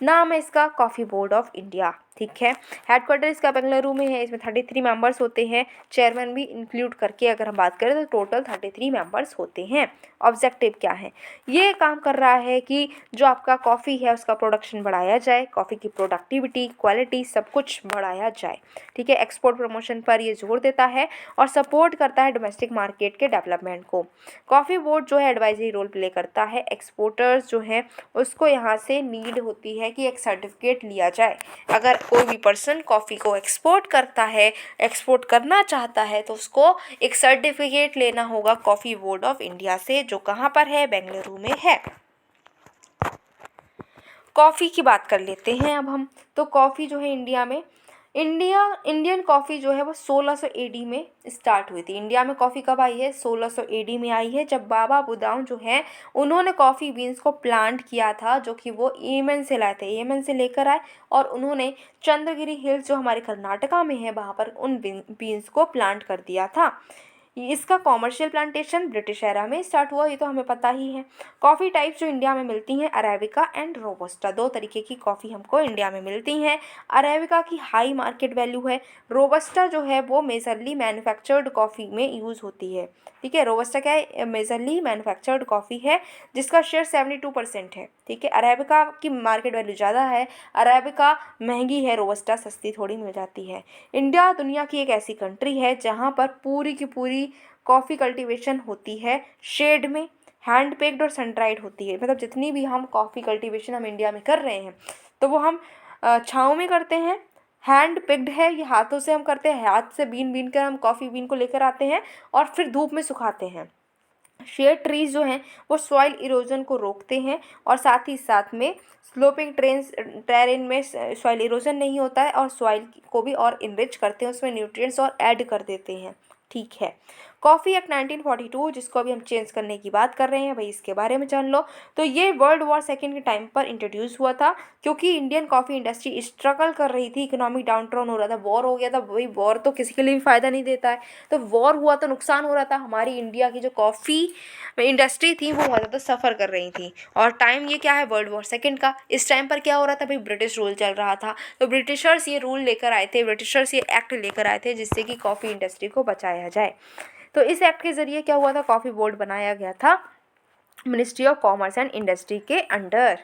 नाम है इसका कॉफ़ी बोर्ड ऑफ इंडिया, ठीक है। हेडक्वार्टर इसका बेंगलुरु में है। इसमें 33 मेंबर्स होते हैं, चेयरमैन भी इंक्लूड करके अगर हम बात करें तो टोटल 33 मेंबर्स होते हैं। ऑब्जेक्टिव क्या है, ये काम कर रहा है कि जो आपका कॉफ़ी है उसका प्रोडक्शन बढ़ाया जाए, कॉफ़ी की प्रोडक्टिविटी, क्वालिटी सब कुछ बढ़ाया जाए, ठीक है। एक्सपोर्ट प्रमोशन पर ये जोर देता है और सपोर्ट करता है डोमेस्टिक मार्केट के डेवलपमेंट को। कॉफ़ी बोर्ड जो है एडवाइजरी रोल प्ले करता है। एक्सपोर्टर्स जो हैं उसको यहाँ से नीड होती है कि एक सर्टिफिकेट लिया जाए। अगर कोई भी पर्सन कॉफ़ी को एक्सपोर्ट करता है, एक्सपोर्ट करना चाहता है, तो उसको एक सर्टिफिकेट लेना होगा कॉफ़ी बोर्ड ऑफ इंडिया से, जो कहाँ पर है, बेंगलुरु में है। कॉफ़ी की बात कर लेते हैं अब हम। तो कॉफ़ी जो है इंडियन कॉफ़ी जो है वो 1600 AD में स्टार्ट हुई थी। इंडिया में कॉफ़ी कब आई है, 1600 AD में आई है, जब बाबा बुदाऊं जो है उन्होंने कॉफ़ी बीन्स को प्लांट किया था, जो कि वो येमन से लाए थे, येमन से लेकर आए और उन्होंने चंद्रगिरी हिल्स जो हमारे कर्नाटका में है वहाँ पर उन बीन्स को प्लांट कर दिया था। इसका कॉमर्शियल प्लांटेशन ब्रिटिश एरा में स्टार्ट हुआ, ये तो हमें पता ही है। कॉफ़ी टाइप्स जो इंडिया में मिलती हैं, अरेबिका एंड रोबस्टा, दो तरीके की कॉफ़ी हमको इंडिया में मिलती हैं। अरेबिका की हाई मार्केट वैल्यू है, रोबस्टा जो है वो मेजरली मैन्युफैक्चर्ड कॉफ़ी में यूज़ होती है, ठीक है। रोबस्टा क्या है, मेजरली मैन्युफैक्चर्ड कॉफ़ी है जिसका शेयर 72% है, ठीक है। अरेबिका की मार्केट वैल्यू ज़्यादा है, अरेबिका महंगी है, रोबस्टा सस्ती थोड़ी मिल जाती है। इंडिया दुनिया की एक ऐसी कंट्री है जहाँ पर पूरी की पूरी कॉफ़ी कल्टीवेशन होती है शेड में, हैंड पेक्ड और सन ड्राइड होती है। मतलब जितनी भी हम कॉफ़ी कल्टीवेशन हम इंडिया में कर रहे हैं तो वो हम छाँव में करते हैं, हैंड पिक्ड है, ये हाथों से हम करते हैं, हाथ से बीन कर हम कॉफ़ी बीन को लेकर आते हैं और फिर धूप में सुखाते हैं। शेड ट्रीज जो हैं वो सॉइल इरोजन को रोकते हैं और साथ ही साथ में स्लोपिंग टेरेन में सॉइल इरोजन नहीं होता है और सॉइल को भी और इनरिच करते हैं, उसमें न्यूट्रिएंट्स और ऐड कर देते हैं, ठीक है। कॉफ़ी एक्ट 1942 जिसको अभी हम चेंज करने की बात कर रहे हैं भाई, इसके बारे में जान लो। तो ये वर्ल्ड वॉर सेकेंड के टाइम पर इंट्रोड्यूस हुआ था, क्योंकि इंडियन कॉफ़ी इंडस्ट्री स्ट्रगल कर रही थी, इकोनॉमिक डाउन हो रहा था, वॉर हो गया था। भाई वॉर तो किसी के लिए भी फ़ायदा नहीं देता है, तो वॉर हुआ तो नुकसान हो रहा था। हमारी इंडिया की जो कॉफ़ी इंडस्ट्री थी वो बहुत ज़्यादा सफ़र कर रही थी। और टाइम ये क्या है, वर्ल्ड वॉर सेकेंड का। इस टाइम पर क्या हो रहा था भाई, ब्रिटिश रूल चल रहा था, तो ब्रिटिशर्स ये रूल लेकर आए थे, ब्रिटिशर्स ये एक्ट लेकर आए थे जिससे कि कॉफ़ी इंडस्ट्री को बचाया जाए। तो इस एक्ट के ज़रिए क्या हुआ था, कॉफ़ी बोर्ड बनाया गया था ministry of commerce and industry के अंडर।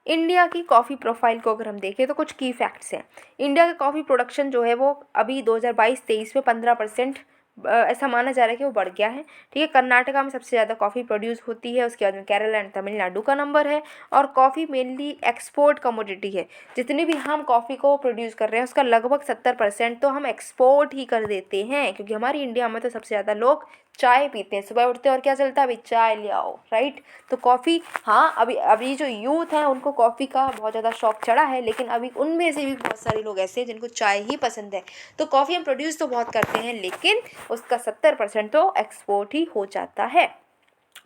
इंडिया की कॉफ़ी प्रोफाइल को अगर हम देखें तो कुछ की फैक्ट्स हैं। इंडिया का कॉफ़ी प्रोडक्शन जो है वो अभी 2022-23 में 15% ऐसा माना जा रहा है कि वो बढ़ गया है। ठीक है, कर्नाटका में सबसे ज़्यादा कॉफ़ी प्रोड्यूस होती है, उसके बाद में केरल एंड तमिलनाडु का नंबर है। और कॉफ़ी मेनली एक्सपोर्ट कमोडिटी है। जितनी भी हम कॉफ़ी को प्रोड्यूस कर रहे हैं उसका लगभग 70% तो हम एक्सपोर्ट ही कर देते हैं, क्योंकि हमारी इंडिया में तो सबसे ज़्यादा लोग चाय पीते हैं। सुबह उठते हैं और क्या चलता है, अभी चाय ले आओ, राइट। तो कॉफ़ी, हाँ, अभी अभी जो यूथ है उनको कॉफ़ी का बहुत ज़्यादा शौक चढ़ा है, लेकिन अभी उनमें से भी बहुत सारे लोग ऐसे हैं जिनको चाय ही पसंद है। तो कॉफ़ी हम प्रोड्यूस तो बहुत करते हैं, लेकिन उसका 70% तो एक्सपोर्ट ही हो जाता है।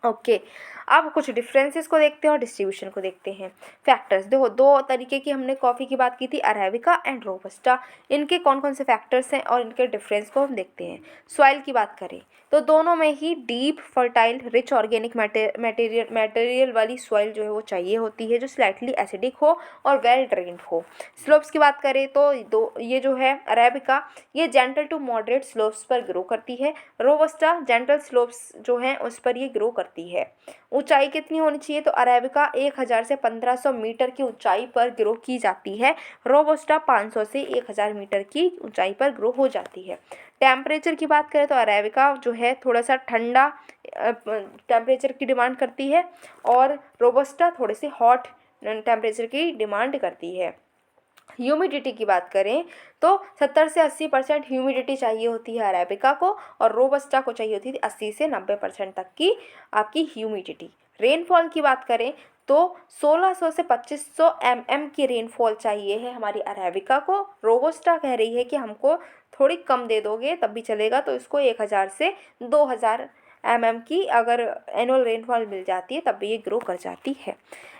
ओके, अब कुछ डिफरेंसेस को देखते हैं और डिस्ट्रीब्यूशन को देखते हैं। फैक्टर्स देखो, दो तरीके की हमने कॉफ़ी की बात की थी, अरेबिका एंड रोबस्टा। इनके कौन कौन से फैक्टर्स हैं और इनके डिफरेंस को हम देखते हैं। सॉइल की बात करें तो दोनों में ही deep, fertile, rich organic material वाली सॉइल जो है वो चाहिए होती है, जो स्लाइटली एसिडिक हो और वेल ड्रेन्ड हो। स्लोप्स की बात करें तो ये जो है अरेबिका, ये जेंटल टू मॉडरेट स्लोप्स पर ग्रो करती है। रोबस्टा जेंटल स्लोप्स जो हैं उस पर ये ग्रो करती है। ऊंचाई कितनी होनी चाहिए, तो अरेबिका 1000 से 1500 मीटर की ऊंचाई पर ग्रो की जाती है। रोबस्टा 500 से 1000 मीटर की ऊंचाई पर ग्रो हो जाती है। टेम्परेचर की बात करें तो अरेबिका जो है थोड़ा सा ठंडा टेम्परेचर की डिमांड करती है, और रोबस्टा थोड़े से हॉट टेम्परेचर की डिमांड करती है। ह्यूमिडिटी की बात करें तो 70 से 80% ह्यूमिडिटी चाहिए होती है अरेबिका को, और रोबस्टा को चाहिए होती है 80 से 90% तक की आपकी ह्यूमिडिटी। रेनफॉल की बात करें तो 1600 से 2500 mm की रेनफॉल चाहिए है हमारी अरेबिका को। रोबस्टा कह रही है कि हमको थोड़ी कम दे दोगे तब भी चलेगा, तो इसको 1000 से 2000 mm की अगर एनुअल रेनफॉल मिल जाती है तब भी ये ग्रो कर जाती है।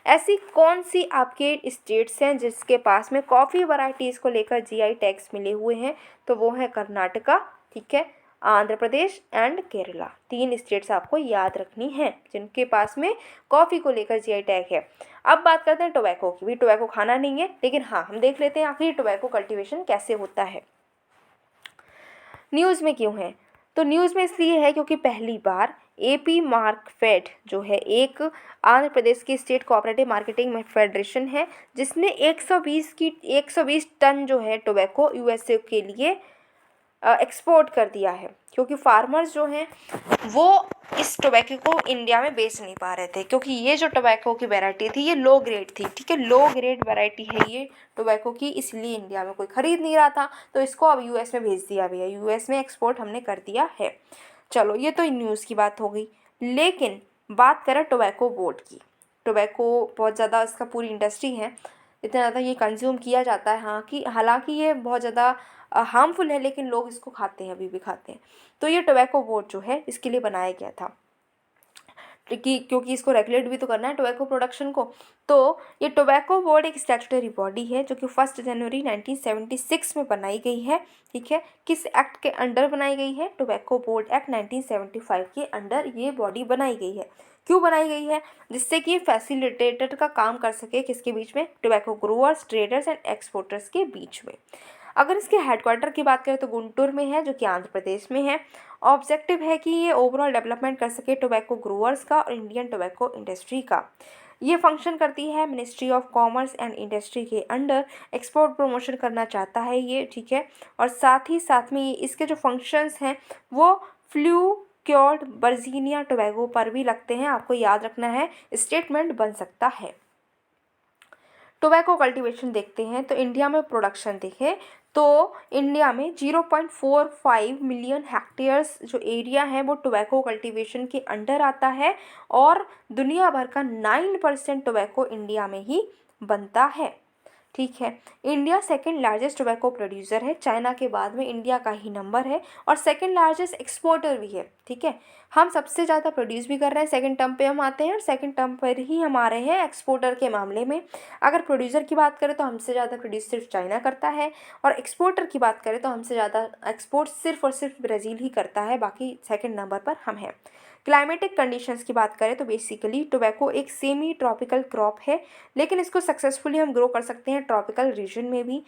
ऐसी कौन सी आपके स्टेट्स हैं जिसके पास में कॉफ़ी वैरायटीज़ को लेकर जीआई टैग्स मिले हुए हैं, तो वो है कर्नाटका, ठीक है, आंध्र प्रदेश एंड केरला। 3 स्टेट्स आपको याद रखनी हैं जिनके पास में कॉफ़ी को लेकर जीआई टैग है। अब बात करते हैं टोबैको की। भी टोबैको खाना नहीं है, लेकिन हाँ हम देख लेते हैं आखिर टोबैको कल्टीवेशन कैसे होता है। न्यूज़ में क्यों है, तो न्यूज़ में इसलिए है क्योंकि पहली बार एपी मार्कफेड जो है एक आंध्र प्रदेश की स्टेट कोऑपरेटिव मार्केटिंग फेडरेशन है, जिसने 120 टन जो है टोबैको यूएसए के लिए एक्सपोर्ट कर दिया है, क्योंकि फार्मर्स जो हैं वो इस टोबैको को इंडिया में बेच नहीं पा रहे थे, क्योंकि ये जो टोबैको की वैरायटी थी ये लो ग्रेड थी। ठीक है, लो ग्रेड वैरायटी है ये टोबैको की, इसलिए इंडिया में कोई ख़रीद नहीं रहा था, तो इसको अब यूएस में भेज दिया भैया, यूएस में एक्सपोर्ट हमने कर दिया है। चलो, ये तो न्यूज़ की बात हो गई। लेकिन बात करें टोबैको बोर्ड की। टोबैको बहुत ज़्यादा, इसका पूरी इंडस्ट्री है, इतना ज़्यादा ये कंज्यूम किया जाता है। हाँ कि हालांकि ये बहुत ज़्यादा हार्मफुल है, लेकिन लोग इसको खाते हैं, अभी भी खाते हैं। तो ये टोबैको बोर्ड जो है इसके लिए बनाया गया था, क्योंकि इसको रेगुलेट भी तो करना है टोबैको प्रोडक्शन को। तो ये टोबैको बोर्ड एक स्टैट्यूटरी बॉडी है जो कि 1 जनवरी 1976 में बनाई गई है। ठीक है, किस एक्ट के अंडर बनाई गई है, टोबैको बोर्ड एक्ट 1975 के अंडर ये बॉडी बनाई गई है। क्यों बनाई गई है, जिससे कि फैसिलिटेटर का काम कर सके किसके बीच में, tobacco growers, traders and exporters के बीच में। अगर इसके हेडक्वार्टर की बात करें तो गुंटूर में है, जो कि आंध्र प्रदेश में है। ऑब्जेक्टिव है कि ये ओवरऑल डेवलपमेंट कर सके टोबैको ग्रोअर्स का और इंडियन टोबैको इंडस्ट्री का। ये फंक्शन करती है ministry of commerce and industry के अंडर, एक्सपोर्ट प्रमोशन करना चाहता है ये। ठीक है, और साथ ही साथ में इसके जो फंक्शंस हैं वो फ्लू वर्जीनिया टोबैगो पर भी लगते हैं, आपको याद रखना है, स्टेटमेंट बन सकता है। टोबैको कल्टीवेशन देखते हैं तो इंडिया में प्रोडक्शन देखें तो इंडिया में 0.45 मिलियन हेक्टेयर्स जो एरिया है वो टोबैको कल्टीवेशन के अंडर आता है, और दुनिया भर का 9% टोबैको इंडिया में ही बनता है। ठीक है, India second largest tobacco producer है, चाइना के बाद में इंडिया का ही नंबर है, और सेकंड लार्जेस्ट एक्सपोर्टर भी है। ठीक है, हम सबसे ज़्यादा प्रोड्यूस भी कर रहे हैं, सेकंड टर्म पे हम आते हैं, और सेकंड टर्म पर ही हम आ रहे हैं एक्सपोर्टर के मामले में। अगर प्रोड्यूसर की बात करें तो हमसे ज़्यादा प्रोड्यूस सिर्फ चाइना करता है, और एक्सपोर्टर की बात करें तो हमसे ज़्यादा एक्सपोर्ट सिर्फ और सिर्फ ब्राज़ील ही करता है, बाकी सेकंड नंबर पर हम हैं। क्लाइमेटिक कंडीशंस की बात करें तो बेसिकली टोबैको एक सेमी ट्रॉपिकल क्रॉप है, लेकिन इसको सक्सेसफुली हम ग्रो कर सकते हैं ट्रॉपिकल रीजन में भी।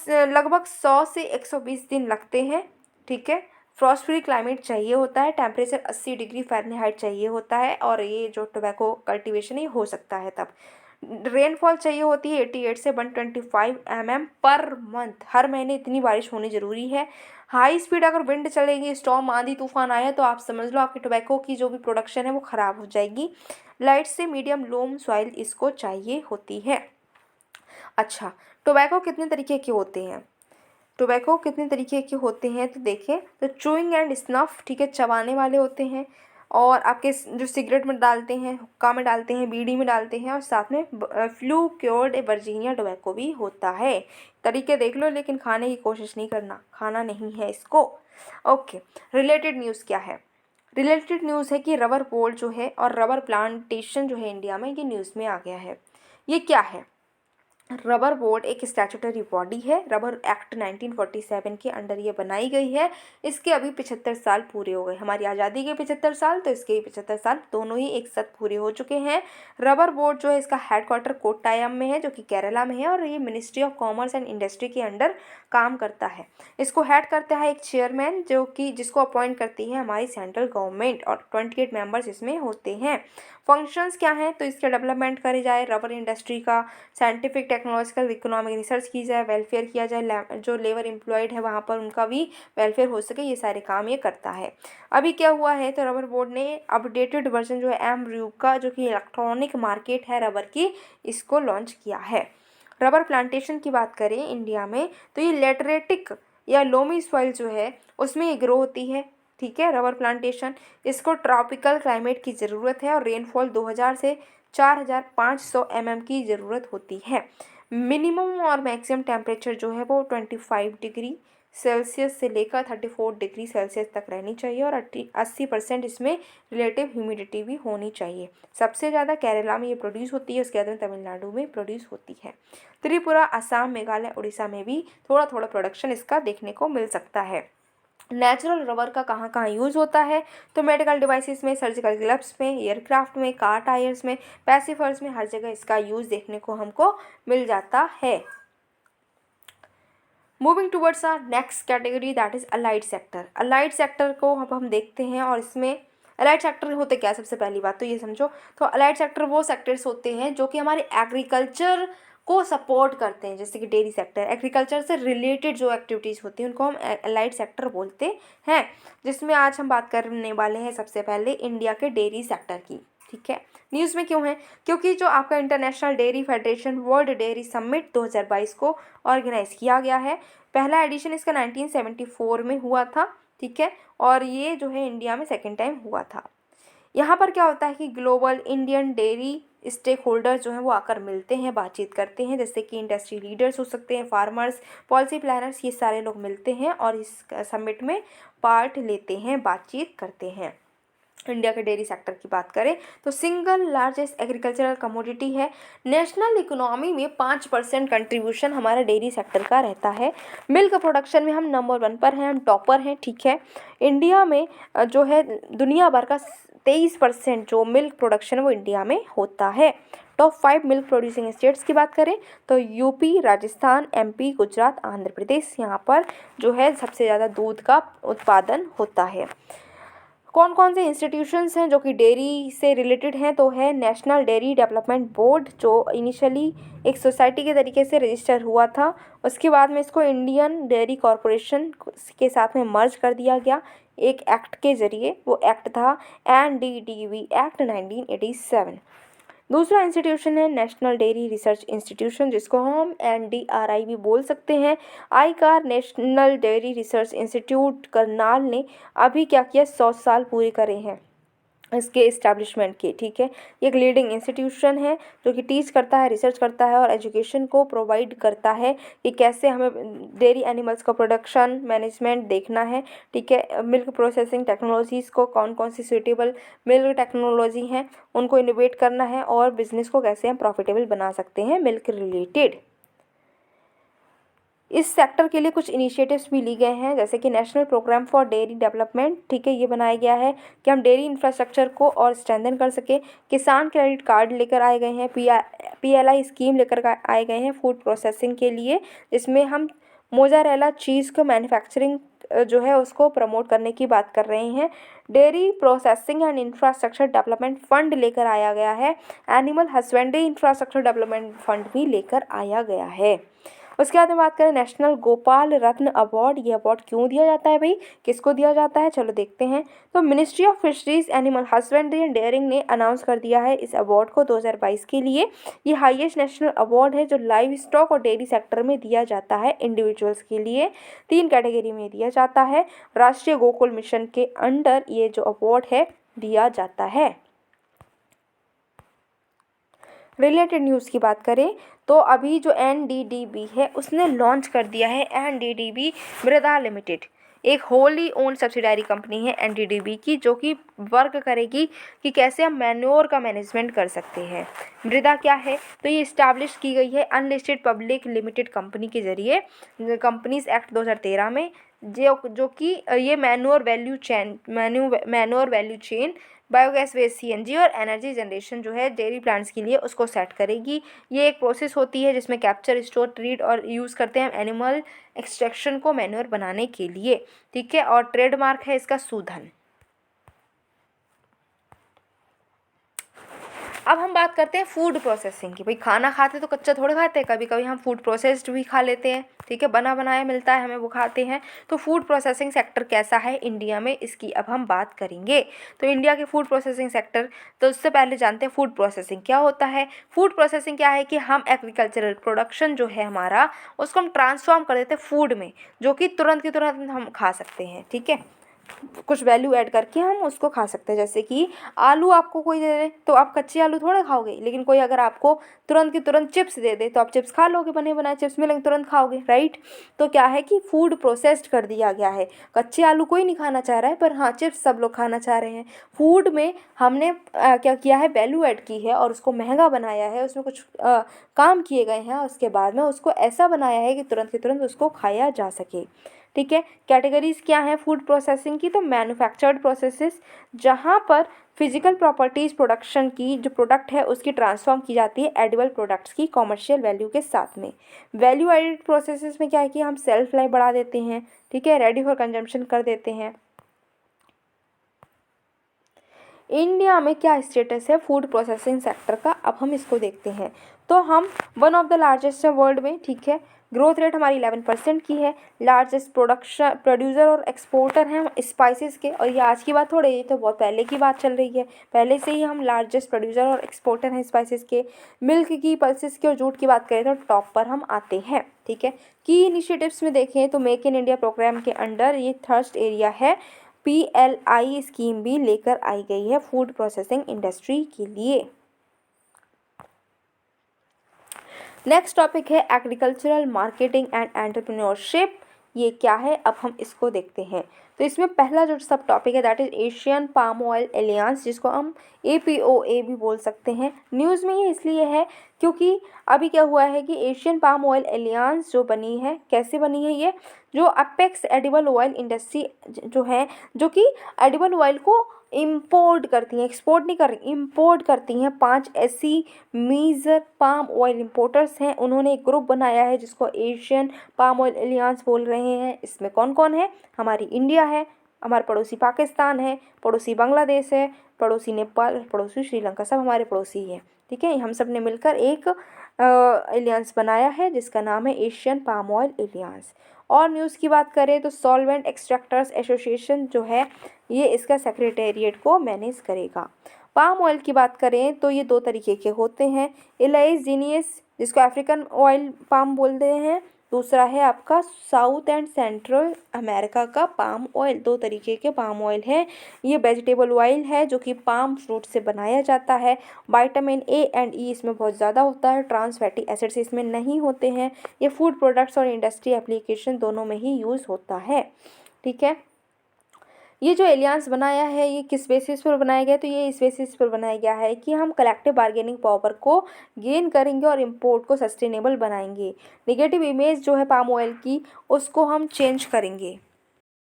लगभग 100 से 120 दिन लगते हैं। ठीक है, फ्रॉस्ट फ्री क्लाइमेट चाहिए होता है, टेम्परेचर 80 डिग्री फ़ारेनहाइट चाहिए होता है, और ये जो टोबैको कल्टीवेशन है हो सकता है तब। रेनफॉल चाहिए होती है 88 से 125 mm पर मंथ, हर महीने इतनी बारिश होनी ज़रूरी है। हाई स्पीड अगर विंड चलेगी, स्टॉर्म, आंधी तूफान आया तो आप समझ लो आपकी टोबैको की जो भी प्रोडक्शन है वो ख़राब हो जाएगी। लाइट से मीडियम लोम सॉइल इसको चाहिए होती है। अच्छा, टोबैको कितने तरीके के होते हैं? टोबैको कितने तरीके के होते हैं तो देखें, तो चूइंग एंड स्नफ, ठीक है, चबाने वाले होते हैं, और आपके जो सिगरेट में डालते हैं, हुक्का में डालते हैं, बीड़ी में डालते हैं, और साथ में फ्लू क्योर्ड वर्जीनिया टोबैको भी होता है। तरीके देख लो, लेकिन खाने की कोशिश नहीं करना, खाना नहीं है इसको। ओके, रिलेटेड न्यूज़ क्या है? रिलेटेड न्यूज़ है कि रबर बोर्ड जो है और रबर प्लांटेशन जो है इंडिया में, ये न्यूज़ में आ गया है। ये क्या है? रबर बोर्ड एक स्टैट्यूटरी बॉडी है, रबर एक्ट 1947 के अंडर ये बनाई गई है। इसके अभी 75 साल पूरे हो गए, हमारी आज़ादी के 75 साल, तो इसके भी 75 साल, दोनों ही एक साथ पूरे हो चुके हैं। रबर बोर्ड जो है इसका हेडक्वार्टर कोट्टायम में है, जो कि केरला में है, और ये ministry of commerce and industry के अंडर काम करता है। इसको हेड करता है एक चेयरमैन, जो कि जिसको अपॉइंट करती है हमारी सेंट्रल गवर्नमेंट, और 28 मेंबर्स इसमें होते हैं। फंक्शंस क्या हैं? तो इसके डेवलपमेंट करे जाए रबर इंडस्ट्री का, साइंटिफिक टेक्नोलॉजिकल इकोनॉमिक रिसर्च की जाए, वेलफेयर किया जाए, जो लेबर एम्प्लॉयड है वहाँ पर उनका भी वेलफेयर हो सके, ये सारे काम ये करता है। अभी क्या हुआ है, तो रबर बोर्ड ने अपडेटेड वर्जन जो है एमर्यूब का, जो कि इलेक्ट्रॉनिक मार्केट है रबर की, इसको लॉन्च किया है। रबर प्लांटेशन की बात करें इंडिया में, तो ये लेटरेटिक या लोमी सॉइल जो है उसमें ये ग्रो होती है, ठीक है, रबर प्लांटेशन। इसको ट्रॉपिकल क्लाइमेट की ज़रूरत है, और रेनफॉल 2000 से 4500 mm की ज़रूरत होती है। मिनिमम और मैक्सिमम टेम्परेचर जो है वो 25 डिग्री सेल्सियस से लेकर 34 डिग्री सेल्सियस तक रहनी चाहिए, और 80% इसमें रिलेटिव ह्यूमिडिटी भी होनी चाहिए। सबसे ज़्यादा केरला में ये प्रोड्यूस होती है, उसके बाद में तमिलनाडु में प्रोड्यूस होती है। त्रिपुरा, असम, मेघालय, उड़ीसा में भी थोड़ा थोड़ा प्रोडक्शन इसका देखने को मिल सकता है। नेचुरल रबर का कहाँ कहाँ यूज़ होता है? तो मेडिकल डिवाइसेस में, सर्जिकल ग्लव्स में, एयरक्राफ्ट में, कार टायर्स में, पैसिफर्स में, हर जगह इसका यूज़ देखने को हमको मिल जाता है। Moving towards our next category, that is allied sector. Allied sector को अब हम देखते हैं, और इसमें अलाइड सेक्टर होते क्या? सबसे पहली बात तो ये समझो, तो अलाइड सेक्टर वो सेक्टर्स होते हैं जो कि हमारे एग्रीकल्चर को सपोर्ट करते हैं, जैसे कि डेयरी सेक्टर, एग्रीकल्चर से रिलेटेड जो एक्टिविटीज़ होती हैं उनको हम अलाइड सेक्टर बोलते हैं। जिसमें आज हम बात करने वाले हैं सबसे पहले इंडिया के डेयरी सेक्टर की, ठीक है। न्यूज़ में क्यों है? क्योंकि जो आपका international dairy federation world dairy summit 2022 को ऑर्गेनाइज किया गया है। पहला एडिशन इसका 1974 में हुआ था, ठीक है, और ये जो है इंडिया में सेकेंड टाइम हुआ था। यहाँ पर क्या होता है कि global Indian dairy stake holder जो हैं वो आकर मिलते हैं, बातचीत करते हैं, जैसे कि इंडस्ट्री लीडर्स हो सकते हैं, फार्मर्स, पॉलिसी प्लानर्स, ये सारे लोग मिलते हैं और इस समिट में पार्ट लेते हैं, बातचीत करते हैं। इंडिया के डेयरी सेक्टर की बात करें तो सिंगल लार्जेस्ट एग्रीकल्चरल कमोडिटी है। नेशनल इकोनॉमी में 5% कंट्रीब्यूशन हमारा डेयरी सेक्टर का रहता है। मिल्क प्रोडक्शन में हम नंबर 1 पर हैं, हम टॉपर हैं, ठीक है। इंडिया में जो है दुनिया भर का 23% जो मिल्क प्रोडक्शन है वो इंडिया में होता है। टॉप 5 मिल्क प्रोड्यूसिंग स्टेट्स की बात करें तो यूपी, राजस्थान, एमपी, गुजरात, आंध्र प्रदेश, यहाँ पर जो है सबसे ज़्यादा दूध का उत्पादन होता है। कौन कौन से इंस्टीट्यूशंस हैं जो कि डेयरी से रिलेटेड हैं? तो है नेशनल डेयरी डेवलपमेंट बोर्ड, जो इनिशियली एक सोसाइटी के तरीके से रजिस्टर हुआ था, उसके बाद में इसको इंडियन डेयरी कॉरपोरेशन के साथ में मर्ज कर दिया गया एक एक्ट के ज़रिए। वो एक्ट था NDDB एक्ट 1987। दूसरा इंस्टीट्यूशन है नेशनल डेयरी रिसर्च इंस्टीट्यूशन, जिसको हम NDRI भी बोल सकते हैं। आईकार national dairy research institute Karnal ने अभी क्या किया, 100 साल पूरे करे हैं इसके इस्टेब्लिशमेंट के, ठीक है। ये एक लीडिंग इंस्टीट्यूशन है जो कि टीच करता है, रिसर्च करता है और एजुकेशन को प्रोवाइड करता है कि कैसे हमें डेयरी एनिमल्स का प्रोडक्शन मैनेजमेंट देखना है, ठीक है। मिल्क प्रोसेसिंग टेक्नोलॉजीज़ को, कौन कौन सी सूटेबल मिल्क टेक्नोलॉजी हैं उनको इनोवेट करना है, और बिज़नेस को कैसे हम प्रॉफिटेबल बना सकते हैं मिल्क रिलेटेड। इस सेक्टर के लिए कुछ इनिशिएटिव्स भी ली गए हैं, जैसे कि national programme for dairy development, ठीक है, ये बनाया गया है कि हम डेयरी इंफ्रास्ट्रक्चर को और स्ट्रेंथन कर सके। किसान क्रेडिट कार्ड लेकर आए गए हैं, PLI स्कीम लेकर आए गए हैं फूड प्रोसेसिंग के लिए, जिसमें हम मोज़ारेला चीज़ को मैन्युफैक्चरिंग जो है उसको प्रमोट करने की बात कर रहे हैं। Dairy processing and infrastructure development fund लेकर आया गया है। Animal husbandry infrastructure development fund भी लेकर आया गया है। उसके बाद में बात करें नेशनल गोपाल रत्न अवार्ड। ये अवार्ड क्यों दिया जाता है भाई, किसको दिया जाता है, चलो देखते हैं। तो ministry of fisheries animal husbandry and dairying ने अनाउंस कर दिया है इस अवार्ड को 2022 के लिए। ये हाईएस्ट नेशनल अवार्ड है जो लाइव स्टॉक और डेयरी सेक्टर में दिया जाता है इंडिविजुअल्स के लिए। 3 कैटेगरी में दिया जाता है। राष्ट्रीय गोकुल मिशन के अंडर ये जो अवार्ड है दिया जाता है। रिलेटेड न्यूज़ की बात करें तो अभी जो एनडीडीबी है उसने लॉन्च कर दिया है एनडीडीबी मृदा लिमिटेड। एक होली ओन सब्सिडारी कंपनी है एनडीडीबी की, जो कि वर्क करेगी कि कैसे हम मैन्योर का मैनेजमेंट कर सकते हैं। मृदा क्या है, तो ये इस्टेब्लिश की गई है अनलिस्टेड पब्लिक लिमिटेड कंपनी के जरिए कंपनीज एक्ट 2013 में, जो कि ये manure value chain biogas waste CNG और एनर्जी जनरेशन जो है डेयरी प्लांट्स के लिए उसको सेट करेगी। ये एक प्रोसेस होती है जिसमें कैप्चर, स्टोर, ट्रीट और यूज़ करते हैं एनिमल एक्सट्रैक्शन को मैन्योर बनाने के लिए, ठीक है। और ट्रेडमार्क है इसका सूधन। अब हम बात करते हैं फूड प्रोसेसिंग की। भाई खाना खाते तो कच्चा थोड़े खाते हैं, कभी कभी हम फूड प्रोसेस्ड भी खा लेते हैं, ठीक है, बना बनाया मिलता है हमें, वो खाते हैं। तो फूड प्रोसेसिंग सेक्टर कैसा है इंडिया में, इसकी अब हम बात करेंगे। तो इंडिया के फूड प्रोसेसिंग सेक्टर, तो उससे पहले जानते हैं फूड प्रोसेसिंग क्या होता है। फूड प्रोसेसिंग क्या है कि हम एग्रीकल्चरल प्रोडक्शन जो है हमारा, उसको हम ट्रांसफॉर्म कर देते हैं फूड में, जो कि तुरंत की तुरंत हम खा सकते हैं, ठीक है, कुछ वैल्यू ऐड करके हम उसको खा सकते हैं। जैसे कि आलू आपको कोई दे दे तो आप कच्चे आलू थोड़े खाओगे, लेकिन कोई अगर आपको तुरंत की तुरंत चिप्स दे दे तो आप चिप्स खा लोगे, बने बनाए चिप्स मिलेंगे तुरंत खाओगे, राइट। तो क्या है कि फूड प्रोसेस्ड कर दिया गया है। कच्चे आलू कोई नहीं खाना चाह रहा है, पर हाँ चिप्स सब लोग खाना चाह रहे हैं। फूड में हमने क्या किया है, वैल्यू ऐड की है और उसको महंगा बनाया है, उसमें कुछ काम किए गए हैं, उसके बाद में उसको ऐसा बनाया है कि तुरंत के तुरंत उसको खाया जा सके, ठीक है। कैटेगरीज क्या हैं फूड प्रोसेसिंग की, तो मैन्युफैक्चर्ड प्रोसेसेस, जहाँ पर फिजिकल प्रॉपर्टीज़ प्रोडक्शन की जो प्रोडक्ट है उसकी ट्रांसफॉर्म की जाती है एडिबल प्रोडक्ट्स की कॉमर्शियल वैल्यू के साथ में। वैल्यू एडिड प्रोसेसेस में क्या है कि हम सेल्फ लाइफ बढ़ा देते हैं, ठीक है, रेडी फॉर कंजम्पशन कर देते हैं। इंडिया में क्या स्टेटस है फूड प्रोसेसिंग सेक्टर का, अब हम इसको देखते हैं। तो हम वन ऑफ द लार्जेस्ट है वर्ल्ड में, ठीक है। ग्रोथ रेट हमारी 11% की है। लार्जेस्ट प्रोड्यूसर और एक्सपोर्टर हैं स्पाइसेस के, और ये आज की बात थोड़ी, ये तो बहुत पहले की बात चल रही है, पहले से ही हम लार्जेस्ट प्रोड्यूसर और एक्सपोर्टर हैं स्पाइसेस के। मिल्क की, पल्सेस की और जूट की बात करें तो टॉप पर हम आते हैं, ठीक है। की इनिशिएटिव्स में देखें तो मेक इन इंडिया प्रोग्राम के अंडर ये थर्स्ट एरिया है। PLI स्कीम भी लेकर आई गई है फूड प्रोसेसिंग इंडस्ट्री के लिए। नेक्स्ट टॉपिक है एग्रीकल्चरल मार्केटिंग एंड एंटरप्रेन्योरशिप। ये क्या है, अब हम इसको देखते हैं। तो इसमें पहला जो सब टॉपिक है that is Asian palm oil aliens, जिसको हम APOA भी बोल सकते हैं। न्यूज़ में ये इसलिए है क्योंकि अभी क्या हुआ है कि एशियन पाम ऑयल एलियंस जो बनी है, कैसे बनी है ये, जो अपेक्स एडिबल ऑयल इंडस्ट्री जो है, जो कि एडिबल ऑयल को इम्पोर्ट करती हैं, एक्सपोर्ट नहीं कर रही, इम्पोर्ट करती हैं। 5 ऐसी मेजर पाम ऑयल इम्पोर्टर्स हैं, उन्होंने एक ग्रुप बनाया है जिसको एशियन पाम ऑयल एलियंस बोल रहे हैं। इसमें कौन कौन है, हमारी इंडिया है, हमारे पड़ोसी पाकिस्तान है, पड़ोसी बांग्लादेश है, पड़ोसी नेपाल, पड़ोसी श्रीलंका, सब हमारे पड़ोसी हैं, ठीक है। हम सब ने मिलकर एक एलियंस बनाया है जिसका नाम है एशियन पाम ऑयल एलियंस। और न्यूज़ की बात करें तो सॉल्वेंट एक्सट्रैक्टर्स एसोसिएशन जो है ये इसका सेक्रेटेरिएट को मैनेज करेगा। पाम ऑयल की बात करें तो ये 2 तरीके के होते हैं। इलाइस जीनियस, जिसको अफ्रीकन ऑयल पाम बोलते हैं, दूसरा है आपका साउथ एंड सेंट्रल अमेरिका का पाम ऑयल। 2 तरीके के पाम ऑयल है। ये वेजिटेबल ऑयल है जो कि पाम फ्रूट से बनाया जाता है। विटामिन A एंड E इसमें बहुत ज़्यादा होता है, ट्रांस फैटी एसिड्स इसमें नहीं होते हैं। ये फूड प्रोडक्ट्स और इंडस्ट्री एप्लीकेशन दोनों में ही यूज़ होता है, ठीक है। ये जो एलियंस बनाया है ये किस बेसिस पर बनाया गया है, तो ये इस बेसिस पर बनाया गया है कि हम कलेक्टिव बार्गेनिंग पावर को गेन करेंगे और इंपोर्ट को सस्टेनेबल बनाएंगे। नेगेटिव इमेज जो है पाम ऑयल की उसको हम चेंज करेंगे।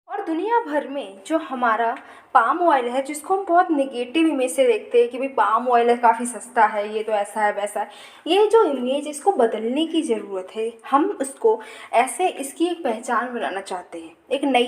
और दुनिया भर में जो हमारा पाम ऑयल है जिसको हम बहुत नेगेटिव इमेज से देखते हैं कि भाई पाम ऑयल है काफ़ी सस्ता है, ये तो ऐसा है वैसा है, ये जो इमेज इसको बदलने की ज़रूरत है। हम उसको ऐसे इसकी एक पहचान बनाना चाहते हैं, एक नई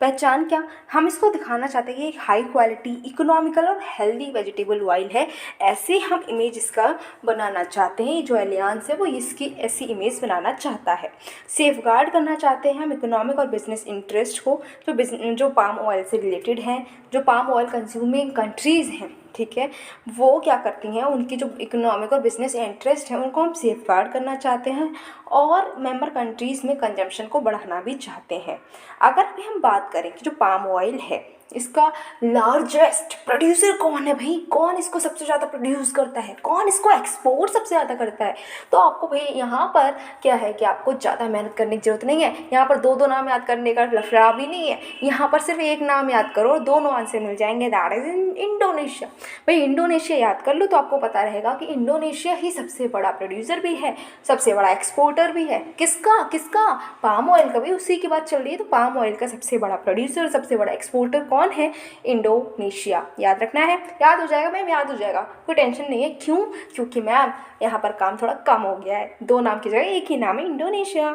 पहचान क्या, हम इसको दिखाना चाहते हैं कि एक हाई क्वालिटी इकोनॉमिकल और हेल्दी वेजिटेबल ऑयल है, ऐसे हम इमेज इसका बनाना चाहते हैं। जो एलियांस है वो इसकी ऐसी इमेज बनाना चाहता है। सेफगार्ड करना चाहते हैं हम इकोनॉमिक और बिजनेस इंटरेस्ट को जो पाम ऑयल से रिलेटेड हैं, जो पाम ऑयल कंज्यूमिंग कंट्रीज़ हैं, ठीक है, वो क्या करती हैं, उनकी जो इकोनॉमिक और बिजनेस इंटरेस्ट है उनको हम सेफगार्ड करना चाहते हैं और मेंबर कंट्रीज़ में कंजम्पशन को बढ़ाना भी चाहते हैं। अगर अभी हम बात करें कि जो पाम ऑयल है इसका लार्जेस्ट प्रोड्यूसर कौन है भाई, कौन इसको सबसे ज़्यादा प्रोड्यूस करता है, कौन इसको एक्सपोर्ट सबसे ज़्यादा करता है, तो आपको भाई यहाँ पर क्या है कि आपको ज़्यादा मेहनत करने की ज़रूरत नहीं है। यहाँ पर दो नाम याद करने का लफड़ा भी नहीं है, यहाँ पर सिर्फ एक नाम याद करो, दोनों आंसर मिल जाएंगे, दैट इज़ इंडोनेशिया। भाई इंडोनेशिया याद कर लो तो आपको पता रहेगा कि इंडोनेशिया ही सबसे बड़ा प्रोड्यूसर भी है, सबसे बड़ा एक्सपोर्टर भी है। किसका पाम ऑयल का, भी उसी की बात चल रही है, तो पाम ऑयल का सबसे बड़ा प्रोड्यूसर, सबसे बड़ा एक्सपोर्टर कौन है, इंडोनेशिया। याद रखना है, याद हो जाएगा मैम, याद हो जाएगा, कोई टेंशन नहीं है। क्यों? क्योंकि मैम यहाँ पर काम थोड़ा कम हो गया है, दो नाम की जगह एक ही नाम है, इंडोनेशिया।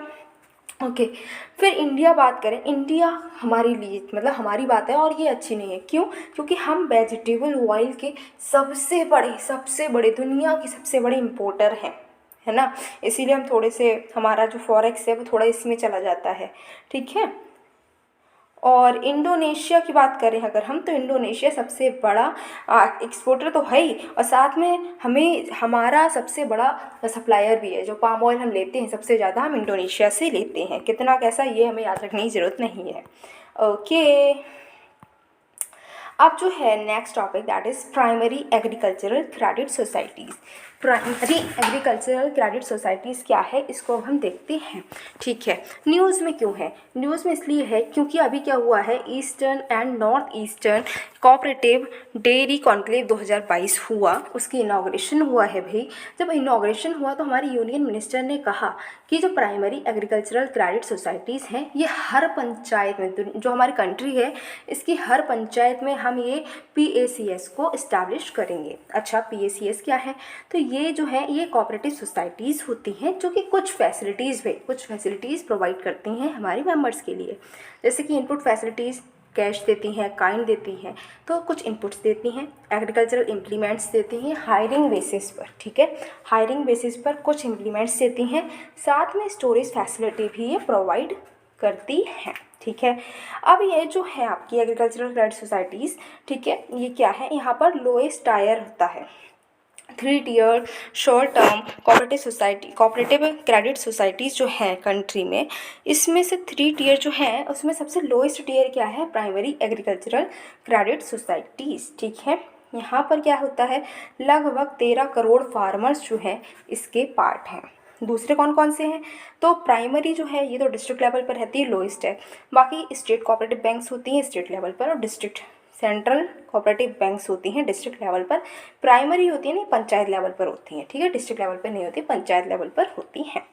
ओके फिर इंडिया बात करें, इंडिया हमारे लिए मतलब हमारी बात है और ये अच्छी नहीं है। क्यों? क्योंकि हम वेजिटेबल ऑयल के सबसे बड़े दुनिया के सबसे बड़े इम्पोर्टर हैं, है ना, इसीलिए हम थोड़े से हमारा जो फॉरेक्स है वो थोड़ा इसमें चला जाता है, ठीक है। और इंडोनेशिया की बात करें अगर हम, तो इंडोनेशिया सबसे बड़ा एक्सपोर्टर तो है ही, और साथ में हमारा सबसे बड़ा सप्लायर भी है। जो पाम ऑयल हम लेते हैं सबसे ज़्यादा हम इंडोनेशिया से लेते हैं, कितना कैसा ये हमें याद रखने की ज़रूरत नहीं है। ओके अब जो है next topic that is primary agricultural credit societies. Primary agricultural credit societies क्या है, इसको अब हम देखते हैं, ठीक है। न्यूज़ में क्यों है? न्यूज़ में इसलिए है क्योंकि अभी क्या हुआ है, eastern and north eastern cooperative dairy conclave 2022 हुआ, उसकी इनाग्रेशन हुआ है भाई। जब इनाग्रेशन हुआ तो हमारी यूनियन मिनिस्टर ने कहा कि जो प्राइमरी एग्रीकल्चरल क्रेडिट सोसाइटीज़ हैं ये हर पंचायत में, जो हमारी कंट्री है इसकी हर पंचायत में हम ये PACS को इस्टेब्लिश करेंगे। अच्छा PACS क्या है? तो ये जो है ये कोऑपरेटिव सोसाइटीज़ होती हैं जो कि कुछ फैसिलिटीज़ प्रोवाइड करती हैं हमारे मेंबर्स के लिए, जैसे कि इनपुट फैसिलिटीज़ कैश देती हैं, काइंड देती हैं, तो कुछ इनपुट्स देती हैं, एग्रीकल्चरल इम्प्लीमेंट्स देती हैं हायरिंग बेसिस पर, ठीक है, हायरिंग बेसिस पर कुछ इम्प्लीमेंट्स देती हैं, साथ में स्टोरेज फैसिलिटी भी ये प्रोवाइड करती हैं, ठीक है। अब ये जो है आपकी एग्रीकल्चरल क्रेडिट सोसाइटीज़, ठीक है, ये क्या है, यहाँ पर लोएस्ट टायर होता है, 3 tier short term cooperative credit societies जो हैं कंट्री में, इसमें से 3 टियर जो हैं उसमें सबसे लोएस्ट टियर क्या है, प्राइमरी एग्रीकल्चरल क्रेडिट सोसाइटीज़, ठीक है। यहाँ पर क्या होता है, लगभग 13 करोड़ फार्मर्स जो हैं इसके पार्ट हैं। दूसरे कौन कौन से हैं, तो प्राइमरी जो है ये तो डिस्ट्रिक्ट लेवल पर रहती है, लोएस्ट है। बाकी स्टेट कोऑपरेटिव बैंक्स होती हैं स्टेट लेवल पर, और डिस्ट्रिक्ट सेंट्रल कोऑपरेटिव बैंक्स होती हैं डिस्ट्रिक्ट लेवल पर। प्राइमरी होती है नहीं, पंचायत लेवल पर होती हैं, ठीक है, डिस्ट्रिक्ट लेवल पर नहीं होती, पंचायत लेवल पर होती हैं।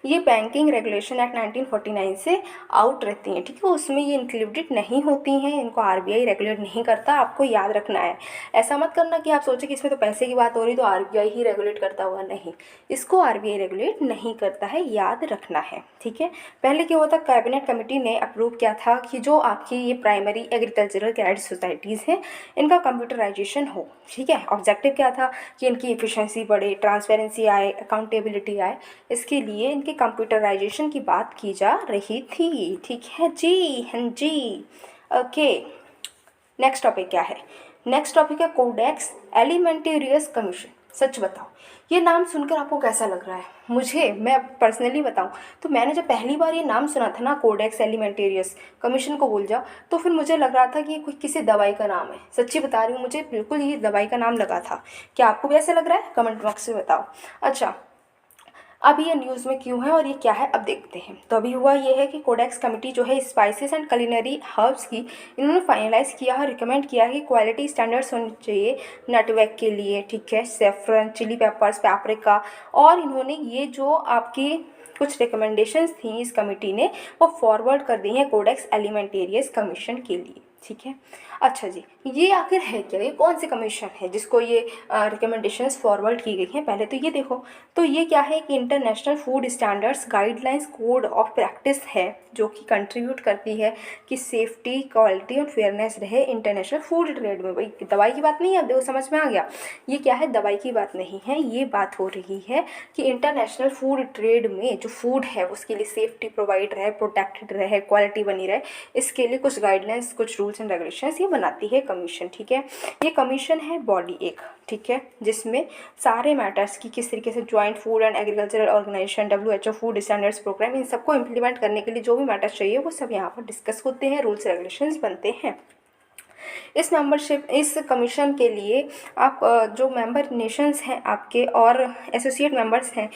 ये बैंकिंग रेगुलेशन एक्ट 1949 से आउट रहती हैं, ठीक है, उसमें ये इंक्लूडेड नहीं होती हैं, इनको RBI रेगुलेट नहीं करता, आपको याद रखना है। ऐसा मत करना कि आप सोचें कि इसमें तो पैसे की बात हो रही तो RBI ही रेगुलेट करता होगा, नहीं, इसको RBI रेगुलेट नहीं करता है, याद रखना है, ठीक है। पहले क्या हुआ था, कैबिनेट कमेटी ने अप्रूव किया था कि जो आपकी ये प्राइमरी एग्रीकल्चरल क्रेडिट सोसाइटीज़ हैं इनका कंप्यूटराइजेशन हो, ठीक है। ऑब्जेक्टिव क्या था कि इनकी एफिशिएंसी बढ़े, ट्रांसपेरेंसी आए, अकाउंटेबिलिटी आए, इसके लिए इनके कंप्यूटराइजेशन की बात की जा रही थी, ठीक है जी, हाँ जी। ओके नेक्स्ट टॉपिक क्या है, नेक्स्ट टॉपिक है कोडेक्स एलिमेंटेरियस कमीशन। सच बताओ ये नाम सुनकर आपको कैसा लग रहा है? मैं पर्सनली बताऊं तो मैंने जब पहली बार ये नाम सुना था ना, कोडेक्स एलिमेंटेरियस कमीशन को भूल जाओ, तो फिर मुझे लग रहा था कि ये कोई किसी दवाई का नाम है। सच्ची बता रही हूँ, मुझे बिल्कुल ये दवाई का नाम लगा था। क्या आपको भी ऐसा लग रहा है? कमेंट बॉक्स में बताओ। अच्छा अब ये न्यूज़ में क्यों है और ये क्या है अब देखते हैं। तो अभी हुआ ये है कि कोडेक्स कमेटी जो है स्पाइसेस एंड कुलिनरी हर्ब्स की इन्होंने फाइनलाइज किया है, रिकमेंड किया है कि क्वालिटी स्टैंडर्ड्स होने चाहिए नटवेग के लिए, ठीक है, सेफ्रन, चिली पेपर्स, पैपरिका, और इन्होंने ये जो आपकी कुछ रिकमेंडेशंस थी इस कमेटी ने वो फॉरवर्ड कर दी हैं कोडेक्स एलिमेंटेरियस कमीशन के लिए, ठीक है। अच्छा जी, ये आखिर है क्या, ये कौन सी कमीशन है जिसको ये रिकमेंडेशंस फॉरवर्ड की गई हैं? पहले तो ये देखो, तो ये क्या है कि international food standards guidelines code of practice है जो कि कंट्रीब्यूट करती है कि सेफ्टी, क्वालिटी और फेयरनेस रहे इंटरनेशनल फूड ट्रेड में। भाई दवाई की बात नहीं है, अब देखो समझ में आ गया, ये क्या है, दवाई की बात नहीं है, ये बात हो रही है कि इंटरनेशनल फूड ट्रेड में जो फूड है उसके लिए सेफ्टी प्रोवाइड रहे, प्रोटेक्टेड रहे, क्वालिटी बनी रहे, इसके लिए कुछ गाइडलाइंस, कुछ रूल्स एंड रेगुलेशंस ये बनाती है कमीशन। ठीक है, ये कमीशन है बॉडी एक, ठीक है, जिसमें सारे मैटर्स की किस तरीके से joint food and agricultural organisation, WHO food standards programme, इन सबको इम्प्लीमेंट करने के लिए जो भी मैटर्स चाहिए वो सब यहाँ पर डिस्कस होते हैं, रूल्स रेगुलेशंस बनते हैं। इस मेंबरशिप, इस कमीशन के लिए आप जो मेंबर नेशंस हैं आपके और एसोसिएट मेंबर्स हैं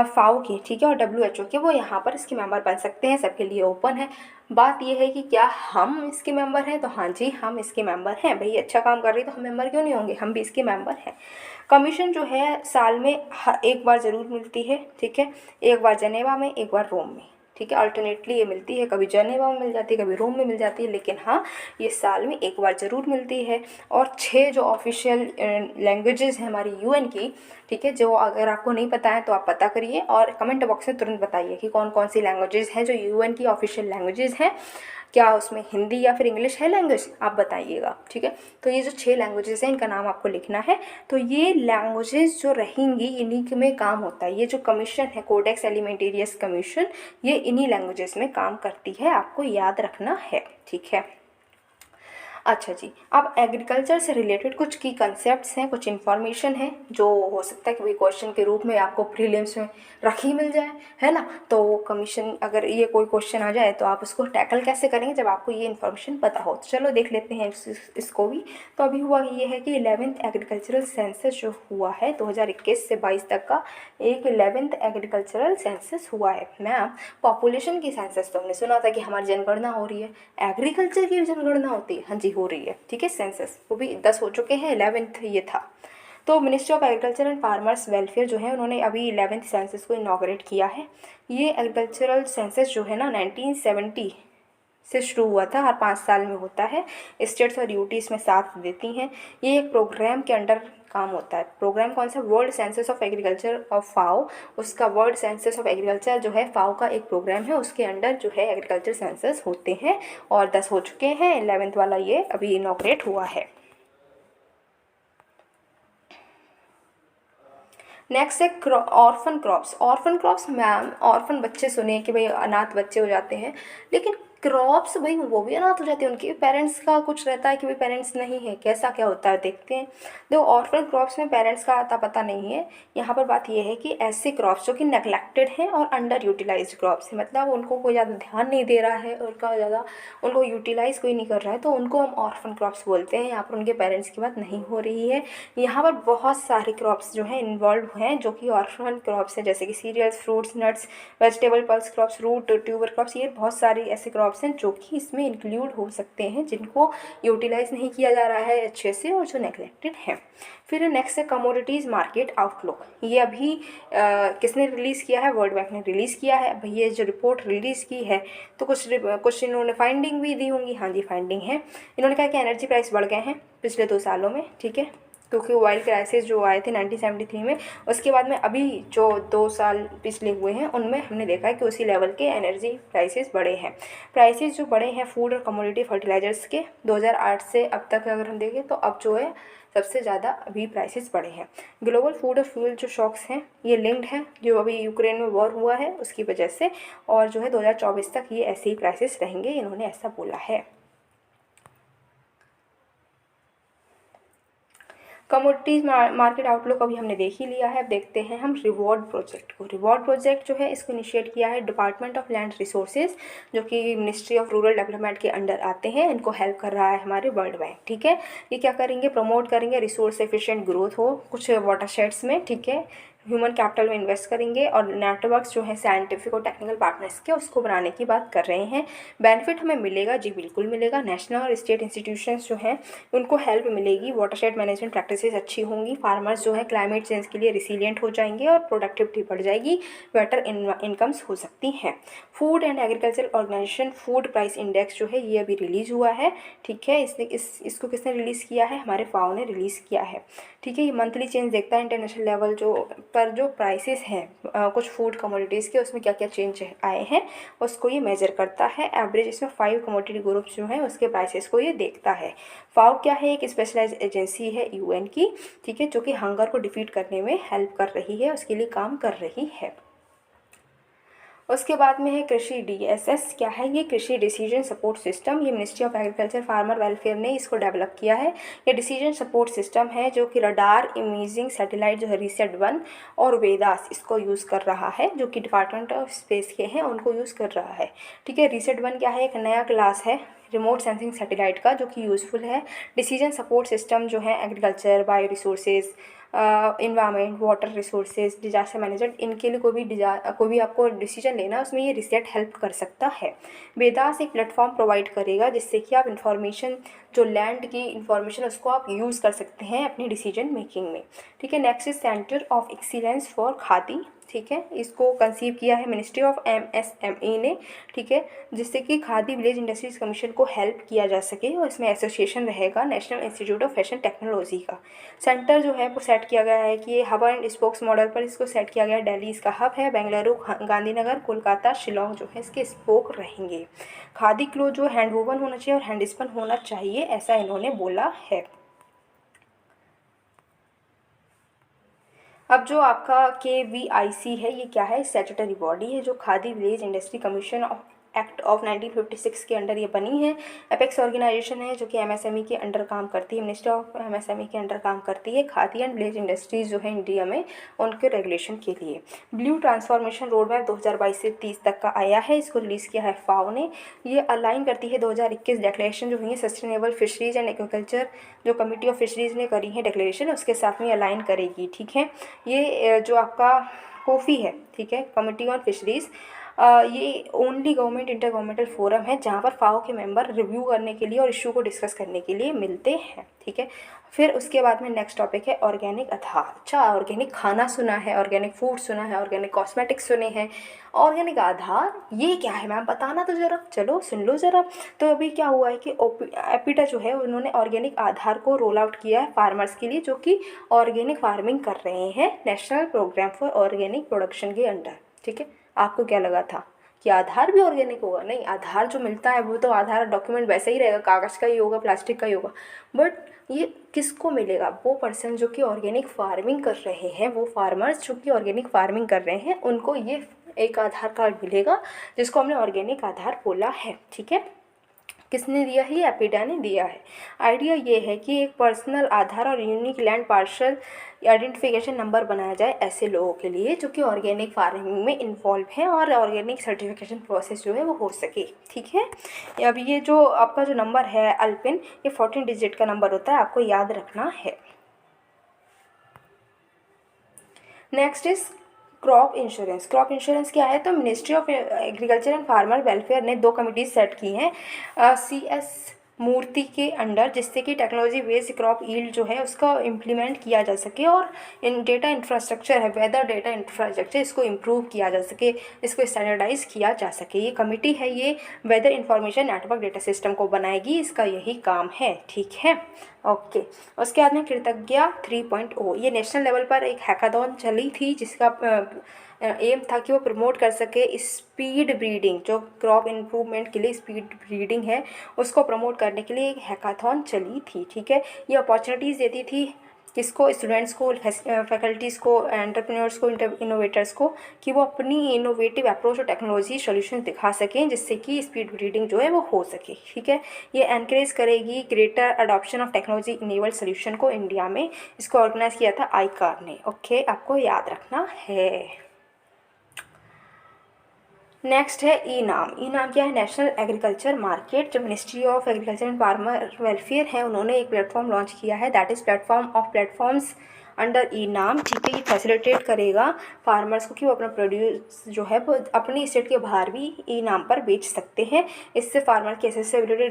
फाओ के, ठीक है, और WHO के, वो यहाँ पर इसके मेंबर बन सकते हैं, सबके लिए ओपन है। बात यह है कि क्या हम इसके मेंबर हैं, तो हाँ जी हम इसके मेंबर हैं। भाई अच्छा काम कर रही तो हम मेंबर क्यों नहीं होंगे, हम भी इसके मेंबर हैं। कमीशन जो है साल में एक बार ज़रूर मिलती है, ठीक है, एक बार जेनेवा में, एक बार रोम में, ठीक है, अल्टरनेटली ये मिलती है, कभी जेनेवा में मिल जाती है, कभी रोम में मिल जाती है, लेकिन हाँ ये साल में एक बार ज़रूर मिलती है। और 6 जो ऑफिशियल लैंग्वेजेस हैं हमारी UN की, ठीक है, जो अगर आपको नहीं पता है तो आप पता करिए और कमेंट बॉक्स में तुरंत बताइए कि कौन कौन सी लैंग्वेजेस हैं जो UN की ऑफिशियल लैंग्वेजेस हैं, क्या उसमें हिंदी या फिर इंग्लिश है लैंग्वेज, आप बताइएगा, ठीक है। तो ये जो 6 लैंग्वेजेस हैं इनका नाम आपको लिखना है। तो ये लैंग्वेजेस जो रहेंगी इन्हीं में काम होता है, ये जो कमीशन है कोडेक्स एलिमेंटेरियस कमीशन, ये इन्हीं लैंग्वेजेस में काम करती है, आपको याद रखना है, ठीक है। अच्छा जी, अब एग्रीकल्चर से रिलेटेड कुछ की कंसेप्ट्स हैं, कुछ इन्फॉर्मेशन है जो हो सकता है कि भाई क्वेश्चन के रूप में आपको प्रीलिम्स में रखी मिल जाए, है ना। तो कमीशन, अगर ये कोई क्वेश्चन आ जाए तो आप उसको टैकल कैसे करेंगे जब आपको ये इन्फॉर्मेशन पता हो। तो चलो देख लेते हैं इसको भी। तो अभी हुआ ये है कि 11th एग्रीकल्चरल सेंसस जो हुआ है 2021 से 22 तक का, एक 11th एग्रीकल्चरल सेंसस हुआ है। मैम पॉपुलेशन की सेंसस तो हमने सुना था कि हमारी जनगणना हो रही है, एग्रीकल्चर की जनगणना होती है, हाँ जी हो रही है, ठीक है। सेंसस वो भी 10 हो चुके हैं, 11th ये था। तो ministry of agriculture and farmers welfare जो है उन्होंने अभी 11th सेंसस को इनॉग्रेट किया है। ये एग्रीकल्चरल सेंसस जो है ना 1970 से शुरू हुआ था, हर 5 साल में होता है। स्टेट्स और यूटी इसमें साथ देती हैं। ये एक प्रोग्राम के अंडर काम होता है। प्रोग्राम कौन सा, world census of agriculture of FAO, उसका वर्ल्ड सेंसस ऑफ एग्रीकल्चर जो है फाओ का एक प्रोग्राम है, उसके अंडर जो है एग्रीकल्चर सेंसस होते हैं और 10 हो चुके हैं, 11th वाला ये अभी इनॉग्रेट हुआ है। नेक्स्ट है orphan crops. Orphan crops ma'am, orphan बच्चे सुने कि भाई अनाथ बच्चे हो जाते हैं, लेकिन क्रॉप्स भाई वो भी अनाथ हो जाते हैं, उनके पेरेंट्स का कुछ रहता है कि भाई पेरेंट्स नहीं है, कैसा क्या होता है देखते हैं। देखो ऑर्फन क्रॉप्स में पेरेंट्स का आता पता नहीं है। यहाँ पर बात यह है कि ऐसे क्रॉप्स जो कि नेग्लेक्टेड हैं और अंडर यूटिलाइज्ड क्रॉप्स हैं, मतलब उनको कोई ज़्यादा ध्यान नहीं दे रहा है, उनका ज़्यादा उनको यूटिलाइज कोई नहीं कर रहा है, तो उनको हम ऑर्फन क्रॉप्स बोलते हैं। यहाँ पर उनके पेरेंट्स की बात नहीं हो रही है। यहाँ पर बहुत सारे क्रॉप्स जो हैं इन्वॉल्व हैं जो कि ऑर्फन क्रॉप्स हैं, जैसे कि cereals, fruits, nuts, vegetable, pulse crops, root, tuber crops, ये बहुत सारे ऐसे क्रॉप्स हैं जो कि इसमें इंक्लूड हो सकते हैं, जिनको यूटिलाइज नहीं किया जा रहा है अच्छे से और जो नेग्लेक्टेड हैं। फिर नेक्स्ट है कमोडिटीज़ मार्केट आउटलुक। ये अभी किसने रिलीज़ किया है, वर्ल्ड बैंक ने रिलीज़ किया है। अभी ये जो रिपोर्ट रिलीज़ की है तो कुछ इन्होंने फाइंडिंग भी दी होंगी, हाँ जी फाइंडिंग है। इन्होंने कहा कि एनर्जी प्राइस बढ़ गए हैं पिछले 2 सालों में, ठीक है, क्योंकि ऑयल क्राइसिस जो आए थे 1973 में, उसके बाद में अभी जो 2 साल पिछले हुए हैं उनमें हमने देखा है कि उसी लेवल के एनर्जी प्राइसेस बढ़े हैं। प्राइसेस जो बढ़े हैं फूड और कमोडिटी फर्टिलाइजर्स के 2008 से अब तक अगर हम देखें तो अब जो है सबसे ज़्यादा अभी प्राइसेस बढ़े हैं। ग्लोबल फूड और फ्यूल जो शॉक्स हैं ये लिंक्ड है, जो अभी यूक्रेन में वॉर हुआ है उसकी वजह से, और जो है 2024 तक ये ऐसे ही प्राइसेस रहेंगे, इन्होंने ऐसा बोला है। कमोडिटीज़ मार्केट आउटलुक अभी हमने देख ही लिया है। अब देखते हैं हम रिवॉर्ड प्रोजेक्ट को। रिवॉर्ड प्रोजेक्ट जो है इसको इनिशिएट किया है डिपार्टमेंट ऑफ लैंड रिसोर्सेज, जो कि मिनिस्ट्री ऑफ रूरल डेवलपमेंट के अंडर आते हैं। इनको हेल्प कर रहा है हमारे वर्ल्ड बैंक, ठीक है। ये क्या करेंगे, प्रमोट करेंगे रिसोर्स एफिशिएंट ग्रोथ हो कुछ वाटरशेड्स में, ठीक है, ह्यूमन कैपिटल में इन्वेस्ट करेंगे और नेटवर्क्स जो है साइंटिफिक और टेक्निकल पार्टनर्स के उसको बनाने की बात कर रहे हैं। बेनिफिट हमें मिलेगा जी, बिल्कुल मिलेगा। नेशनल और स्टेट इंस्टीट्यूशंस जो हैं उनको हेल्प मिलेगी, वाटरशेड मैनेजमेंट प्रैक्टिसेस अच्छी होंगी, फार्मर्स जो है क्लाइमेट चेंज के लिए रिसिलियंट हो जाएंगे और प्रोडक्टिविटी बढ़ जाएगी, बेटर इनकम्स हो सकती हैं। Food and agriculture organisation food price index जो है ये अभी रिलीज़ हुआ है, ठीक है। इसको किसने रिलीज़ किया है? हमारे फाओ ने रिलीज़ किया है, ठीक है। ये मंथली चेंज देखता है इंटरनेशनल लेवल पर जो प्राइसेस हैं कुछ फूड कमोडिटीज़ के, उसमें क्या क्या चेंज आए हैं उसको ये मेजर करता है। एवरेज इसमें 5 कमोडिटी ग्रुप्स जो हैं उसके प्राइसेस को ये देखता है। फाओ क्या है? एक स्पेशलाइज एजेंसी है यूएन की, ठीक है, जो कि हंगर को डिफीट करने में हेल्प कर रही है, उसके लिए काम कर रही है। उसके बाद में है कृषि डीएसएस। क्या है ये? कृषि डिसीजन सपोर्ट सिस्टम। ये ministry of agriculture farmer welfare ने इसको डेवलप किया है। ये डिसीजन सपोर्ट सिस्टम है जो कि रडार इमेजिंग सैटेलाइट जो है रिसेट-1 और वेदास इसको यूज़ कर रहा है, जो कि डिपार्टमेंट ऑफ स्पेस के हैं उनको यूज़ कर रहा है, ठीक है। रिसेट-1 क्या है? एक नया क्लास है रिमोट सेंसिंग सैटेलाइट का जो कि यूज़फुल है। डिसीजन सपोर्ट सिस्टम जो है agriculture, bio resources, environment, water resources, disaster management, इनके लिए कोई भी आपको डिसीजन लेना है उसमें ये रिसेट हेल्प कर सकता है। वेदास एक प्लेटफॉर्म प्रोवाइड करेगा जिससे कि आप इन्फॉर्मेशन, जो लैंड की इन्फॉर्मेशन उसको आप यूज़ कर सकते हैं अपनी डिसीजन मेकिंग में, ठीक है। Next is centre of excellence for khadi, ठीक है। इसको कंसीव किया है मिनिस्ट्री ऑफ एमएसएमई ने, ठीक है, जिससे कि खादी विलेज इंडस्ट्रीज कमीशन को हेल्प किया जा सके और इसमें एसोसिएशन रहेगा national institute of fashion technology का। सेंटर जो है वो सेट किया गया है कि ये हब एंड स्पोक्स मॉडल पर इसको सेट किया गया है। दिल्ली इसका हब है, बेंगलुरु, गांधीनगर, कोलकाता, शिलोंग जो है इसके स्पोक रहेंगे। खादी क्लोथ जो हैंड वोवन होना चाहिए और हैंड स्पन होना चाहिए, ऐसा इन्होंने बोला है। अब जो आपका KVIC है ये क्या है? स्टैट्यूटरी बॉडी है जो khadi village industry commission act of 1956 के अंडर ये बनी है। एपेक्स ऑर्गेनाइजेशन है जो कि MSME के अंडर काम करती है, मिनिस्टर ऑफ MSME के अंडर काम करती है। खादी एंड विलेज इंडस्ट्रीज जो है इंडिया में उनके रेगुलेशन के लिए। ब्लू ट्रांसफॉर्मेशन रोड मैप 2022 से 30 तक का आया है, इसको रिलीज़ किया है फाओ ने। ये अलाइन करती है 2021 डिक्लेरेशन जो हुई है सस्टेनेबल फिशरीज एंड एक्वाकल्चर, जो कमिटी ऑफ फिशरीज़ ने करी है डिक्लेरेशन, उसके साथ में अलाइन करेगी, ठीक है। ये जो आपका कोफी है, ठीक है, कमिटी ऑन फिशरीज़, ये only government inter governmental forum है जहाँ पर फाओ के मेंबर रिव्यू करने के लिए और इशू को डिस्कस करने के लिए मिलते हैं, ठीक है। फिर उसके बाद में नेक्स्ट टॉपिक है ऑर्गेनिक आधार। अच्छा, ऑर्गेनिक खाना सुना है, ऑर्गेनिक फूड सुना है, ऑर्गेनिक कॉस्मेटिक्स सुने हैं, ऑर्गेनिक आधार ये क्या है मैम? बताना तो ज़रा, चलो सुन लो ज़रा। तो अभी क्या हुआ है कि एपिटा जो है उन्होंने ऑर्गेनिक आधार को रोल आउट किया है फार्मर्स के लिए जो कि ऑर्गेनिक फार्मिंग कर रहे हैं national programme for organic production के अंडर, ठीक है। आपको क्या लगा था कि आधार भी ऑर्गेनिक होगा? नहीं, आधार जो मिलता है वो तो आधार डॉक्यूमेंट वैसे ही रहेगा, कागज़ का ही होगा, प्लास्टिक का ही होगा, बट ये किसको मिलेगा? वो पर्सन जो कि ऑर्गेनिक फार्मिंग कर रहे हैं, वो फार्मर्स जो कि ऑर्गेनिक फार्मिंग कर रहे हैं उनको ये एक आधार कार्ड मिलेगा जिसको हमने ऑर्गेनिक आधार बोला है, ठीक है। किसने दिया है? ये एपिडा ने दिया है। आइडिया ये है कि एक पर्सनल आधार और unique land partial identification number बनाया जाए ऐसे लोगों के लिए जो कि ऑर्गेनिक फार्मिंग में इन्वॉल्व हैं और ऑर्गेनिक सर्टिफिकेशन प्रोसेस जो है वो हो सके, ठीक है। अब ये जो आपका जो नंबर है अल्पिन, ये 14 डिजिट का नंबर होता है, आपको याद रखना है। Next is crop insurance. Crop insurance क्या है? तो ministry of agriculture and farmer welfare ने 2 कमिटीज सेट की हैं CS मूर्ति के अंडर, जिससे कि टेक्नोलॉजी बेस्ड क्रॉप यील्ड जो है उसका इम्प्लीमेंट किया जा सके और इन डेटा इंफ्रास्ट्रक्चर है, वेदर डेटा इंफ्रास्ट्रक्चर, इसको इम्प्रूव किया जा सके, इसको स्टैंडर्डाइज किया जा सके। ये कमिटी है, ये weather information network data system को बनाएगी, इसका यही काम है, ठीक है। ओके, उसके बाद में कृतज्ञा 3.0, ये नेशनल लेवल पर एक हैकाथॉन चली थी जिसका एम था कि वो प्रमोट कर सके स्पीड ब्रीडिंग, जो क्रॉप इम्प्रूवमेंट के लिए स्पीड ब्रीडिंग है उसको प्रमोट करने के लिए एक हैकाथॉन चली थी, ठीक है। ये अपॉर्चुनिटीज़ देती थी किसको? स्टूडेंट्स को, फैकल्टीज़ को, एंटरप्रेन्योर्स को, इनोवेटर्स को, कि वो अपनी इनोवेटिव अप्रोच और टेक्नोलॉजी सॉल्यूशन दिखा सकें जिससे कि स्पीड ब्रीडिंग जो है वो हो सके, ठीक है। ये एनकरेज करेगी greater adoption of technology enabled solution को इंडिया में। इसको ऑर्गेनाइज किया था आईकार ने, ओके, आपको याद रखना है। नेक्स्ट है ई नाम। ई नाम क्या है? National agriculture market. जो ministry of agriculture and farmer welfare है उन्होंने एक प्लेटफॉर्म लॉन्च किया है, that is platform of platforms under e NAM, ठीक है। ये फैसिलिटेट करेगा फार्मर्स को कि वो अपना प्रोड्यूस जो है वो अपनी स्टेट के बाहर भी ई नाम पर बेच सकते हैं। इससे फार्मर की एसेसिबिलिटी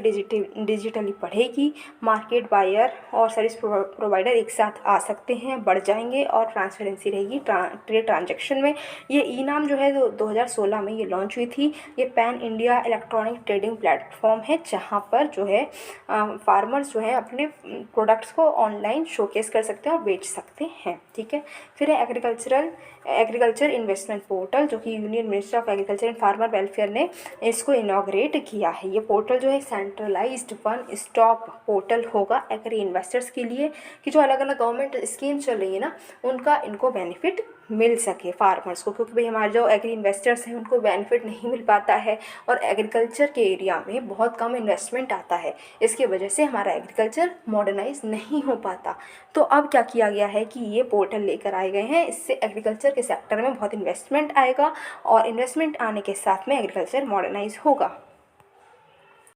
डिजिटली बढ़ेगी, मार्केट बायर और सर्विस प्रोवाइडर एक साथ आ सकते हैं, बढ़ जाएंगे और ट्रांसपेरेंसी रहेगी ट्रेड ट्रांजेक्शन में। ये ई नाम जो है 2016 में ये लॉन्च हुई थी। ये pan India electronic trading platform है जहाँ पर जो है फार्मर्स जो है अपने प्रोडक्ट्स को ऑनलाइन शोकेस कर सकते हैं और बेच सकते हैं, ठीक है। फिर है एग्रीकल्चर इन्वेस्टमेंट पोर्टल, जो कि union minister of agriculture and farmer welfare ने इसको इनॉग्रेट किया है। ये पोर्टल जो है सेंट्रलाइज्ड वन स्टॉप पोर्टल होगा एग्री इन्वेस्टर्स के लिए, कि जो अलग अलग गवर्नमेंट स्कीम चल रही है ना उनका इनको बेनिफिट मिल सके फार्मर्स को, क्योंकि भाई हमारे जो एग्री इन्वेस्टर्स हैं उनको बेनिफिट नहीं मिल पाता है और एग्रीकल्चर के एरिया में बहुत कम इन्वेस्टमेंट आता है। इसकी वजह से हमारा एग्रीकल्चर मॉडर्नाइज नहीं हो पाता। तो अब क्या किया गया है कि ये पोर्टल लेकर आए गए हैं, इससे एग्रीकल्चर के सेक्टर में बहुत इन्वेस्टमेंट आएगा और इन्वेस्टमेंट आने के साथ में एग्रीकल्चर मॉडर्नाइज होगा।